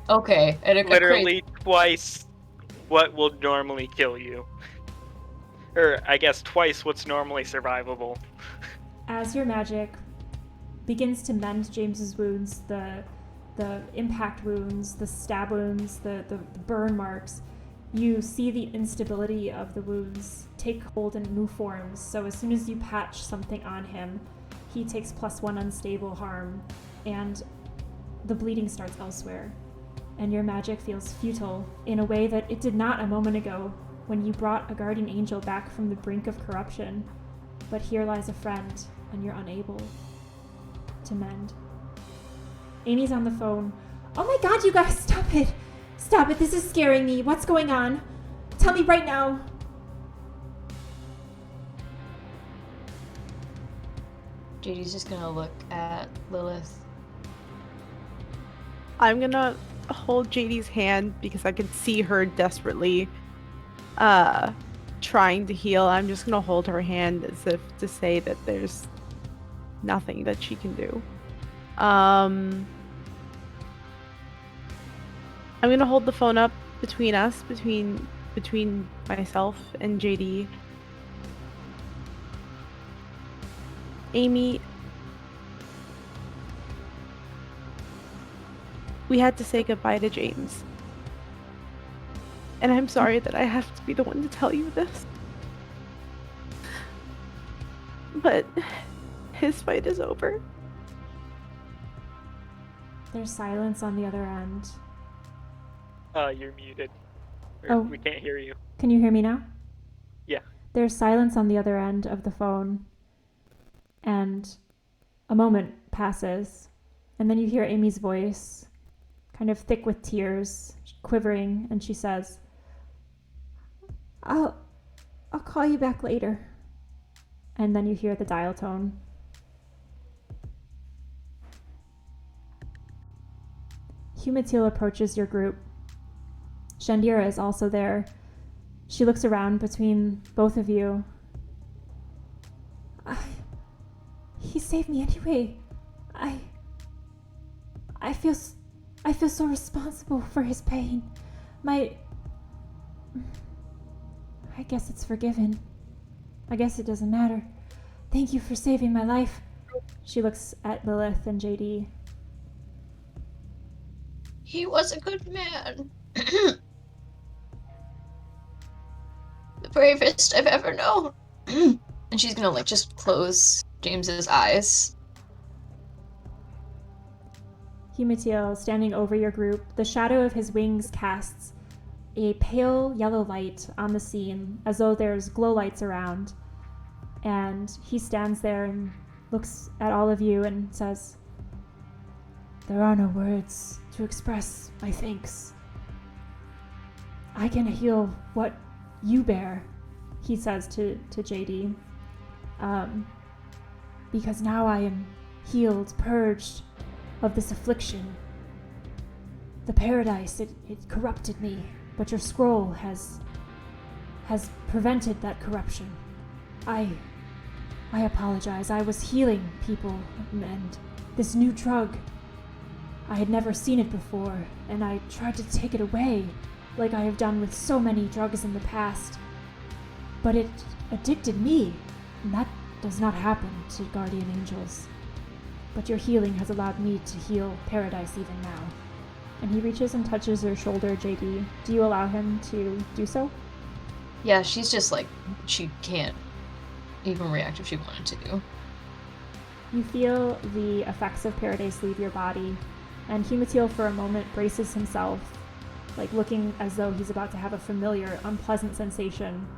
Okay, and it got Literally twice what will normally kill you. Or, I guess, twice what's normally survivable. As your magic begins to mend James's wounds, the impact wounds, the stab wounds, the burn marks, you see the instability of the wounds take hold in new forms. So as soon as you patch something on him, he takes +1 unstable harm, and the bleeding starts elsewhere. And your magic feels futile in a way that it did not a moment ago when you brought a guardian angel back from the brink of corruption. But here lies a friend, and you're unable to mend. Amy's on the phone. Oh my god, you guys, stop it! Stop it, this is scaring me. What's going on? Tell me right now. JD's just gonna look at Lilith. I'm gonna hold JD's hand because I can see her desperately trying to heal. I'm just gonna hold her hand as if to say that there's nothing that she can do. I'm gonna hold the phone up between us, between myself and JD. Amy, we had to say goodbye to James. And I'm sorry that I have to be the one to tell you this. But his fight is over. There's silence on the other end. You're muted. Or Oh. We can't hear you. Can you hear me now? Yeah. There's silence on the other end of the phone, and a moment passes, and then you hear Amy's voice, kind of thick with tears, quivering, and she says, I'll call you back later. And then you hear the dial tone. Humatil approaches your group. Shandira is also there. She looks around between both of you. He saved me anyway. I feel so responsible for his pain. I guess it's forgiven. I guess it doesn't matter. Thank you for saving my life. She looks at Lilith and JD. He was a good man. The bravest I've ever known. And she's gonna, like, just close James's eyes. Humatil, standing over your group, the shadow of his wings casts a pale yellow light on the scene, as though there's glow lights around. And he stands there and looks at all of you and says, There are no words to express my thanks. I can heal what you bear, he says to JD. Because now I am healed, purged of this affliction. The paradise, it corrupted me, but your scroll has prevented that corruption. I apologize. I was healing people, and this new drug, I had never seen it before, and I tried to take it away, like I have done with so many drugs in the past. But it addicted me, and that does not happen to guardian angels. But your healing has allowed me to heal paradise even now. And he reaches and touches your shoulder, JD. Do you allow him to do so? Yeah, she's just like, she can't even react if she wanted to. You feel the effects of paradise leave your body, and Humatil for a moment braces himself, like looking as though he's about to have a familiar, unpleasant sensation,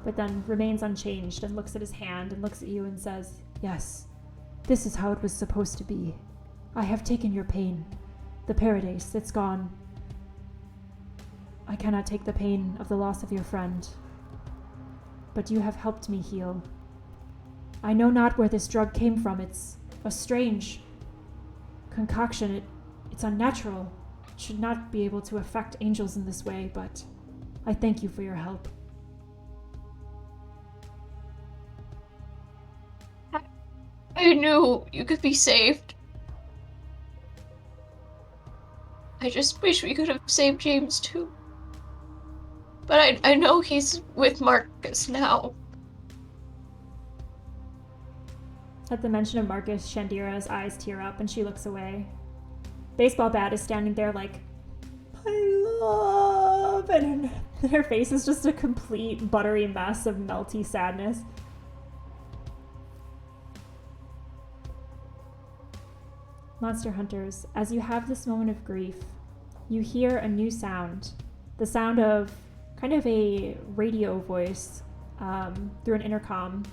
but then remains unchanged and looks at his hand and looks at you and says, Yes, this is how it was supposed to be. I have taken your pain. The paradise, it's gone. I cannot take the pain of the loss of your friend. but you have helped me heal. I know not where this drug came from. It's a strange concoction. It's unnatural. It should not be able to affect angels in this way, but I thank you for your help. I knew you could be saved. I just wish we could have saved James too. But I know he's with Marcus now. At the mention of Marcus, Shandira's eyes tear up and she looks away. Baseball Bat is standing there like, I love, and her face is just a complete buttery mess of melty sadness. Monster Hunters, as you have this moment of grief, you hear a new sound. The sound of kind of a radio voice through an intercom.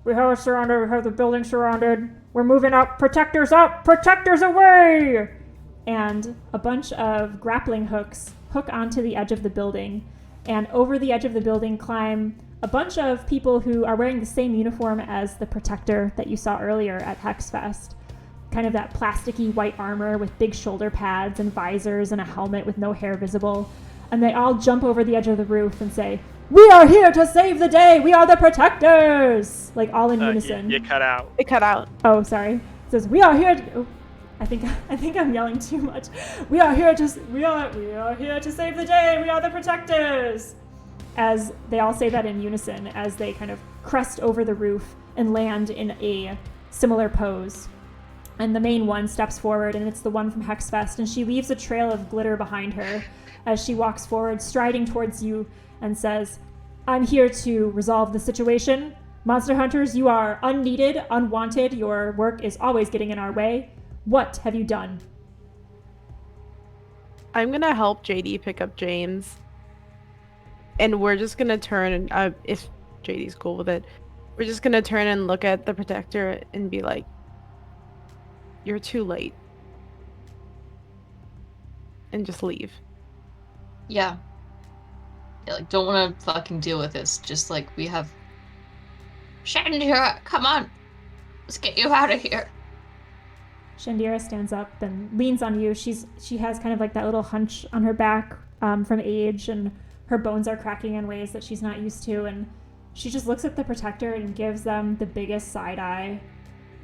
We have it surrounded, we have the building surrounded. We're moving up, protectors away! And a bunch of grappling hooks hook onto the edge of the building. And over the edge of the building climb a bunch of people who are wearing the same uniform as the protector that you saw earlier at Hexfest. Kind of that plasticky white armor with big shoulder pads and visors and a helmet with no hair visible. And they all jump over the edge of the roof and say, "We are here to save the day! We are the protectors!" Like all in unison. You cut out. It cut out. Oh, sorry. It says, "We are here to..." Oh, I think I'm yelling too much. We are here to save the day! We are the protectors! As they all say that in unison as they kind of crest over the roof and land in a similar pose. And the main one steps forward, and it's the one from Hexfest, and she leaves a trail of glitter behind her as she walks forward, striding towards you, and says, "I'm here to resolve the situation. Monster Hunters, you are unneeded, unwanted. Your work is always getting in our way. What have you done?" I'm gonna help JD pick up James. And we're just gonna turn, if JD's cool with it, we're just gonna turn and look at the protector and be like, "You're too late." And just leave. Yeah. Like, don't want to fucking deal with this. Just like, we have... Shandira, come on! Let's get you out of here. Shandira stands up and leans on you. She has kind of like that little hunch on her back from age, and her bones are cracking in ways that she's not used to, and she just looks at the protector and gives them the biggest side eye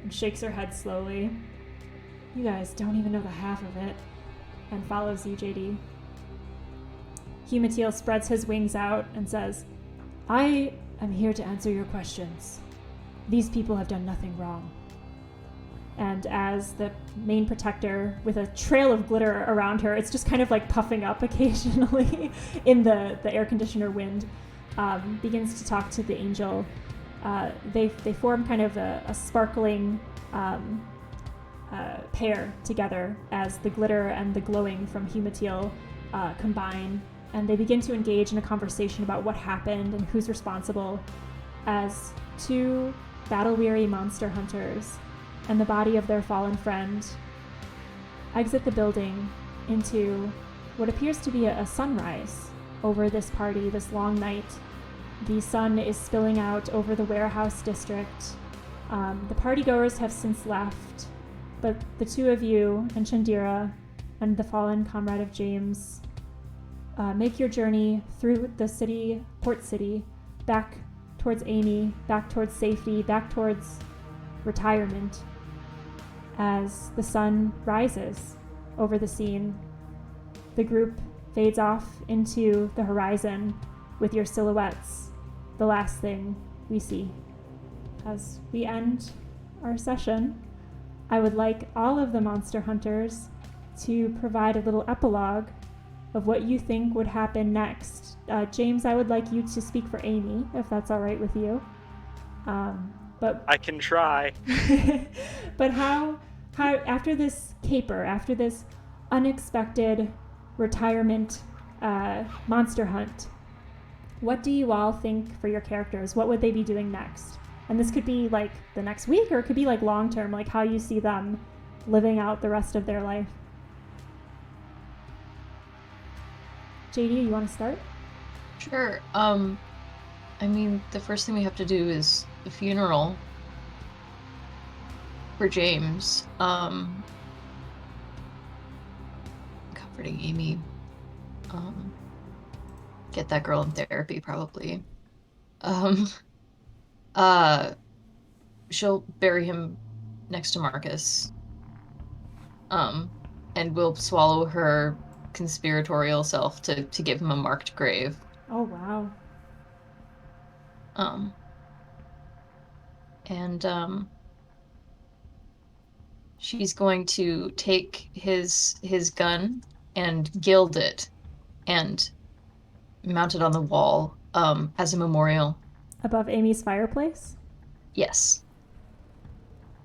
and shakes her head slowly. "You guys don't even know the half of it," and follows you, JD. Humatil spreads his wings out and says, "I am here to answer your questions. These people have done nothing wrong." And as the main protector, with a trail of glitter around her, it's just kind of like puffing up occasionally in the air conditioner wind, begins to talk to the angel. They form kind of a sparkling pair together as the glitter and the glowing from Humatil combine, and they begin to engage in a conversation about what happened and who's responsible, as two battle-weary monster hunters and the body of their fallen friend exit the building into what appears to be a sunrise over this party, this long night. The sun is spilling out over the warehouse district. The partygoers have since left, but the two of you and Shandira and the fallen comrade of James make your journey through the city, port city, back towards Amy, back towards safety, back towards retirement. As the sun rises over the scene, the group fades off into the horizon with your silhouettes, the last thing we see. As we end our session, I would like all of the monster hunters to provide a little epilogue of what you think would happen next. James, I would like you to speak for Amy, if that's all right with you. But I can try. But how after this caper, after this unexpected retirement monster hunt, what do you all think for your characters? What would they be doing next? And this could be like the next week, or it could be like long term, like how you see them living out the rest of their life. JD, you want to start? Sure. I mean, the first thing we have to do is the funeral for James. Comforting Amy. Get that girl in therapy, probably. She'll bury him next to Marcus. And we'll swallow her conspiratorial self to give him a marked grave. Oh, wow. And she's going to take his gun and gild it and mount it on the wall as a memorial. Above Amy's fireplace? Yes.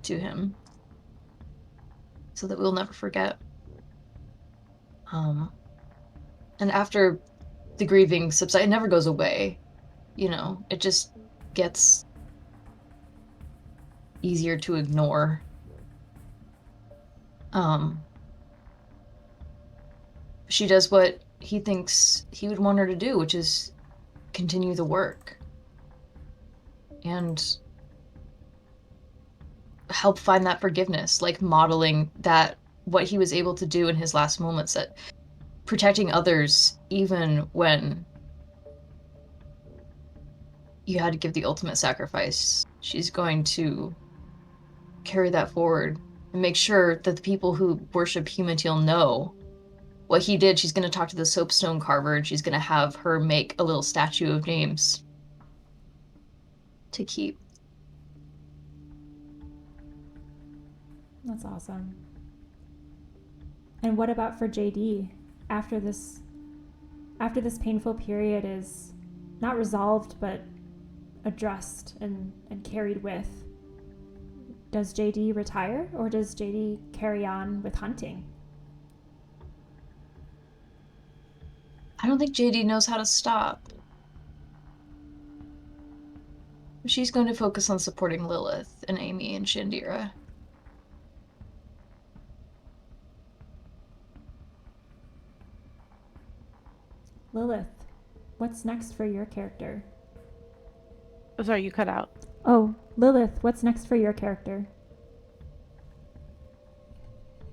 To him. So that we'll never forget. And after the grieving subsides, it never goes away. You know, it just gets easier to ignore. She does what he thinks he would want her to do, which is continue the work and help find that forgiveness, like modeling that what he was able to do in his last moments, that protecting others even when you had to give the ultimate sacrifice. She's going to carry that forward and make sure that the people who worship Humantiel know what he did. She's going to talk to the soapstone carver, and she's going to have her make a little statue of James to keep. That's awesome. And what about for JD? After this painful period is not resolved but addressed and carried with, does JD retire, or does JD carry on with hunting? I don't think JD knows how to stop. She's going to focus on supporting Lilith and Amy and Shandira. Lilith, what's next for your character? Oh, sorry, you cut out. Oh, Lilith, what's next for your character?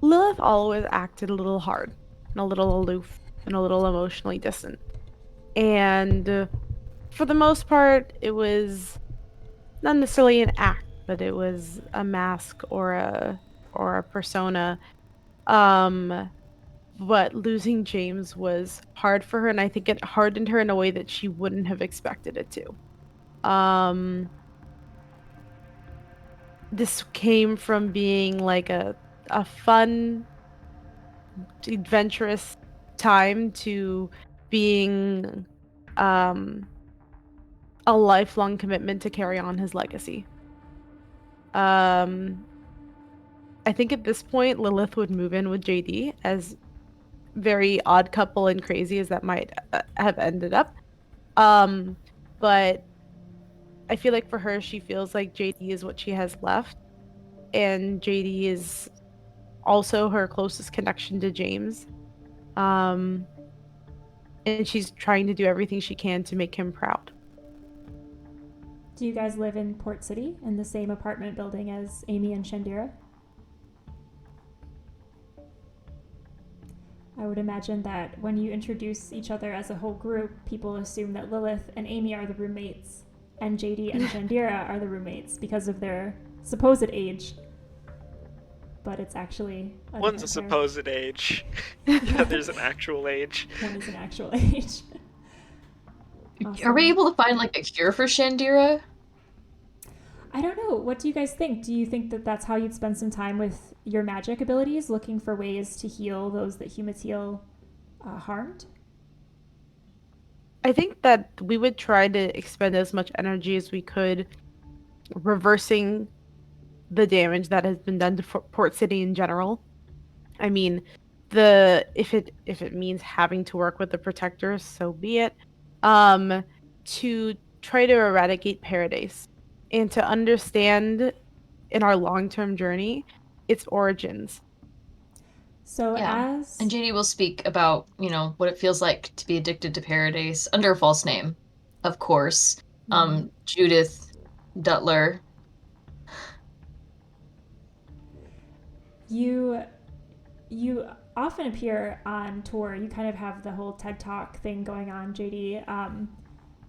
Lilith always acted a little hard and a little aloof and a little emotionally distant. And for the most part, it was not necessarily an act, but it was a mask or a persona. But losing James was hard for her, and I think it hardened her in a way that she wouldn't have expected it to. This came from being like a fun, adventurous time to being a lifelong commitment to carry on his legacy. I think at this point Lilith would move in with JD, as very odd couple and crazy as that might have ended up. But I feel like for her, she feels like JD is what she has left, and JD is also her closest connection to James. And she's trying to do everything she can to make him proud. Do you guys live in Port City in the same apartment building as Amy and Shandira? I would imagine that when you introduce each other as a whole group, people assume that Lilith and Amy are the roommates and JD and Shandira are the roommates because of their supposed age. But it's actually One's a supposed age. Yeah, there's an actual age. One is an actual age. Awesome. Are we able to find like a cure for Shandira? I don't know. What do you guys think? Do you think that that's how you'd spend some time with your magic abilities, looking for ways to heal those that Humantiel harmed? I think that we would try to expend as much energy as we could reversing the damage that has been done to Port City in general. I mean, if it means having to work with the protectors, so be it. To try to eradicate Paradise and to understand in our long-term journey its origins. So And JD will speak about, what it feels like to be addicted to Paradise under a false name, of course. Judith Dutler. You often appear on tour. You kind of have the whole TED Talk thing going on, JD,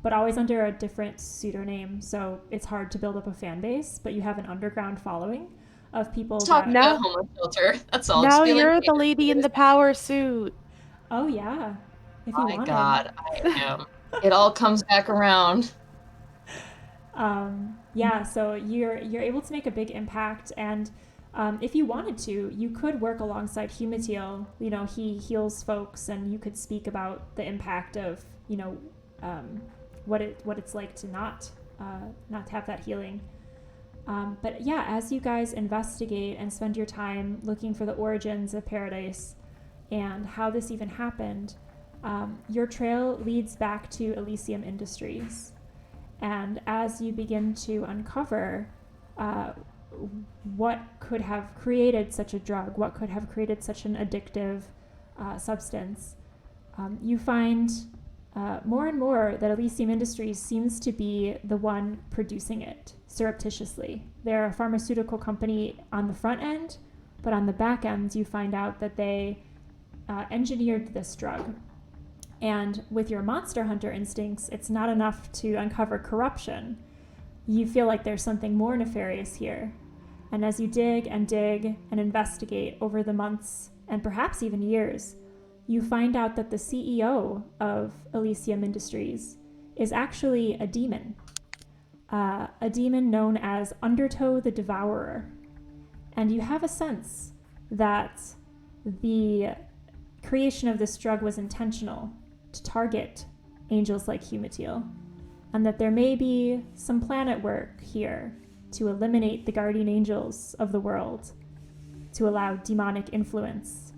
but always under a different pseudonym. So it's hard to build up a fan base, but you have an underground following of people Talk that... about homeless shelter. That's all. Now Just be like, you're "Hey, the lady in the power suit. Oh, yeah. If you my wanted. God, I am. It all comes back around. Yeah, so you're able to make a big impact, and if you wanted to, you could work alongside Humatiel. You know, he heals folks, and you could speak about the impact of, you know, what it's like to not have that healing. But yeah, as you guys investigate and spend your time looking for the origins of Paradise and how this even happened, your trail leads back to Elysium Industries. And as you begin to uncover what could have created such a drug, what could have created such an addictive substance, you find more and more that Elysium Industries seems to be the one producing it surreptitiously. They're a pharmaceutical company on the front end, but on the back end, you find out that they engineered this drug. And with your monster hunter instincts, it's not enough to uncover corruption. You feel like there's something more nefarious here. And as you dig and investigate over the months and perhaps even years, you find out that the CEO of Elysium Industries is actually a demon known as Undertow the Devourer. And you have a sense that the creation of this drug was intentional to target angels like Humatiel, and that there may be some planet work here to eliminate the guardian angels of the world, to allow demonic influence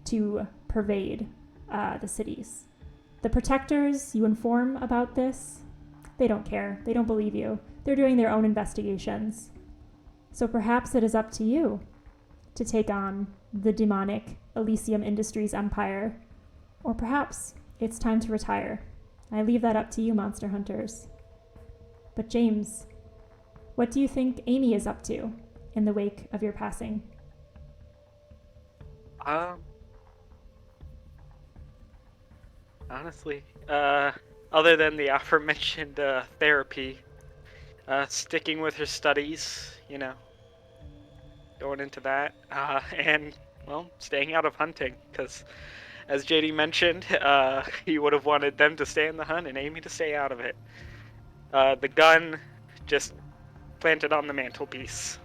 to pervade the cities. The protectors you inform about this, they don't care. They don't believe you. They're doing their own investigations. So perhaps it is up to you to take on the demonic Elysium Industries empire, or perhaps it's time to retire. I leave that up to you, monster hunters. But James, what do you think Amy is up to in the wake of your passing? Honestly, other than the aforementioned therapy, sticking with her studies, you know, going into that, and, well, staying out of hunting, because, as JD mentioned, he would have wanted them to stay in the hunt and Amy to stay out of it. The gun, just planted on the mantelpiece.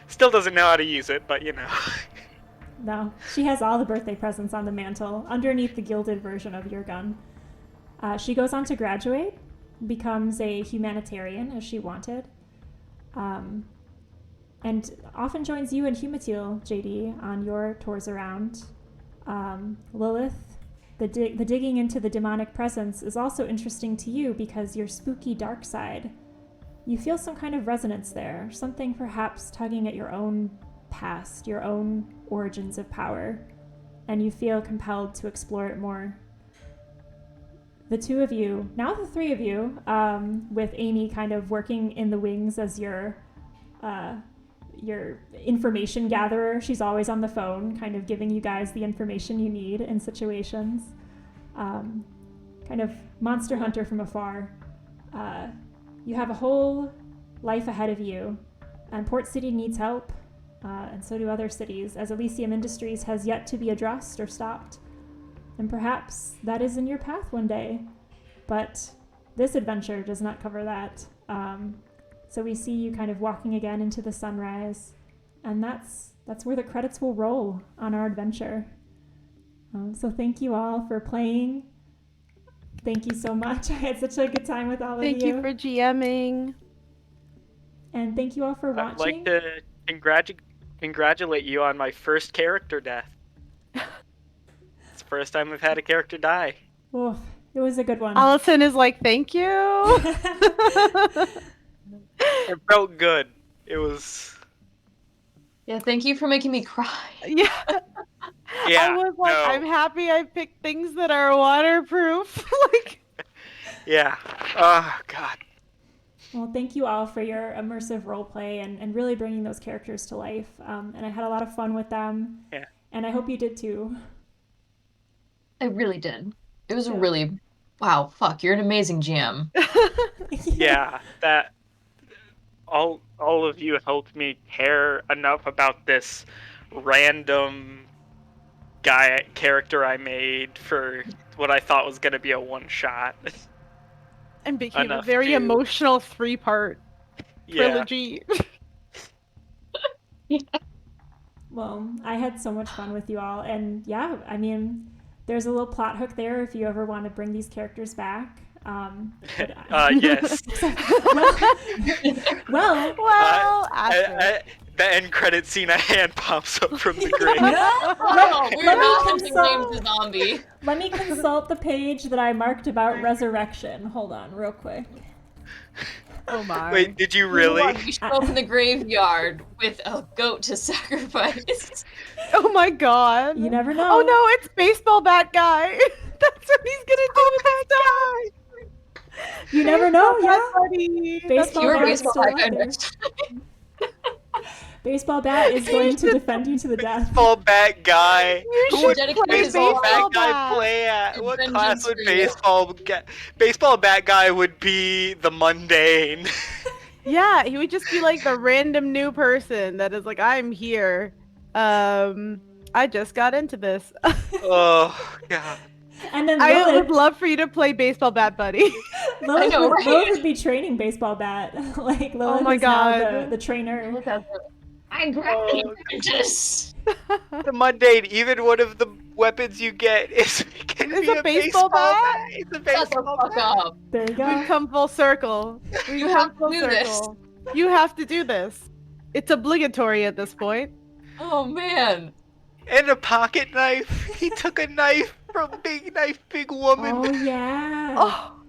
Still doesn't know how to use it, but, you know. No, she has all the birthday presents on the mantle, underneath the gilded version of your gun. She goes on to graduate, becomes a humanitarian, as she wanted, and often joins you and Humatiel, JD, on your tours around. Lilith, the digging into the demonic presence is also interesting to you because your spooky dark side. You feel some kind of resonance there, something perhaps tugging at your own past, your own origins of power, and you feel compelled to explore it more. The two of you, now the three of you, with Amy kind of working in the wings as your information gatherer. She's always on the phone, kind of giving you guys the information you need in situations. Kind of monster hunter from afar. You have a whole life ahead of you, and Port City needs help, and so do other cities, as Elysium Industries has yet to be addressed or stopped. And perhaps that is in your path one day, but this adventure does not cover that. So we see you kind of walking again into the sunrise, and that's where the credits will roll on our adventure. So thank you all for playing. Thank you so much. I had such a good time with all of you. Thank you for GMing. And thank you all for watching. I'd like to congratulate you on my first character death. It's the first time I've had a character die. Oof, it was a good one. Allison is like, thank you. It felt good. It was... Yeah, thank you for making me cry. Yeah. Yeah, I was like, no. I'm happy I picked things that are waterproof. Like, Yeah. Oh, God. Well, thank you all for your immersive roleplay and really bringing those characters to life. And I had a lot of fun with them. Yeah. And I hope you did too. I really did. It was a Yeah. really, wow, fuck, you're an amazing GM. Yeah, that all of you helped me care enough about this random character I made for what I thought was gonna be a one shot. And became a Enough very to- emotional 3-part Yeah. trilogy. Well, I had so much fun with you all. And yeah, I mean, there's a little plot hook there if you ever want to bring these characters back. Yes. well, After. The end credit scene, a hand pops up from the grave. No, we're let me not hunting consult- James the zombie. let me consult the page that I marked about resurrection. Hold on, real quick. Oh my. Wait, did you really? You show up in the graveyard with a goat to sacrifice. Oh my god. You never know. Oh no, it's baseball bat guy. That's what he's gonna do with his guy. You never know, yeah. Buddy. Baseball You're a bat baseball still guy out there. next. Baseball bat is going to defend you to the death. Baseball bat guy. You Who should would dedicate play his baseball whole bat guy bat. play at? What Vengeance class would for you. baseball bat guy would be the mundane. Yeah, he would just be like the random new person that is like, I'm here. I just got into this. Oh God. And then I would Lilith, love for you to play baseball bat buddy. Lilith, know, would, right? Lilith would be training baseball bat. Like Lilith my is now God. the trainer. I grabbed the apprentice. The mundane. Even one of the weapons you get can Is be a baseball bat? It's a Shut the baseball fuck bat. up. There you We've go. come full circle. We've You come have to full do this. circle. You have to do this. It's obligatory at this point. Oh man. And a pocket knife. He took a knife from Big Knife Big Woman. Oh yeah. Oh,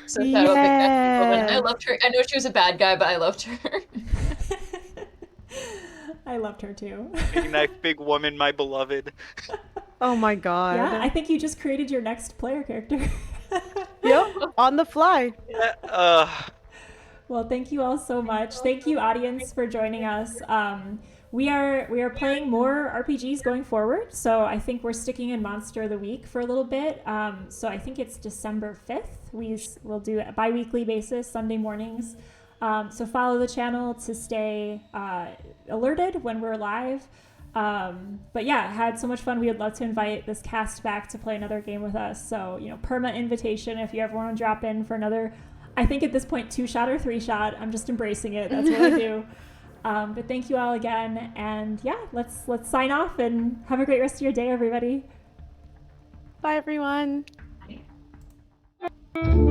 So that woman, Yes. I loved her. I know she was a bad guy, but I loved her. I loved her too. Big Knife Big Woman, my beloved. oh my god. Yeah, I think you just created your next player character. Yep, on the fly. Well, thank you all so much. Thank you, audience, for joining us. We are playing more RPGs going forward, so I think we're sticking in Monster of the Week for a little bit. So I think it's December 5th. We'll do a bi-weekly basis, Sunday mornings. So follow the channel to stay alerted when we're live. But yeah, had so much fun. We would love to invite this cast back to play another game with us. So, perma invitation if you ever want to drop in for another, I think at this point, 2-shot or 3-shot. I'm just embracing it. That's what I do. But thank you all again. And yeah, let's sign off and have a great rest of your day, everybody. Bye, everyone. Bye.